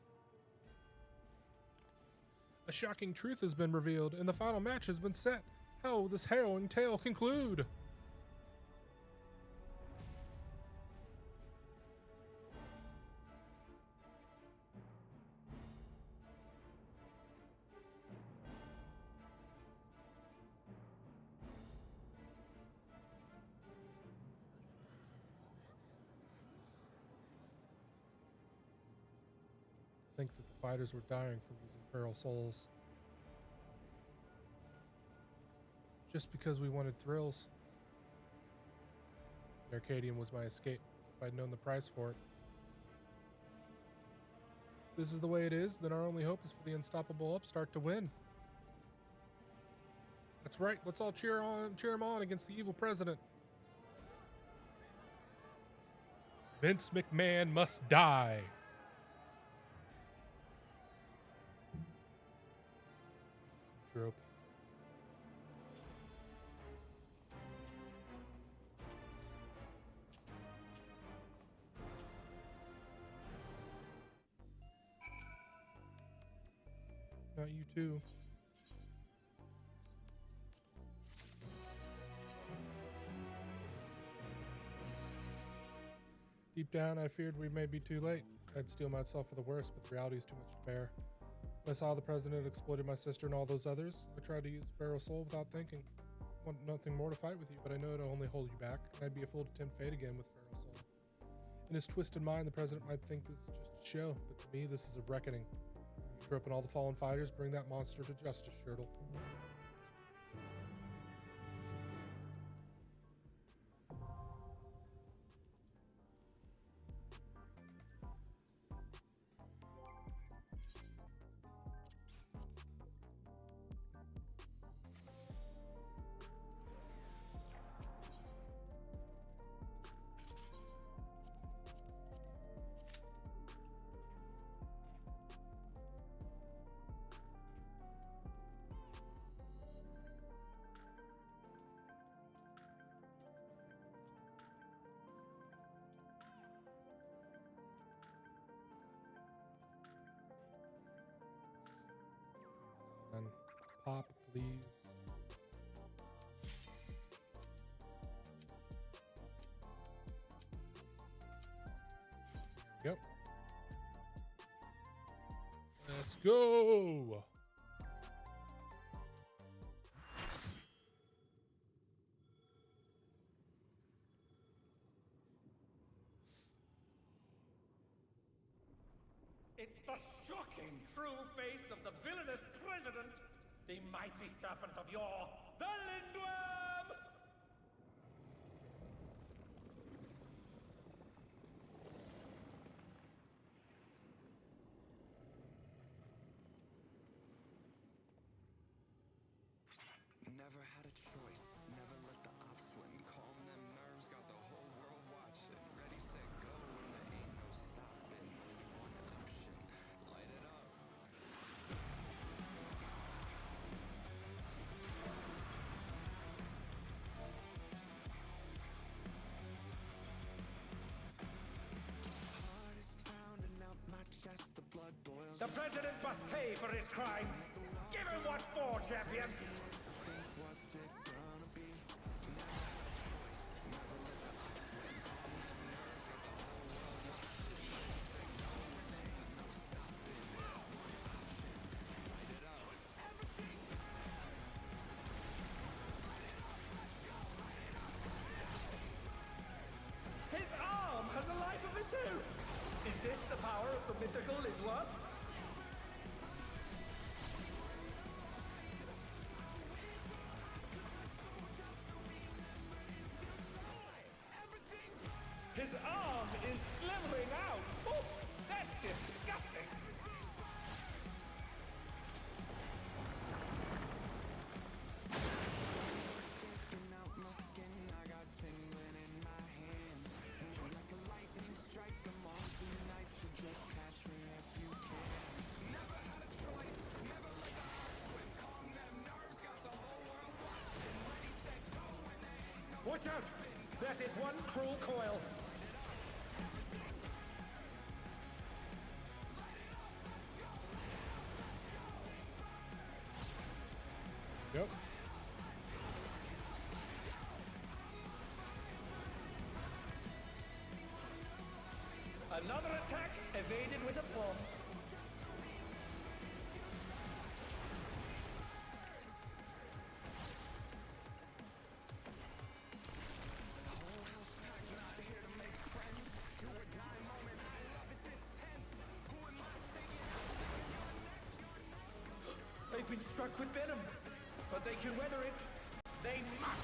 A shocking truth has been revealed, and the final match has been set. How will this harrowing tale conclude? Think that the fighters were dying from using feral souls. Just because we wanted thrills. The Arcadian was my escape, if I'd known the price for it. If this is the way it is, then our only hope is for the unstoppable upstart to win. That's right, let's all cheer him on against the evil president. Vince McMahon must die. Trope. Not you too. Deep down, I feared we may be too late. I'd steel myself for the worst, but the reality is too much to bear. When I saw the president exploited my sister and all those others, I tried to use feral soul without thinking. I want nothing more to fight with you, but I know it'll only hold you back, and I'd be a fool to tempt fate again with feral soul. In his twisted mind, the president might think this is just a show, but to me, this is a reckoning. Troop and all the fallen fighters, bring that monster to justice, Shurtal. Pop, please. There we go. Let's go. It's the shocking true face of the villainous president, the mighty serpent of yore, the Lindworm! Never had a choice, never let the ops win. Calm them nerves, got the whole world watching. Ready, set, go, and there ain't no stopping. Only one option, light it up. Heart is pounding out my chest, the blood boils. The president must pay for his crimes! Give him what for, champion! What's it gonna be? His arm has a life of its own! Is this the power of the mythical Lindworm? Watch out! That is one cruel coil. Yep. Another attack evaded with aplomb. They've been struck with venom, but they can weather it. They must!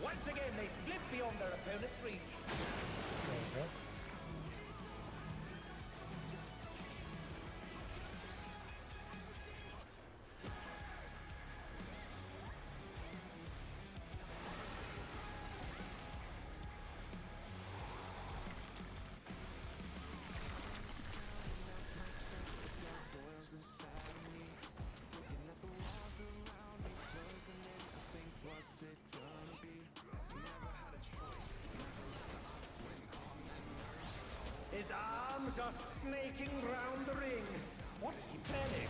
Once again, they slip beyond their opponent's reach. There we go. His arms are snaking round the ring. What's he planning?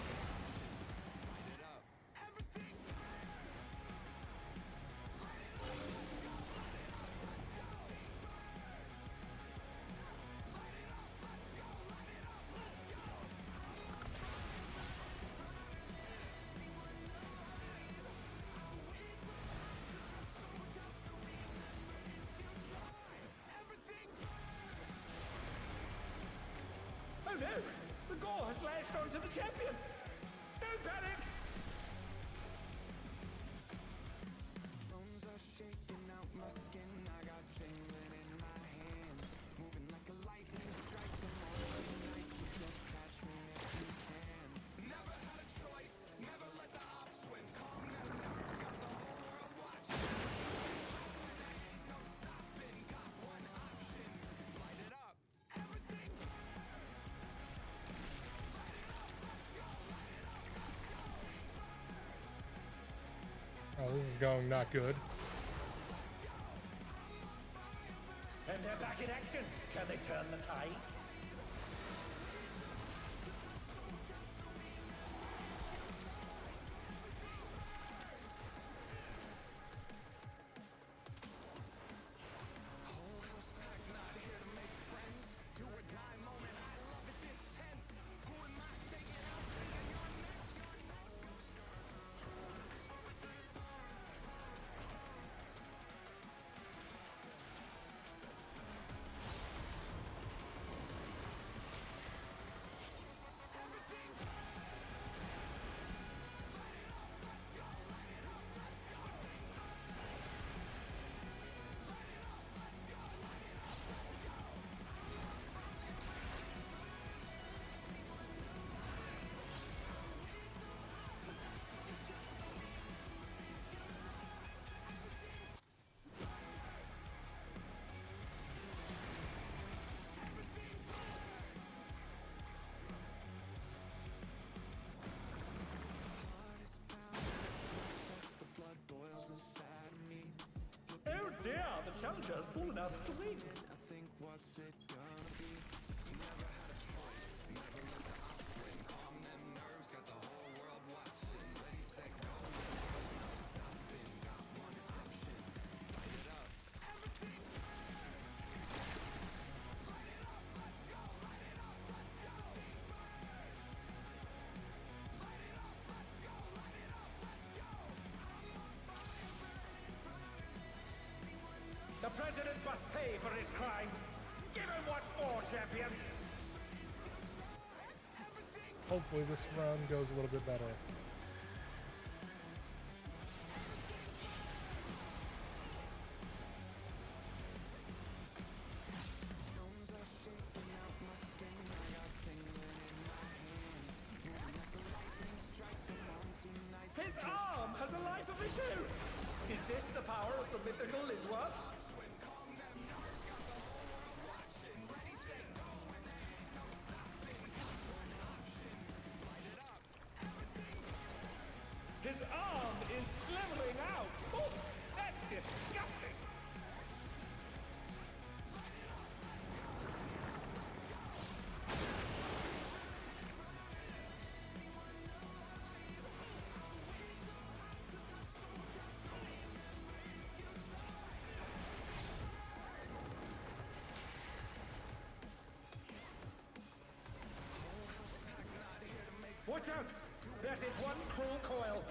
Oh no! The gore has lashed onto the champion! Don't panic! Bones are shaking out my skin. I got tingling in my hands, moving like a lightning strike. The morning night, you just catch me if you can. Never had a choice, never let the ops win. Calm them nerves, got the whole world watching. There ain't no stopping, got one option. Light it up, everything. Oh, this is going not good. And they're back in action! Can they turn the tide? Oh dear! The challenger has fallen out of the ring! I think what's it gonna be? Never had a choice, never let the ops win. Calm them nerves, got the whole world watching. Ready, set, go. No stopping, got one option. Light it up, everything. Light it up, let's go. Light it up, let's go. Light it up, let's go. Light it up, let's go. The president must pay for his crimes! Give him what for, champion! Hopefully this run goes a little bit better. His Watch out! That is one cruel coil.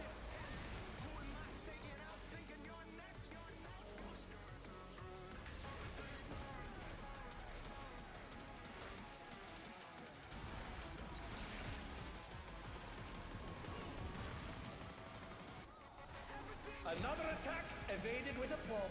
Another attack evaded with aplomb.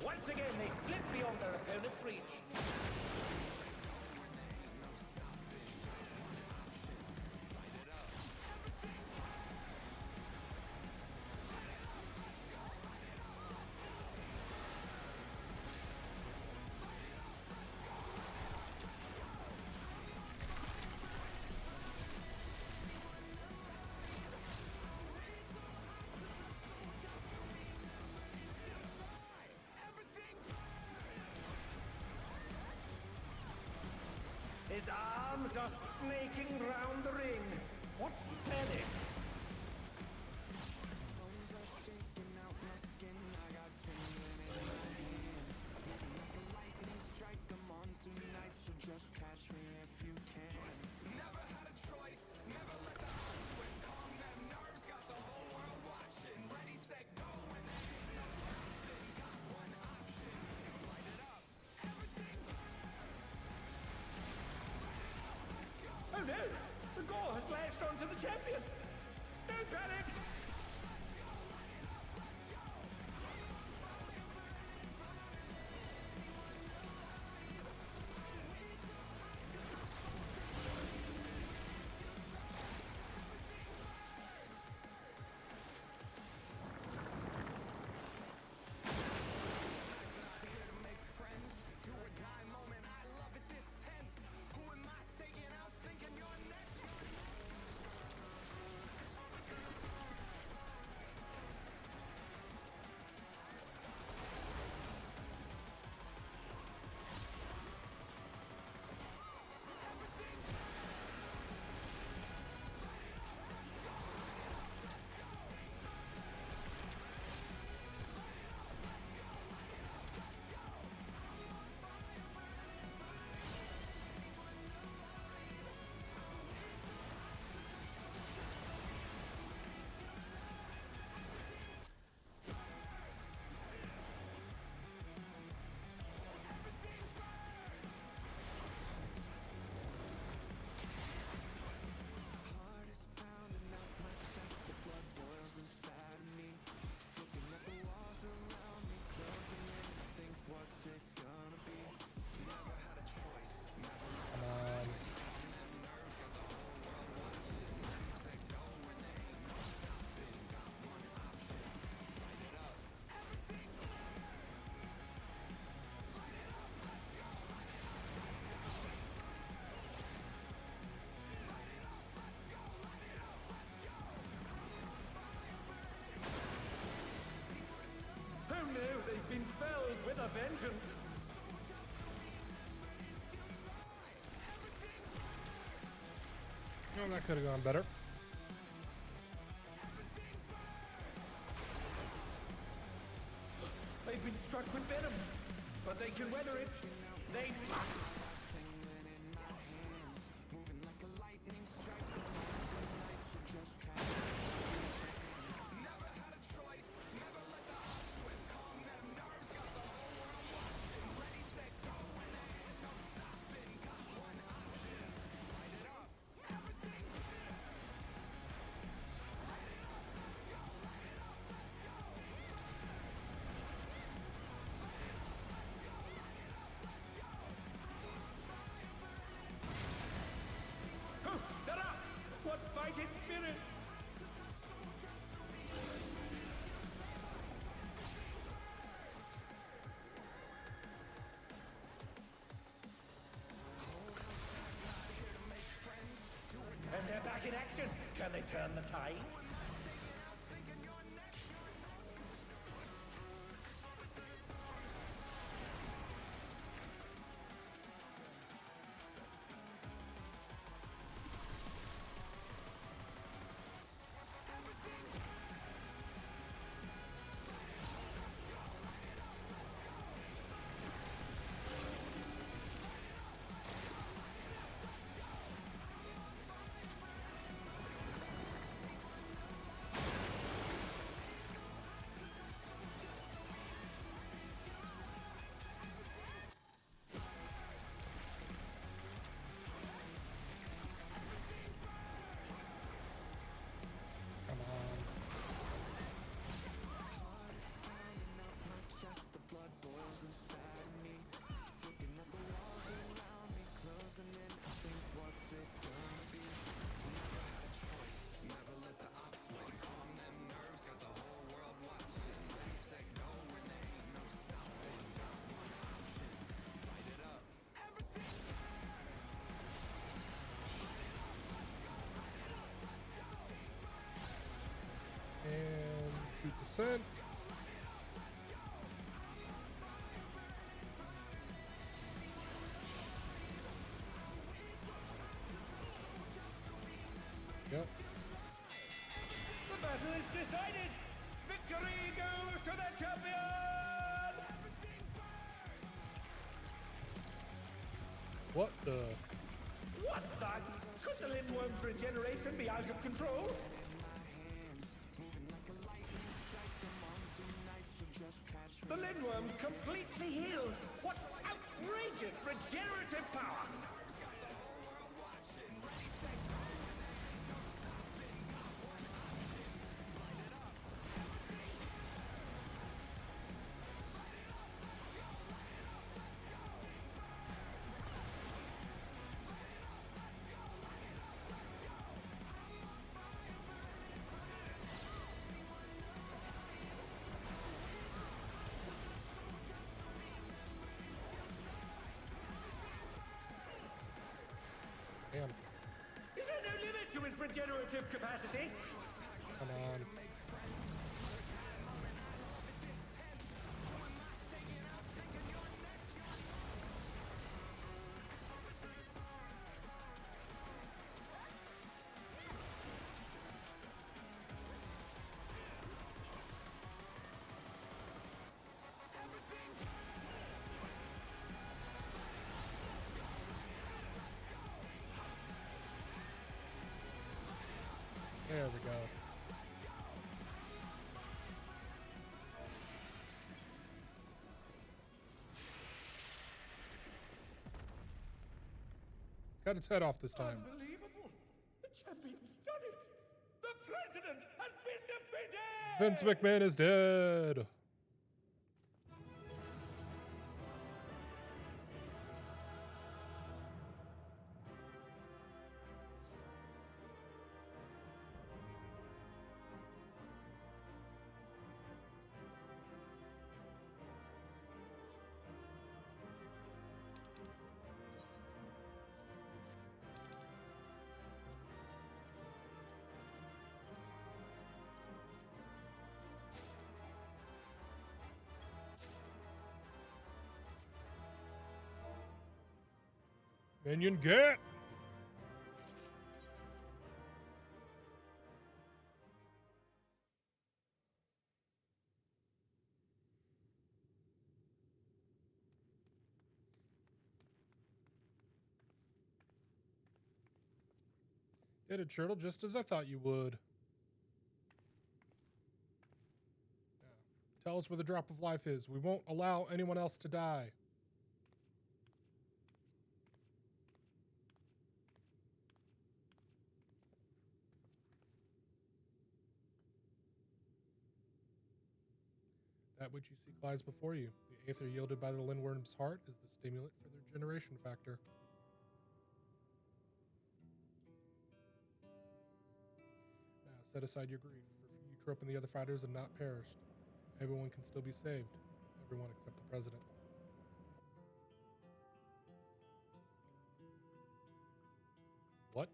Once again, they slip beyond their opponent's reach. His arms are snaking round the ring. What's he planning? Oh no! The gore has latched onto the champion! Don't panic! They've been felled with a vengeance. Oh, that could have gone better. They've been struck with venom, but they can weather it. They must. What fighting spirit! in action. Can they turn the tide? Come on. And 2%. Yep. The battle is decided. Victory goes to the champion. What the? What the? Could the Lindworm's regeneration be out of control? The Lindworm's completely healed. What outrageous regenerative power! Damn. Is there no limit to his regenerative capacity? Come on. There we go. Cut its head off this time. Unbelievable! The champion's done it! The president has been defeated! Vince McMahon is dead. Minion, get! Did it, Shurtal, just as I thought you would. Now, tell us where the drop of life is. We won't allow anyone else to die. That which you seek lies before you. The aether yielded by the Lindworm's heart is the stimulant for their generation factor. Now, set aside your grief, for Eutrope and the other fighters have not perished. Everyone can still be saved. Everyone except the president. What?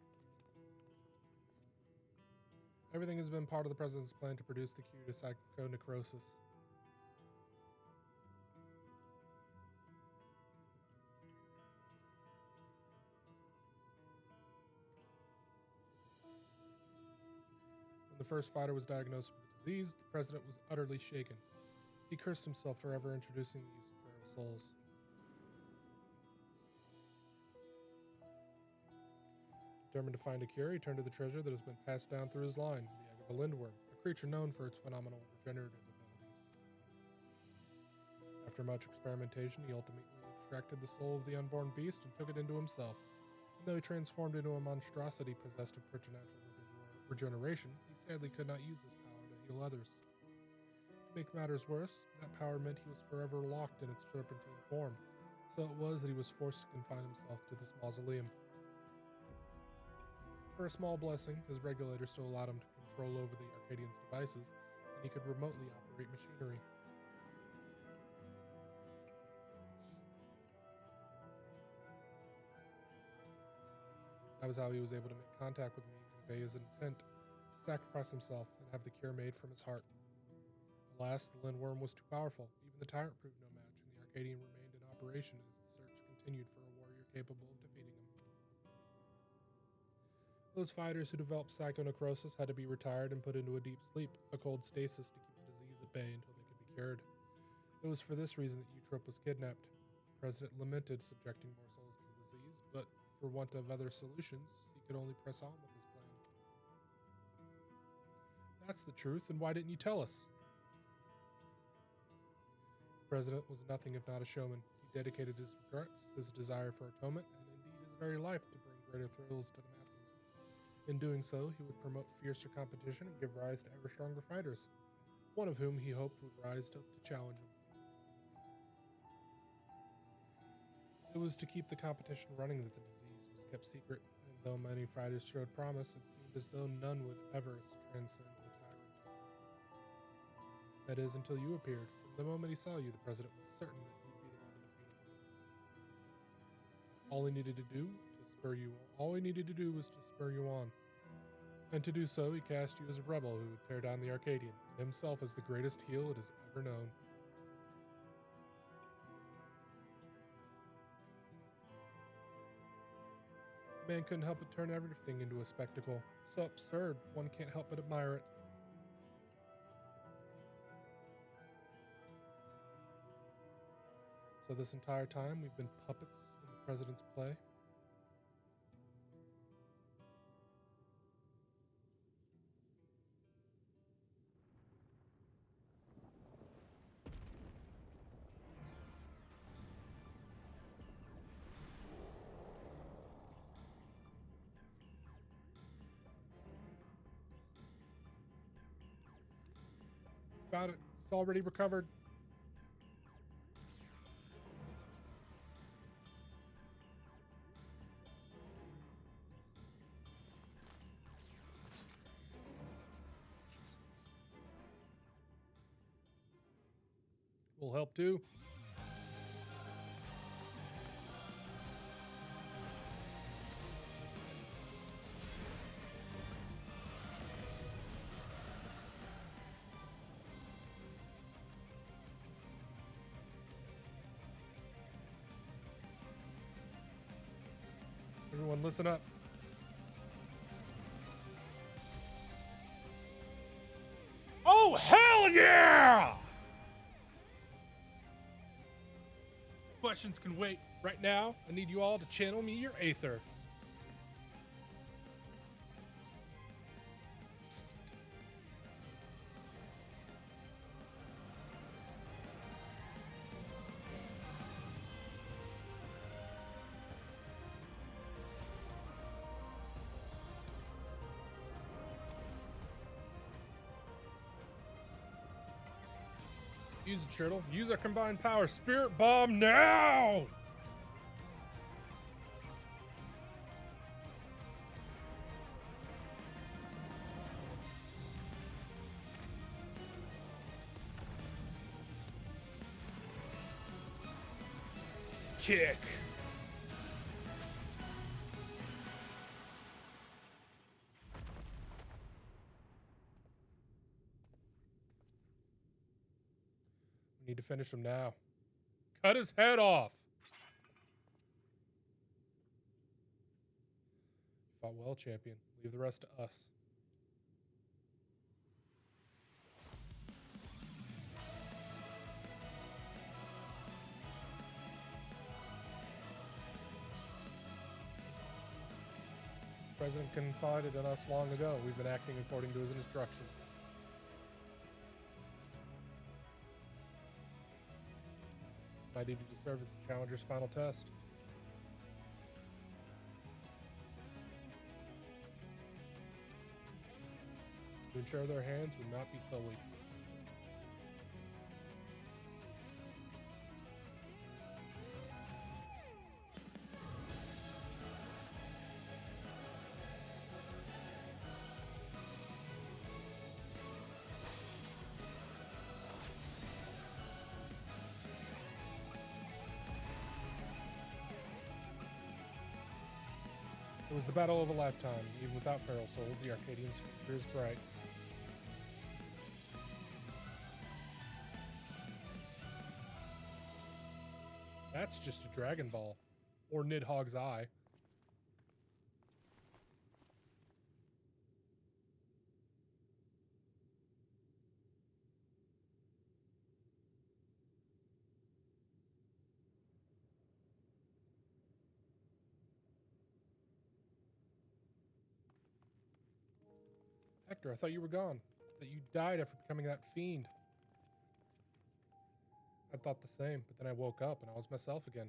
Everything has been part of the President's plan to produce the cure to psychonecrosis. When the first fighter was diagnosed with the disease, the President was utterly shaken. He cursed himself for ever introducing the use of feral souls. Determined to find a cure, he turned to the treasure that has been passed down through his line, the egg of a lindworm, a creature known for its phenomenal regenerative abilities. After much experimentation, he ultimately extracted the soul of the unborn beast and took it into himself. And though he transformed into a monstrosity possessed of preternatural regeneration, he sadly could not use his power to heal others. To make matters worse, that power meant he was forever locked in its serpentine form, so it was that he was forced to confine himself to this mausoleum. For a small blessing, his regulator still allowed him to control over the Arcadian's devices, and he could remotely operate machinery. That was how he was able to make contact with me and convey his intent to sacrifice himself and have the cure made from his heart. Alas, the lindworm was too powerful. Even the tyrant proved no match, and the Arcadian remained in operation as the search continued for a warrior capable of defeating him. Those fighters who developed psychonecrosis had to be retired and put into a deep sleep, a cold stasis to keep the disease at bay until they could be cured. It was for this reason that Eutrope was kidnapped. The President lamented subjecting more souls to the disease, but for want of other solutions, he could only press on with his plan. That's the truth, and why didn't you tell us? The President was nothing if not a showman. He dedicated his regrets, his desire for atonement, and indeed his very life to bring greater thrills to the masses. In doing so, he would promote fiercer competition and give rise to ever stronger fighters, one of whom he hoped would rise up to challenge him. It was to keep the competition running that the disease was kept secret, and though many fighters showed promise, it seemed as though none would ever transcend the tyrant. That is, until you appeared. From the moment he saw you, the President was certain that you'd be the one to defeat him. All he needed to do was to spur you on. And to do so, he cast you as a rebel who would tear down the Arcadian, and himself as the greatest heel it has ever known. The man couldn't help but turn everything into a spectacle. So absurd, one can't help but admire it. So this entire time, we've been puppets in the President's play. Found it. It's already recovered. Will help too. Everyone listen up. Oh, hell yeah! Questions can wait. Right now, I need you all to channel me your Aether. Use it, Shurtal. Use our combined power. Spirit Bomb now! Kick. We need to finish him now. Cut his head off! You fought well, champion. Leave the rest to us. The President confided in us long ago. We've been acting according to his instructions. It's my duty to serve as the Challenger's final test. To ensure their hands would not be so weak. It was the battle of a lifetime. Even without feral souls, the Arcadians' future is bright. That's just a Dragon Ball. Or Nidhogg's eye. Hector, I thought you were gone. That you died after becoming that fiend. I thought the same, but then I woke up and I was myself again.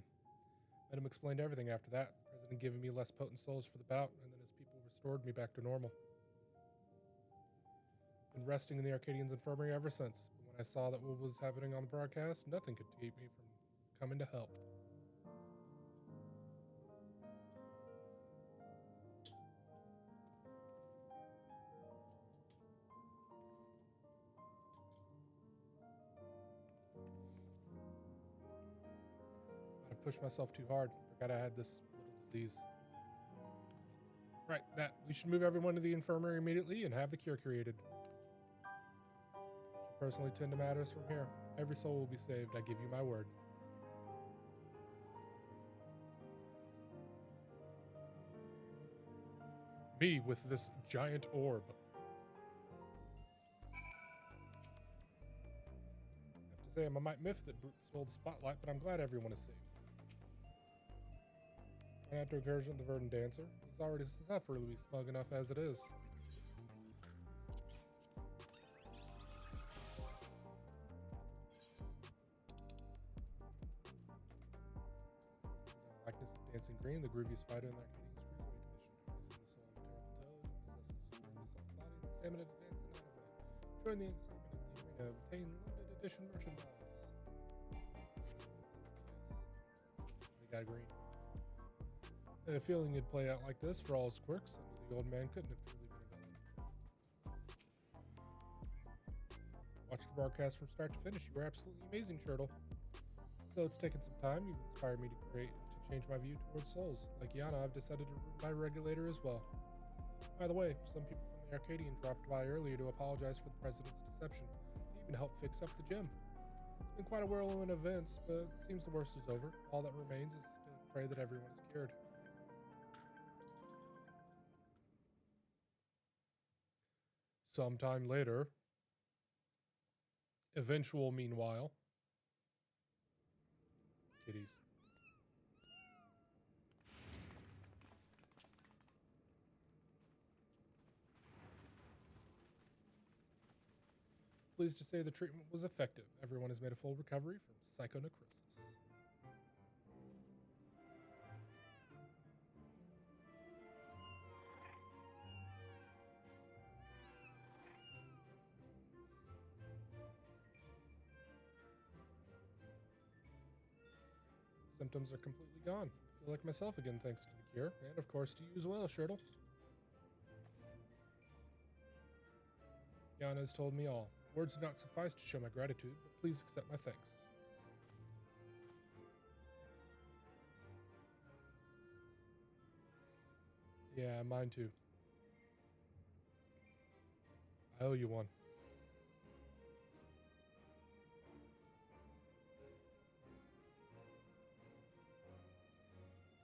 Let him explained everything after that. President giving me less potent souls for the bout, and then his people restored me back to normal. Been resting in the Arcadians' infirmary ever since. But when I saw that what was happening on the broadcast, nothing could keep me from coming to help. Pushed myself too hard. Forgot I had this little disease. Right, that. We should move everyone to the infirmary immediately and have the cure created. Should personally tend to matters from here. Every soul will be saved, I give you my word. Me with this giant orb. I have to say, I might miff that Brute stole the spotlight, but I'm glad everyone is safe. And after incursion of the Verdant Dancer, he's already sufferably smug enough as it is. Likeness of Dancing Green, the grooviest fighter in the Arcadian Cruiserweight division, producing the soul of a terrible toad, possesses strength, supply, stamina to dance the night away. Join the excitement of the arena, obtain limited edition merchandise. We got green. I had a feeling it'd play out like this for all his quirks. I knew the old man couldn't have truly been a villain. Watched the broadcast from start to finish. You were absolutely amazing, Shurtal. Though it's taken some time, you've inspired me to change my view towards souls. Like Yana, I've decided to root my regulator as well. By the way, some people from the Arcadian dropped by earlier to apologize for the President's deception. They even helped fix up the gym. It's been quite a whirlwind of events, but it seems the worst is over. All that remains is to pray that everyone is cured. Sometime later. Eventual, meanwhile. Kitties. Pleased to say the treatment was effective. Everyone has made a full recovery from psychonecrosis. Symptoms are completely gone. I feel like myself again thanks to the cure, and of course to you as well, Shurtal. Yana has told me all. Words do not suffice to show my gratitude, but please accept my thanks. Yeah, mine too. I owe you one.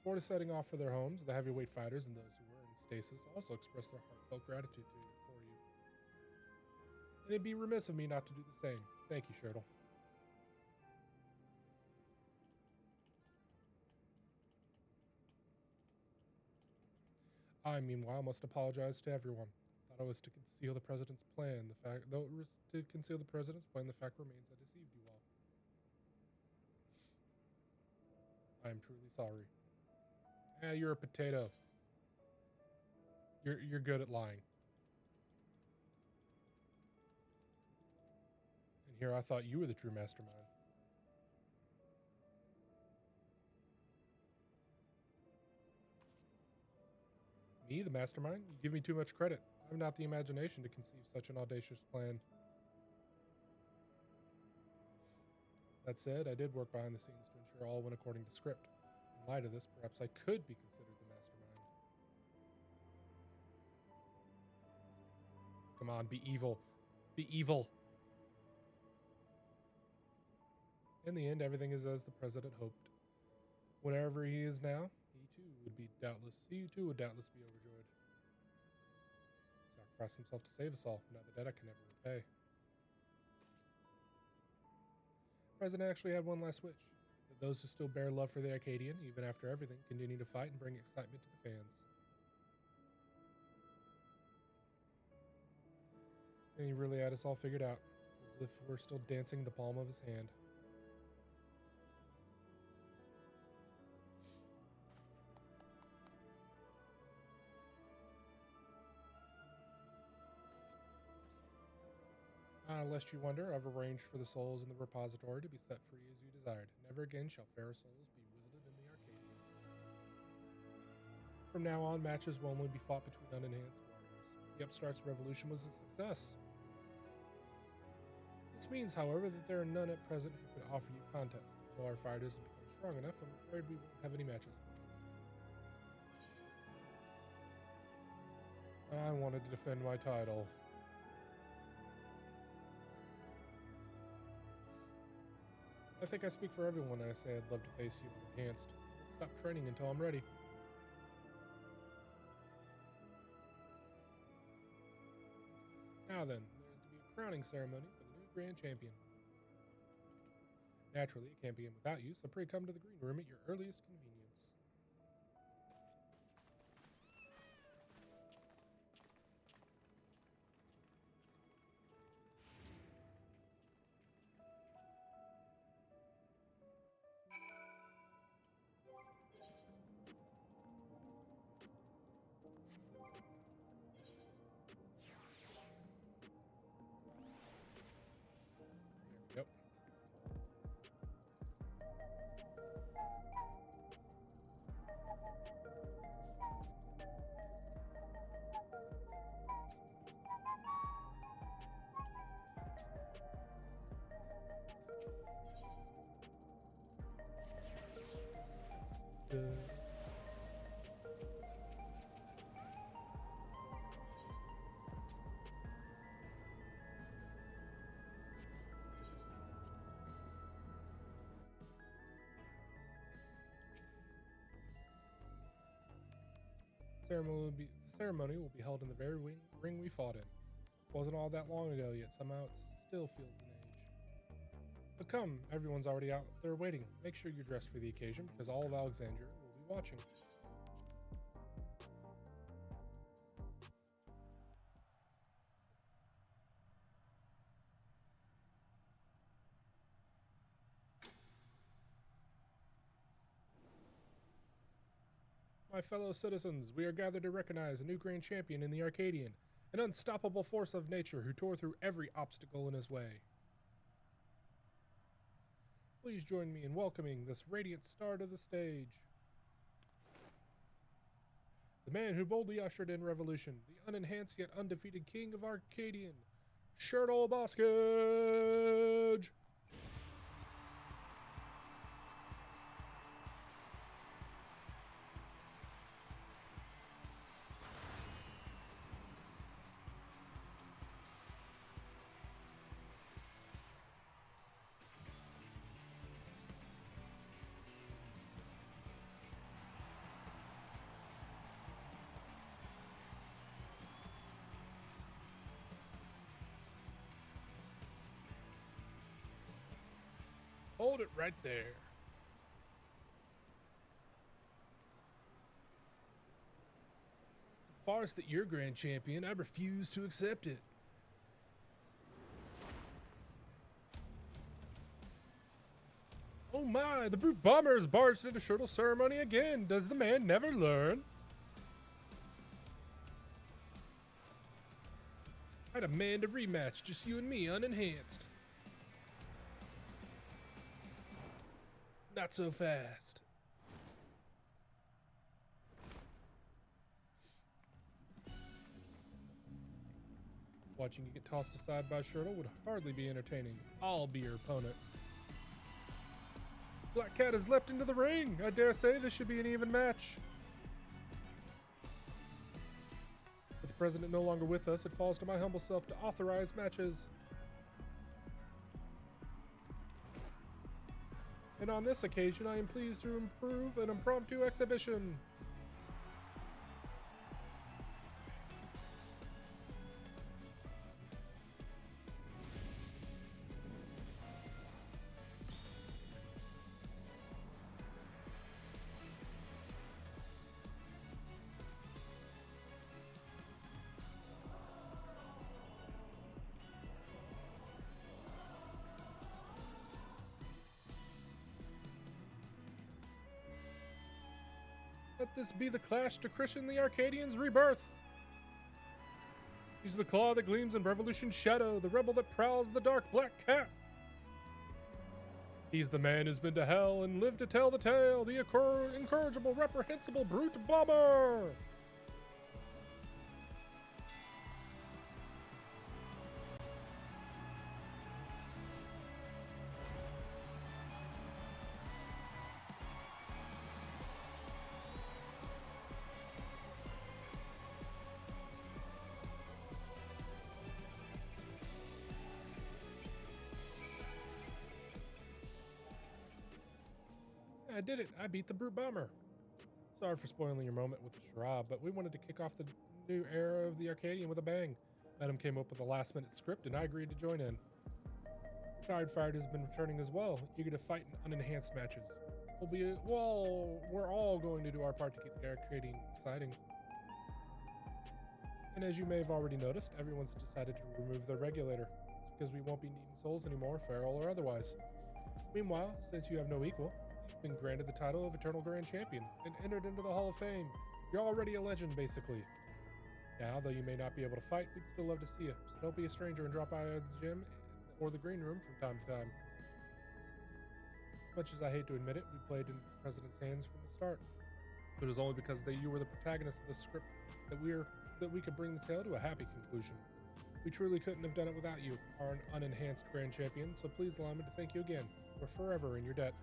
Before setting off for their homes, the heavyweight fighters and those who were in stasis also expressed their heartfelt gratitude for you. And it'd be remiss of me not to do the same. Thank you, Shurtal. I, meanwhile, must apologize to everyone. Thought it was to conceal the president's plan. The fact remains I deceived you all. I am truly sorry. You're a potato. You're good at lying. And here I thought you were the true mastermind. Me, the mastermind? You give me too much credit. I have not the imagination to conceive such an audacious plan. That said, I did work behind the scenes to ensure all went according to script. In light of this, perhaps I could be considered the mastermind. Come on, be evil. Be evil. In the end, everything is as the president hoped. Whatever he is now, he too would doubtless be overjoyed. Sacrificed himself to save us all, now the debt I can never repay. The president actually had one last wish. That those who still bear love for the Arcadian, even after everything, continue to fight and bring excitement to the fans. And he really had us all figured out, as if we're still dancing in the palm of his hand. Lest you wonder, I've arranged for the souls in the repository to be set free as you desired. Never again shall fair souls be wielded in the Arcadian. From now on, matches will only be fought between unenhanced warriors. The upstart's revolution was a success. This means, however, that there are none at present who can offer you contest. Until our fighters have become strong enough, I'm afraid we won't have any matches for them. I wanted to defend my title. I think I speak for everyone when I say I'd love to face you unenhanced. I'll stop training until I'm ready. Now then, there is to be a crowning ceremony for the new Grand Champion. Naturally, it can't begin without you, so pray come to the green room at your earliest convenience. Yep. The ceremony will be held in the very ring we fought in. Wasn't all that long ago, yet somehow it still feels an age. But come, everyone's already out there waiting. Make sure you're dressed for the occasion, because all of Alexandria will be watching. My fellow citizens, we are gathered to recognize a new grand champion in the Arcadian, an unstoppable force of nature who tore through every obstacle in his way. Please join me in welcoming this radiant star to the stage. The man who boldly ushered in revolution, the unenhanced yet undefeated king of Arcadian, Shurtal Boskage! Hold it right there. It's a farce that you're grand champion. I refuse to accept it. Oh my, the brute bomber has barged into Shurtal ceremony again. Does the man never learn? I demand a rematch, just you and me, unenhanced. Not so fast. Watching you get tossed aside by Shurtal would hardly be entertaining. I'll be your opponent. Black Cat has leapt into the ring. I dare say this should be an even match. With the president no longer with us, it falls to my humble self to authorize matches. And on this occasion, I am pleased to approve an impromptu exhibition. Let this be the clash to christen the Arcadians' rebirth. She's the claw that gleams in Revolution's shadow, the rebel that prowls the dark Black Cat. He's the man who's been to hell and lived to tell the tale, the incorrigible, reprehensible brute bomber. I did it. I beat the brute bomber. Sorry for spoiling your moment with the charade, but we wanted to kick off the new era of the Arcadian with a bang. Madam came up with a last-minute script, and I agreed to join in. Retired Fighter has been returning as well, eager to fight in unenhanced matches. We're all going to do our part to keep the Arcadian exciting. And as you may have already noticed, everyone's decided to remove their regulator. It's because we won't be needing souls anymore, feral or otherwise. Meanwhile, since you have no equal, you've been granted the title of Eternal Grand Champion and entered into the Hall of Fame. You're already a legend, basically. Now, though you may not be able to fight, we'd still love to see you. So don't be a stranger and drop by the gym or the green room from time to time. As much as I hate to admit it, we played in the President's hands from the start. But it was only because you were the protagonist of the script that we could bring the tale to a happy conclusion. We truly couldn't have done it without you, our unenhanced Grand Champion, so please allow me to thank you again. We're forever in your debt.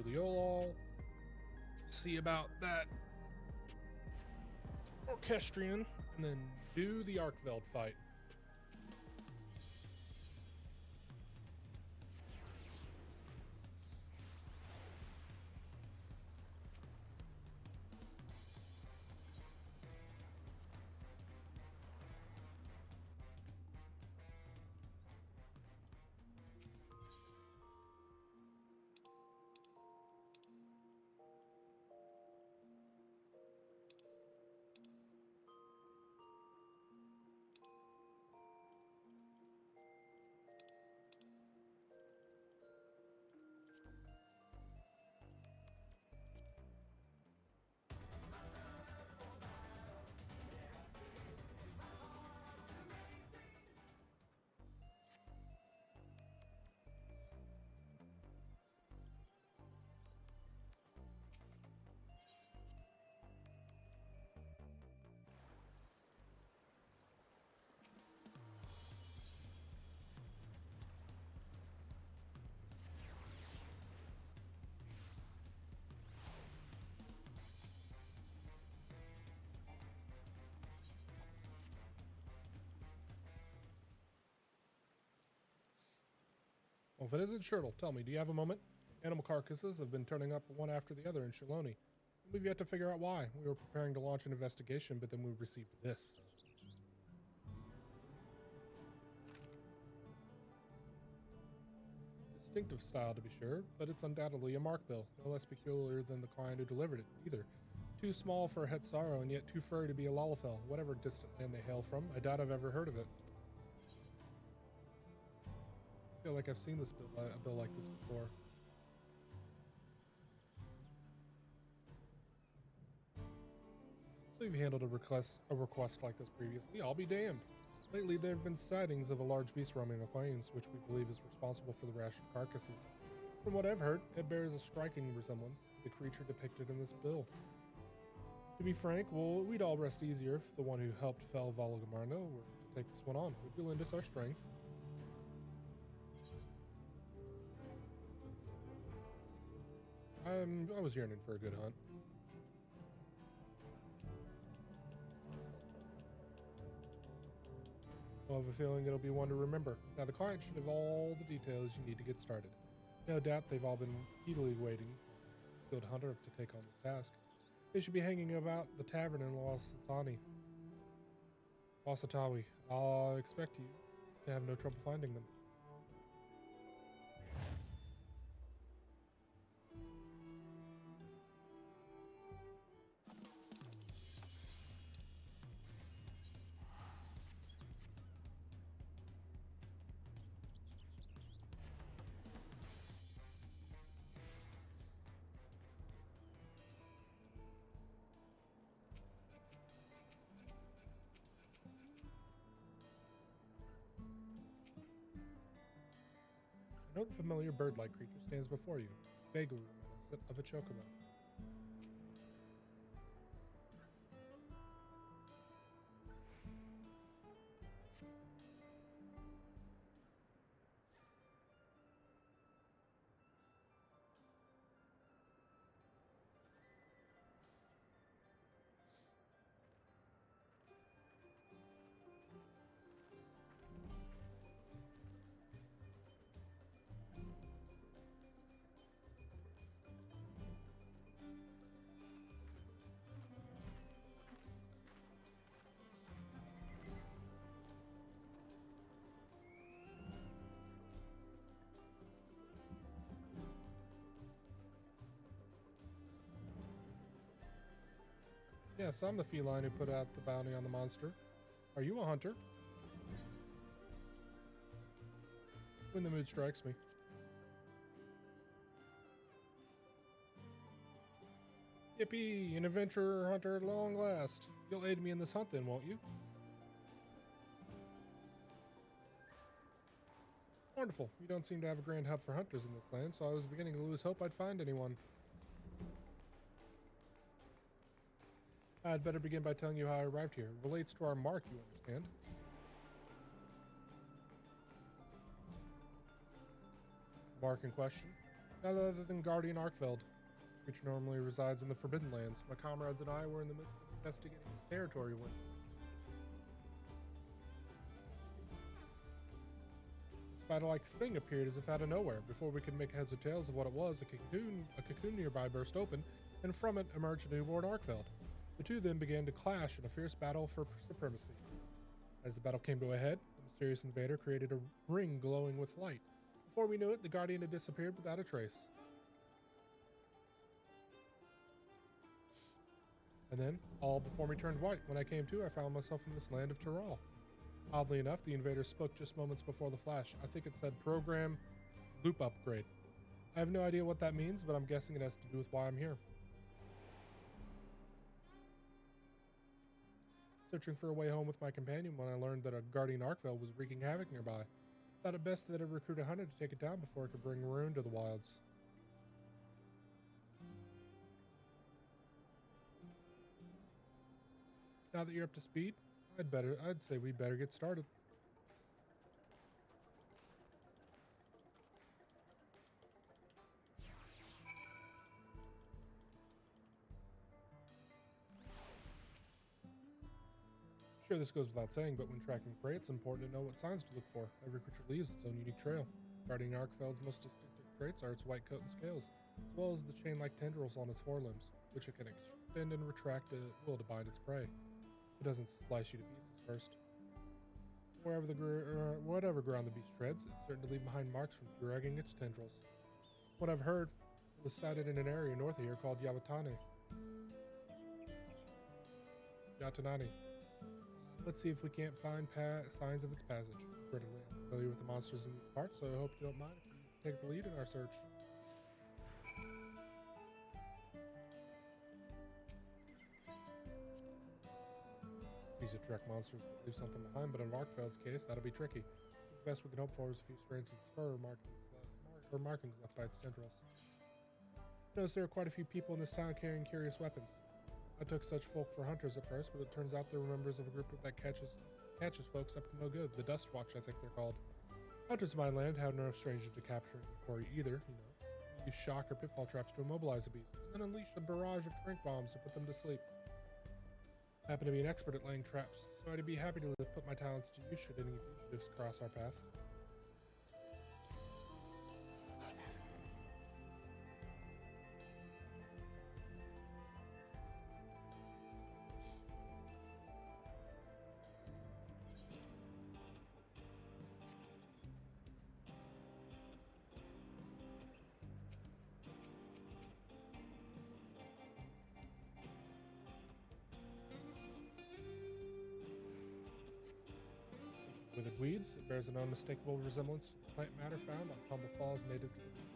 Juliolol. See about that orchestrion, and then do the Arkveld fight. Well, if it isn't Shurtal, tell me, do you have a moment? Animal carcasses have been turning up one after the other in Shaloni. We've yet to figure out why. We were preparing to launch an investigation, but then we received this. Distinctive style, to be sure, but it's undoubtedly a mark bill, no less peculiar than the client who delivered it, either. Too small for a Hetsaro, and yet too furry to be a Lalafell. Whatever distant land they hail from, I doubt I've ever heard of it. I feel like I've seen this a bill like this before. So you've handled a request like this previously. I'll be damned. Lately, there have been sightings of a large beast roaming the plains, which we believe is responsible for the rash of carcasses. From what I've heard, it bears a striking resemblance to the creature depicted in this bill. To be frank, well, we'd all rest easier if the one who helped fell Valgamarno were to take this one on. Would you lend us our strength? I was yearning for a good hunt. I have a feeling it'll be one to remember. Now, the client should have all the details you need to get started. No doubt they've all been eagerly waiting for a skilled hunter to take on this task. They should be hanging about the tavern in Wasatawi. I'll expect you to have no trouble finding them. No familiar bird-like creature stands before you, vaguely reminiscent of a chocobo. Yes, I'm the feline who put out the bounty on the monster. Are you a hunter? When the mood strikes me. Yippee! An adventurer hunter at long last. You'll aid me in this hunt then, won't you? Wonderful. You don't seem to have a grand hub for hunters in this land, so I was beginning to lose hope I'd find anyone. I'd better begin by telling you how I arrived here. It relates to our mark, you understand. Mark in question? None other than Guardian Arkveld, which normally resides in the Forbidden Lands. My comrades and I were in the midst of investigating its territory when a spider-like thing appeared as if out of nowhere. Before we could make heads or tails of what it was, a cocoon nearby burst open, and from it emerged a newborn Arkveld. The two then began to clash in a fierce battle for supremacy. As the battle came to a head, the mysterious invader created a ring glowing with light. Before we knew it, the Guardian had disappeared without a trace. And then, all before me turned white. When I came to, I found myself in this land of Tural. Oddly enough, the invader spoke just moments before the flash. I think it said program loop upgrade. I have no idea what that means, but I'm guessing it has to do with why I'm here. Searching for a way home with my companion when I learned that a Guardian Arkveld was wreaking havoc nearby. Thought it best that I recruit a hunter to take it down before it could bring ruin to the wilds. Now that you're up to speed, I'd say we'd better get started. Sure, this goes without saying, but when tracking prey, it's important to know what signs to look for. Every creature leaves its own unique trail. Guardian Arkveld's most distinctive traits are its white coat and scales, as well as the chain-like tendrils on its forelimbs, which it can extend and retract at will to bind its prey. It doesn't slice you to pieces first. Whatever ground the beast treads, it's certain to leave behind marks from dragging its tendrils. What I've heard, it was sighted in an area north of here called Yatanani. Let's see if we can't find signs of its passage. Readily, I'm familiar with the monsters in these parts, so I hope you don't mind if you take the lead in our search. It's easy to track monsters that leave something behind, but in Arkveld's case, that'll be tricky. The best we can hope for is a few strands of its fur markings left by its tendrils. Notice there are quite a few people in this town carrying curious weapons. I took such folk for hunters at first, but it turns out they're members of a group that catches folks up to no good. The Dust Watch, I think they're called. Hunters of my land have no stranger to capture or either, Use shock or pitfall traps to immobilize a beast, and then unleash a barrage of trank bombs to put them to sleep. I happen to be an expert at laying traps, so I'd be happy to put my talents to use should any fugitives cross our path. Withered weeds, it bears an unmistakable resemblance to the plant matter found on tumble claws native to the region.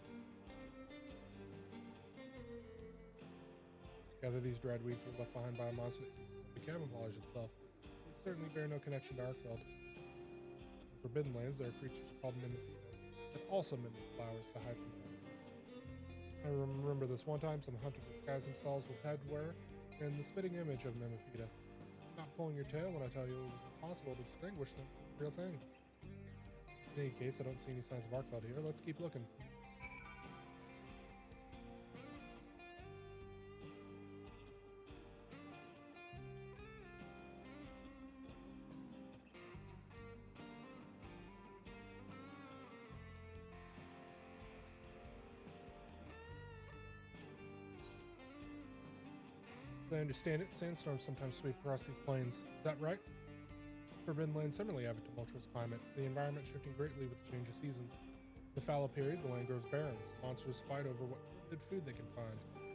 Together, these dried weeds were left behind by a monster that uses them to camouflage itself. These certainly bear no connection to Arkveld. In Forbidden Lands, there are creatures called Mimifida that also mimic flowers to hide from predators. I remember this one time some hunters disguised themselves with headwear and the spitting image of Mimifida. I'm not pulling your tail when I tell you it was impossible to distinguish them from the real thing. In any case, I don't see any signs of Arkveld here. Let's keep looking. As I understand it, sandstorms sometimes sweep across these plains. Is that right? Forbidden Lands similarly have a tumultuous climate, the environment shifting greatly with the change of seasons. In the fallow period, the land grows barren. Monsters fight over what limited food they can find.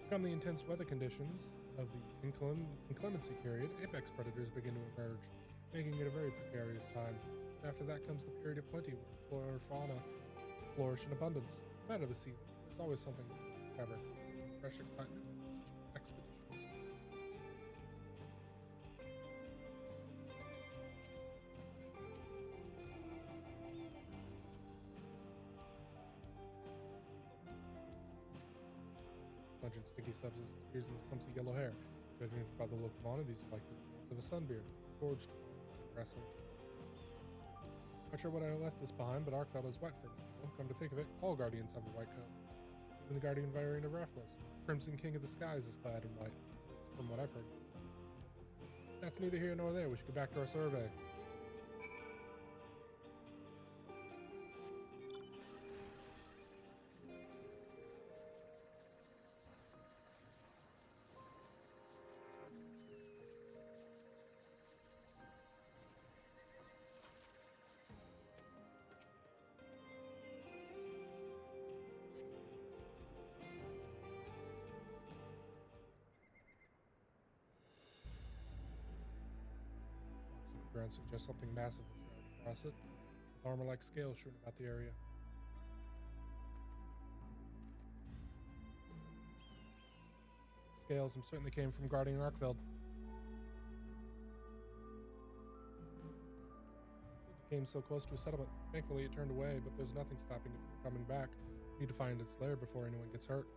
Come the intense weather conditions of the inclemency period, apex predators begin to emerge, making it a very precarious time. After that comes the period of plenty, where flora and fauna flourish in abundance. No matter the season, there's always something new to discover. Fresh excitement with each expedition. Pungent, sticky substance appears in this clumsy yellow hair. Judging by the look of Anna, these are like the remains of a sunbeard, gorged wrestling. Not sure what I left this behind, but Arkveld is white for me. Well, come to think of it, all guardians have a white coat. Even the guardian variant of Rafflos, Crimson King of the Skies, is clad in white, from what I've heard. That's neither here nor there. We should go back to our survey. The ground suggests something massive was shrouded across it, with armor-like scales strewn about the area. Scales certainly came from guarding Arkveld. It came so close to a settlement. Thankfully, it turned away, but there's nothing stopping it from coming back. We need to find its lair before anyone gets hurt.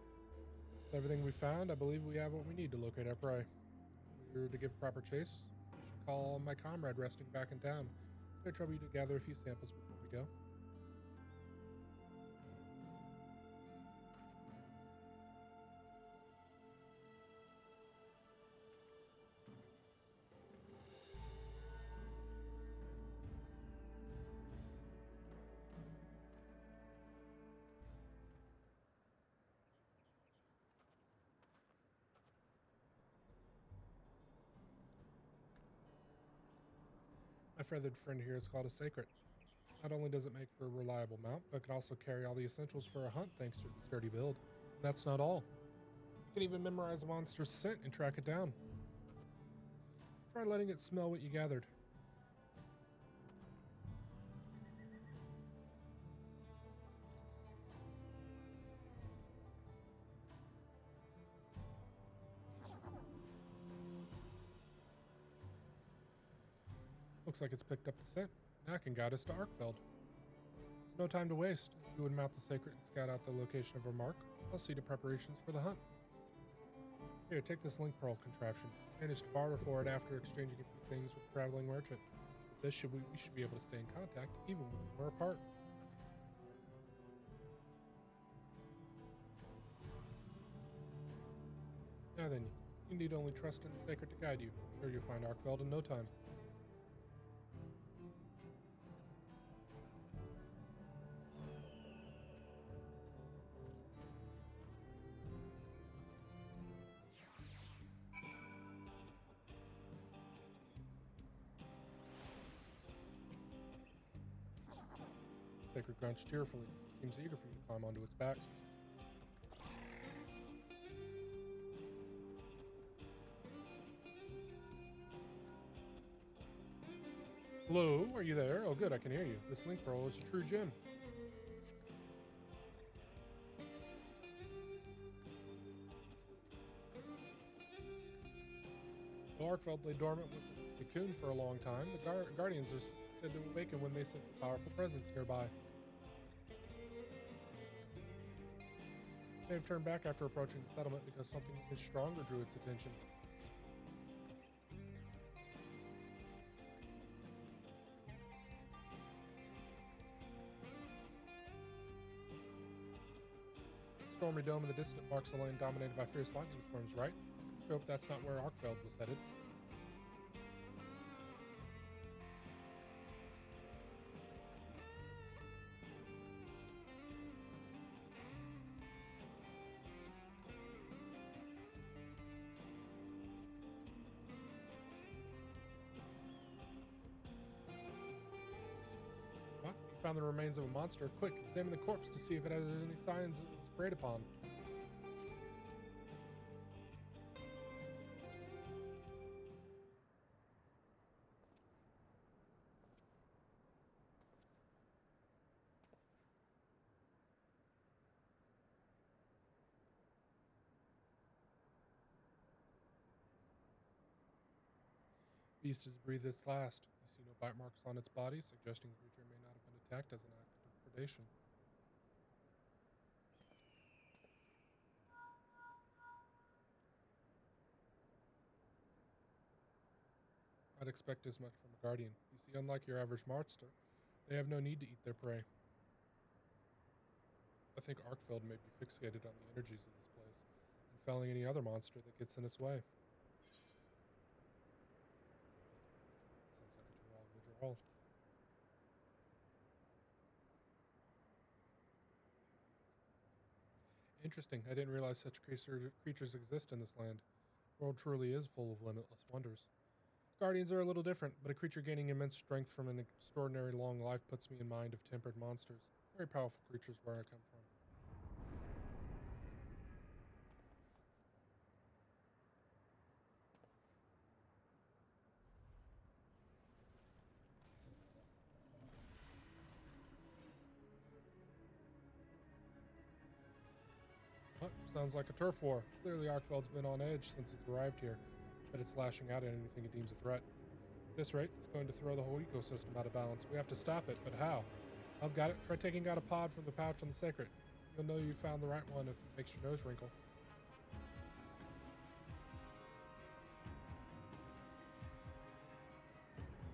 With everything we found, I believe we have what we need to locate our prey. If we were to give proper chase, I should call my comrade resting back in town. No trouble you to gather a few samples before we go. My feathered friend here is called a sacred. Not only does it make for a reliable mount, but it can also carry all the essentials for a hunt thanks to its sturdy build. And that's not all. You can even memorize a monster's scent and track it down. Try letting it smell what you gathered. Looks like it's picked up the scent. Now it can guide us to Arkveld. No time to waste. If you would mount the sacred and scout out the location of our mark, I'll see to preparations for the hunt. Here, take this link pearl contraption. Manage to barter for it after exchanging a few things with a traveling merchant. With this, we should be able to stay in contact even when we're apart. Now then, you need only trust in the sacred to guide you. I'm sure you'll find Arkveld in no time. Sacred grunts cheerfully. Seems eager for you to climb onto its back. Hello, are you there? Oh good, I can hear you. This link pearl is a true gem. Though Arkveld lay dormant with its cocoon for a long time, the guardians are said to awaken when they sense a powerful presence nearby. They have turned back after approaching the settlement because something even stronger drew its attention. The stormy dome in the distant marks a land dominated by fierce lightning storms, right? Sure hope that's not where Arkveld was headed. Found the remains of a monster. Quick, examine the corpse to see if it has any signs it was preyed upon. Beast has breathed its last. You see no bite marks on its body, suggesting the creature may not have been attacked as an act of predation. I'd expect as much from a guardian. You see, unlike your average monster, they have no need to eat their prey. I think Arkveld may be fixated on the energies of this place, and felling any other monster that gets in its way. Sounds like a withdrawal. Interesting. I didn't realize such creatures exist in this land. The world truly is full of limitless wonders. Guardians are a little different, but a creature gaining immense strength from an extraordinary long life puts me in mind of tempered monsters. Very powerful creatures where I come from. Sounds like a turf war. Clearly Arkveld's been on edge since it's arrived here, but it's lashing out at anything it deems a threat. At this rate, it's going to throw the whole ecosystem out of balance. We have to stop it, but how? I've got it. Try taking out a pod from the pouch on the sacred. You'll know you found the right one if it makes your nose wrinkle.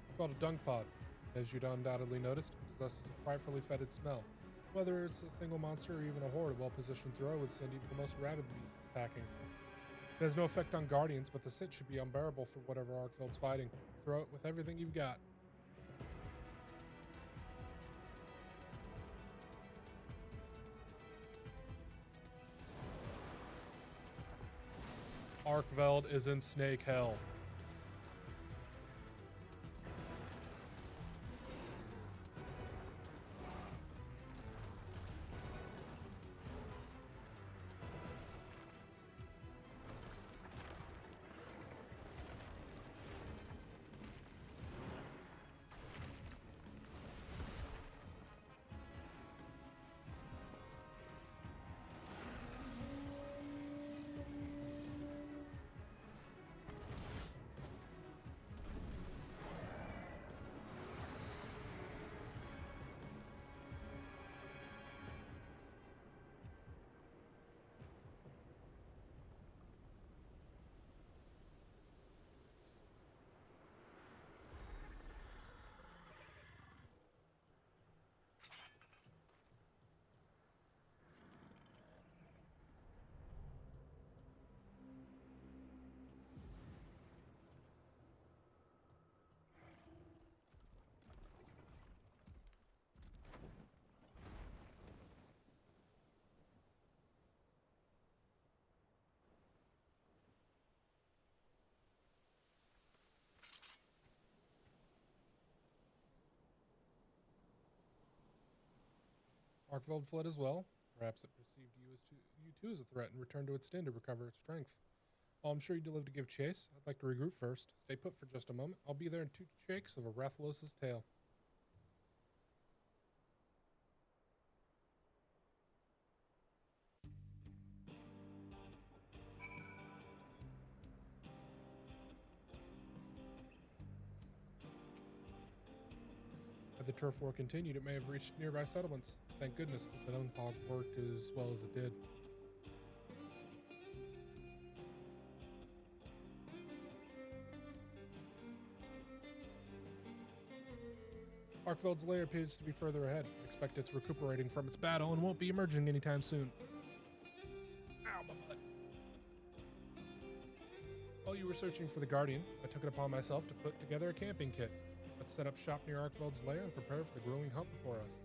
It's called a dung pod. As you'd undoubtedly noticed, it possesses a frightfully fetid smell. Whether it's a single monster or even a horde, a well-positioned throw would send even the most rabid beasts packing. It has no effect on guardians, but the scent should be unbearable for whatever Arkveld's fighting. Throw it with everything you've got. Arkveld is in snake hell. Arkveld fled as well. Perhaps it perceived you too as a threat and returned to its den to recover its strength. While I'm sure you'd live to give chase, I'd like to regroup first. Stay put for just a moment. I'll be there in 2 shakes of a Rathalos' tail. Had the turf war continued, it may have reached nearby settlements. Thank goodness that the Dunpog worked as well as it did. Arkveld's lair appears to be further ahead. I expect it's recuperating from its battle and won't be emerging anytime soon. Ow, my butt. While you were searching for the Guardian, I took it upon myself to put together a camping kit. Let's set up shop near Arkveld's lair and prepare for the grueling hunt before us.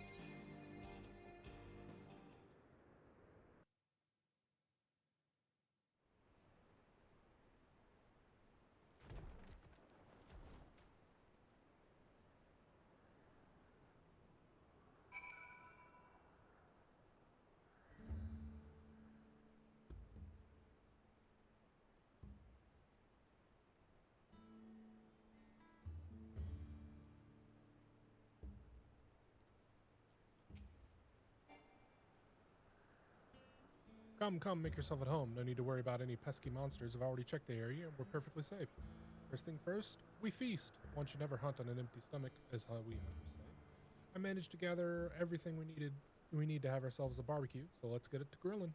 Come, make yourself at home. No need to worry about any pesky monsters. I've already checked the area and we're perfectly safe. First thing first, we feast. One should never hunt on an empty stomach, as how we hunters say. I managed to gather everything we need to have ourselves a barbecue, so let's get it to grilling.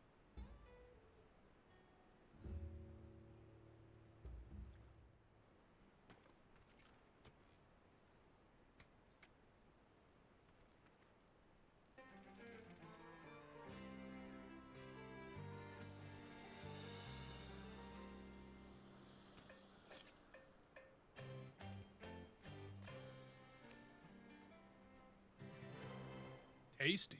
Tasty.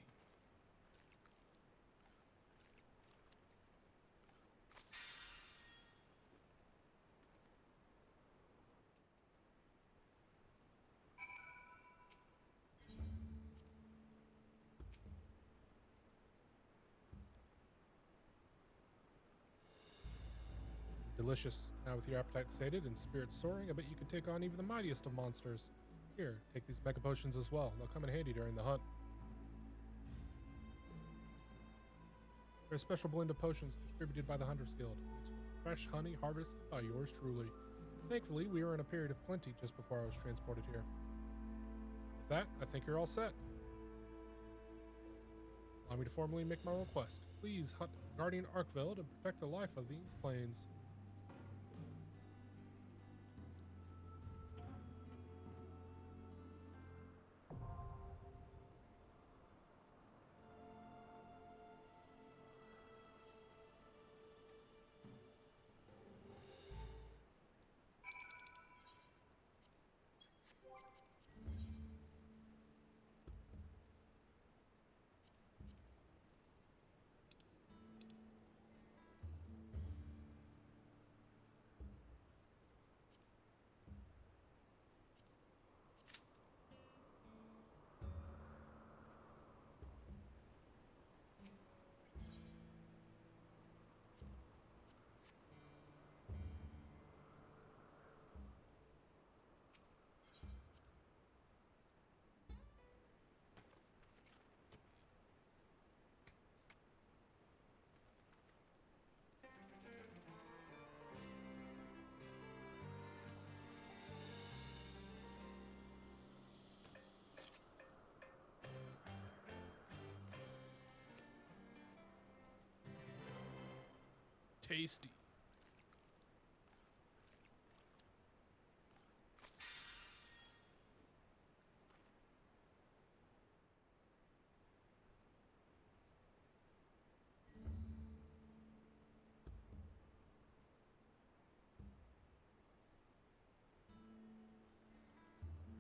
Delicious. Now with your appetite sated and spirits soaring, I bet you could take on even the mightiest of monsters. Here, take these mega potions as well. They'll come in handy during the hunt. They're a special blend of potions distributed by the Hunters Guild, mixed with fresh honey harvested by yours truly. Thankfully, we were in a period of plenty just before I was transported here. With that, I think you're all set. Allow me to formally make my request. Please hunt Guardian Arkveld and protect the life of these plains. Tasty.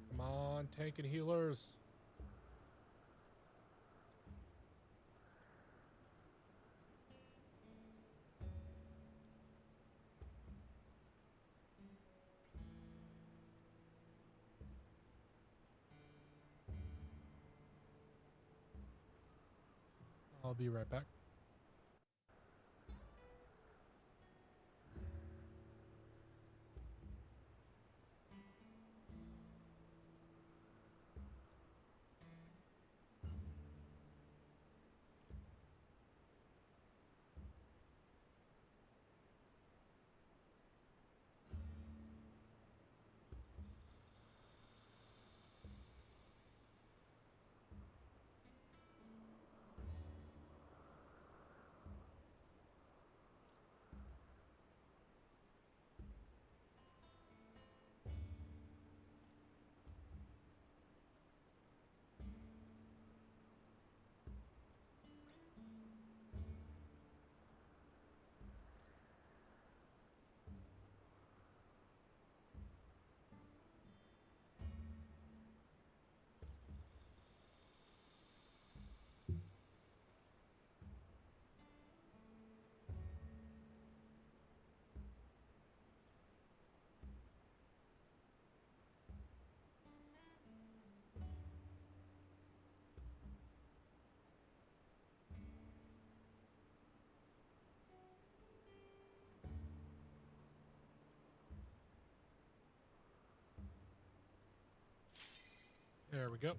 Come on, tank and healers. I'll be right back. There we go.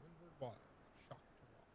Windward Wilds, shock to rock.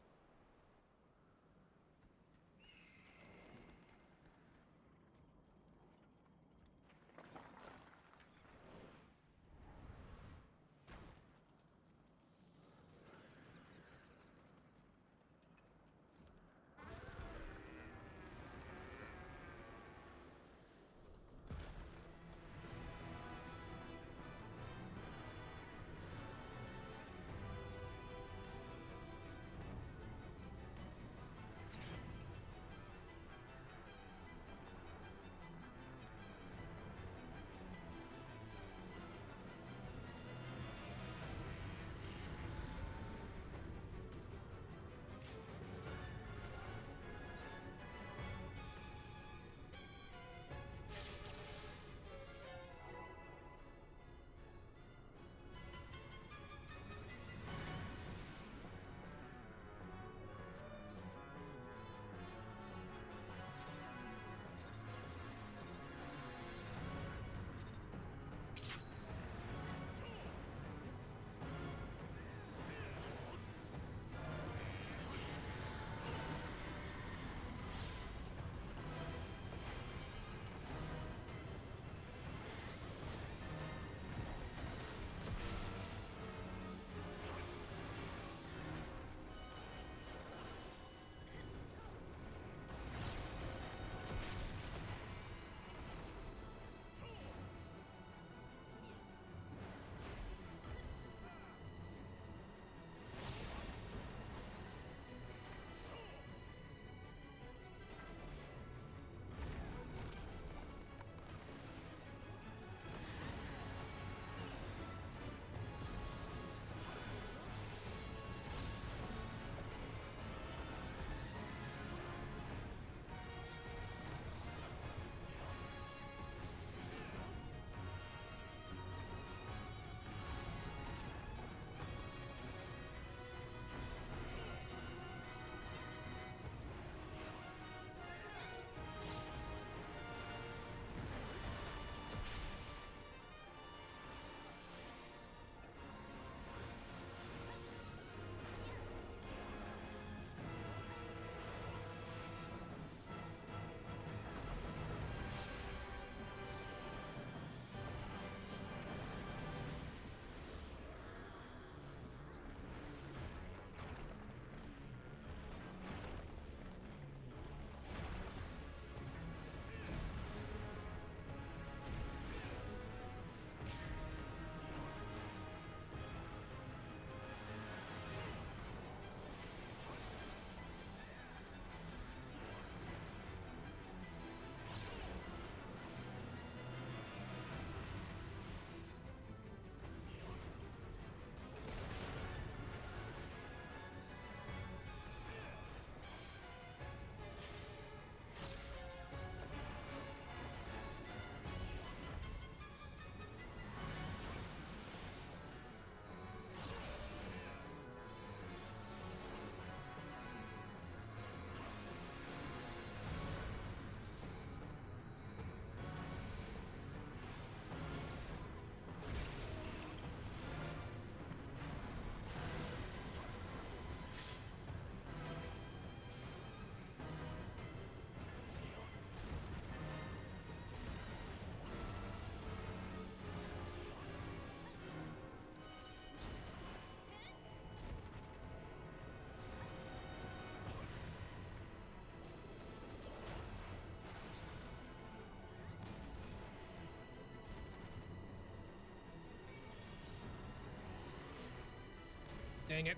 Dang it.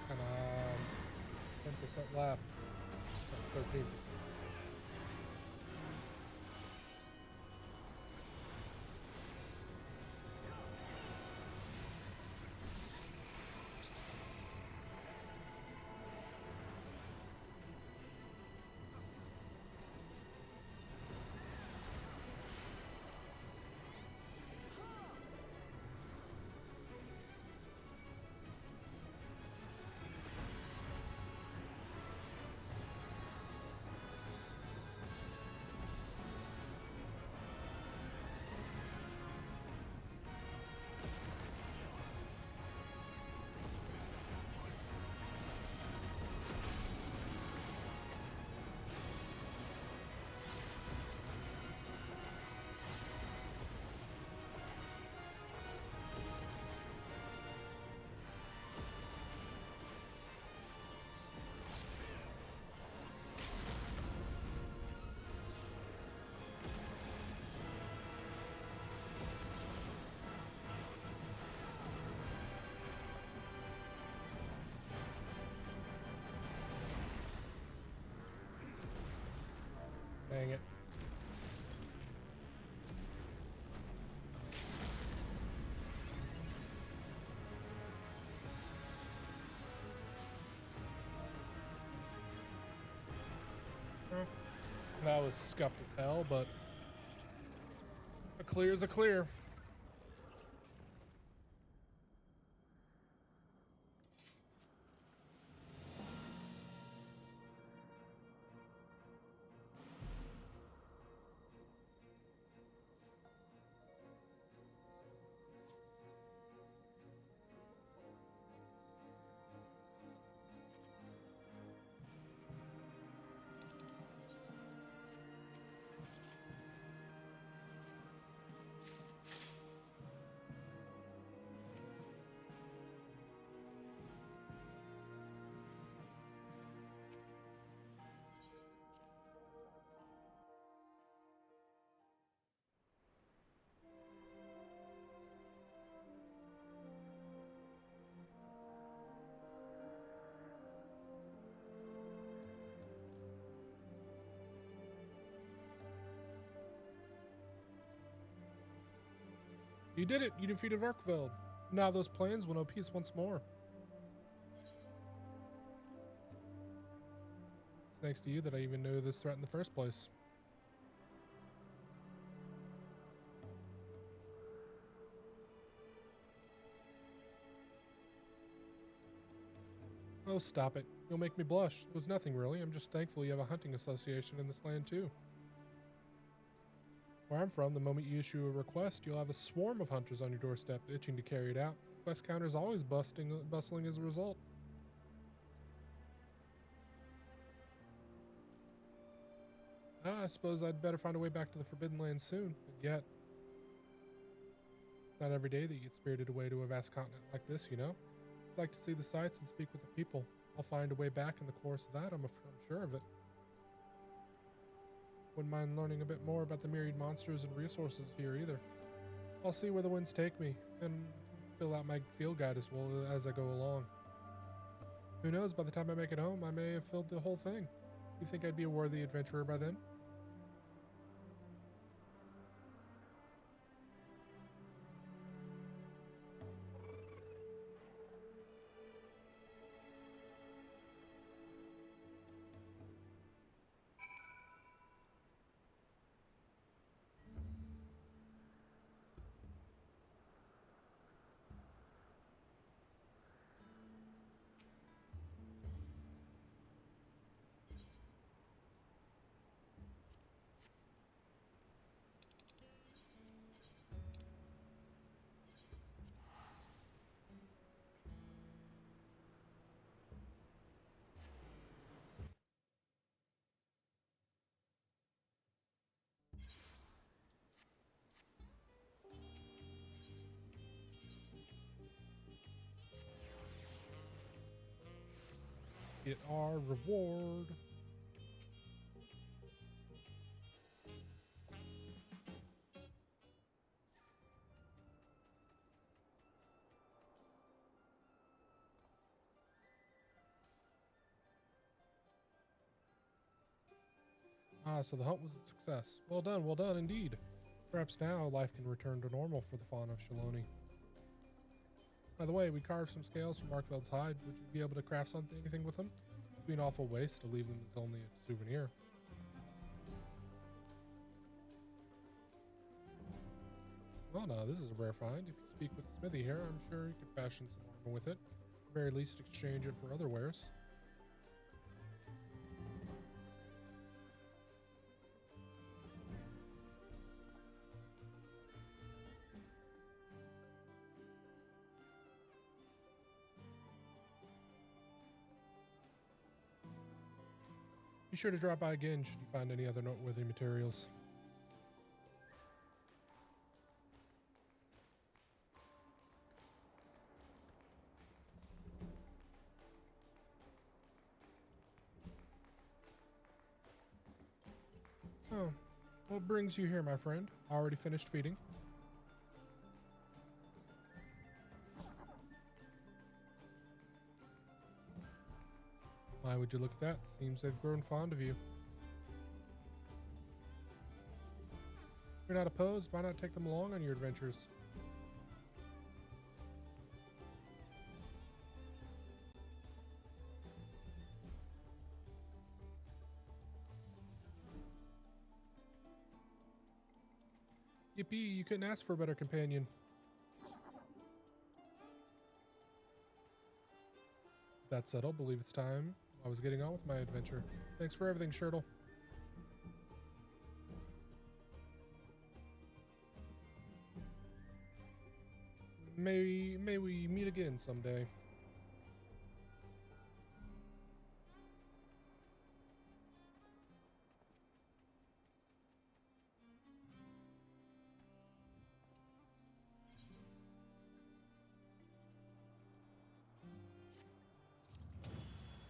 And 10% left. 13%. Dang it. That was scuffed as hell, but a clear is a clear. You did it! You defeated Arkveld. Now those plans will know peace once more. It's thanks to you that I even knew this threat in the first place. Oh, stop it. You'll make me blush. It was nothing, really. I'm just thankful you have a hunting association in this land, too. Where I'm from, the moment you issue a request, you'll have a swarm of hunters on your doorstep itching to carry it out. Quest counter's always bustling as a result. I suppose I'd better find a way back to the Forbidden Land soon, and yet. It's not every day that you get spirited away to a vast continent like this, you know? I'd like to see the sights and speak with the people. I'll find a way back in the course of that, I'm sure of it. Wouldn't mind learning a bit more about the myriad monsters and resources here either. I'll see where the winds take me, and fill out my field guide as well as I go along. Who knows, by the time I make it home, I may have filled the whole thing. You think I'd be a worthy adventurer by then? Get our reward. So the hunt was a success. Well done indeed. Perhaps now life can return to normal for the fawn of Shaloni. By the way, we carved some scales from Arkveld's hide. Would you be able to craft anything with them? It'd be an awful waste to leave them as only a souvenir. Well, no, this is a rare find. If you speak with the smithy here, I'm sure you could fashion some armor with it. At the very least, exchange it for other wares. Be sure to drop by again should you find any other noteworthy materials. Oh, what brings you here, my friend? Already finished feeding? Why would you look at that? Seems they've grown fond of you. you're not opposed, why not take them along on your adventures? Yippee, you couldn't ask for a better companion. That said, I'll believe it's time I was getting on with my adventure. Thanks for everything, Shurtal. May we meet again someday.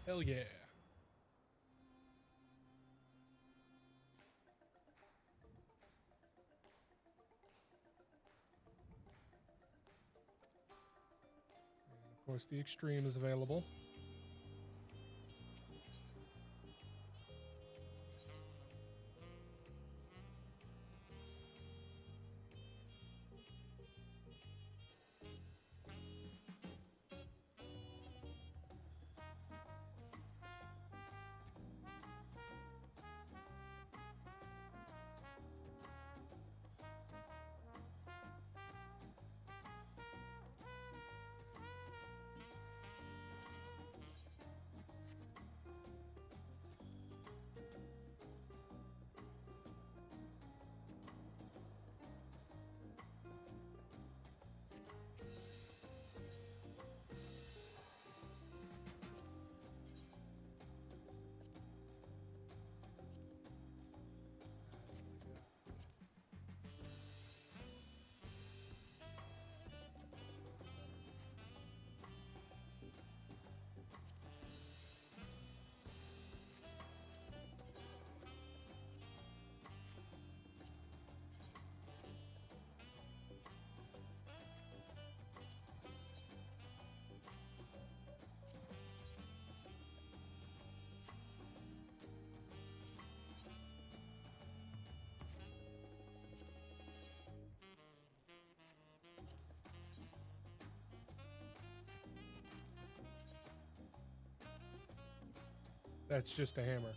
Hell yeah. And of course, the Extreme is available. That's just a hammer.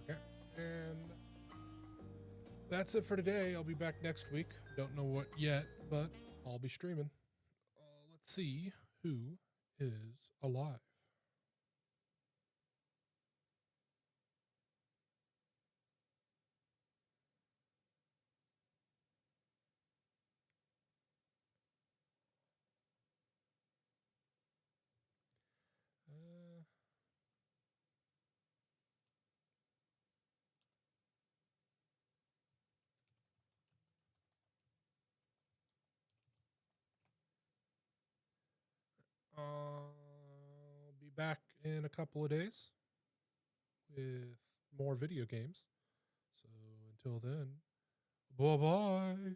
Okay. And that's it for today. I'll be back next week. Don't know what yet, but I'll be streaming. Let's see who is alive. Uh, I'll be back in a couple of days with more video games. So until then, bye bye.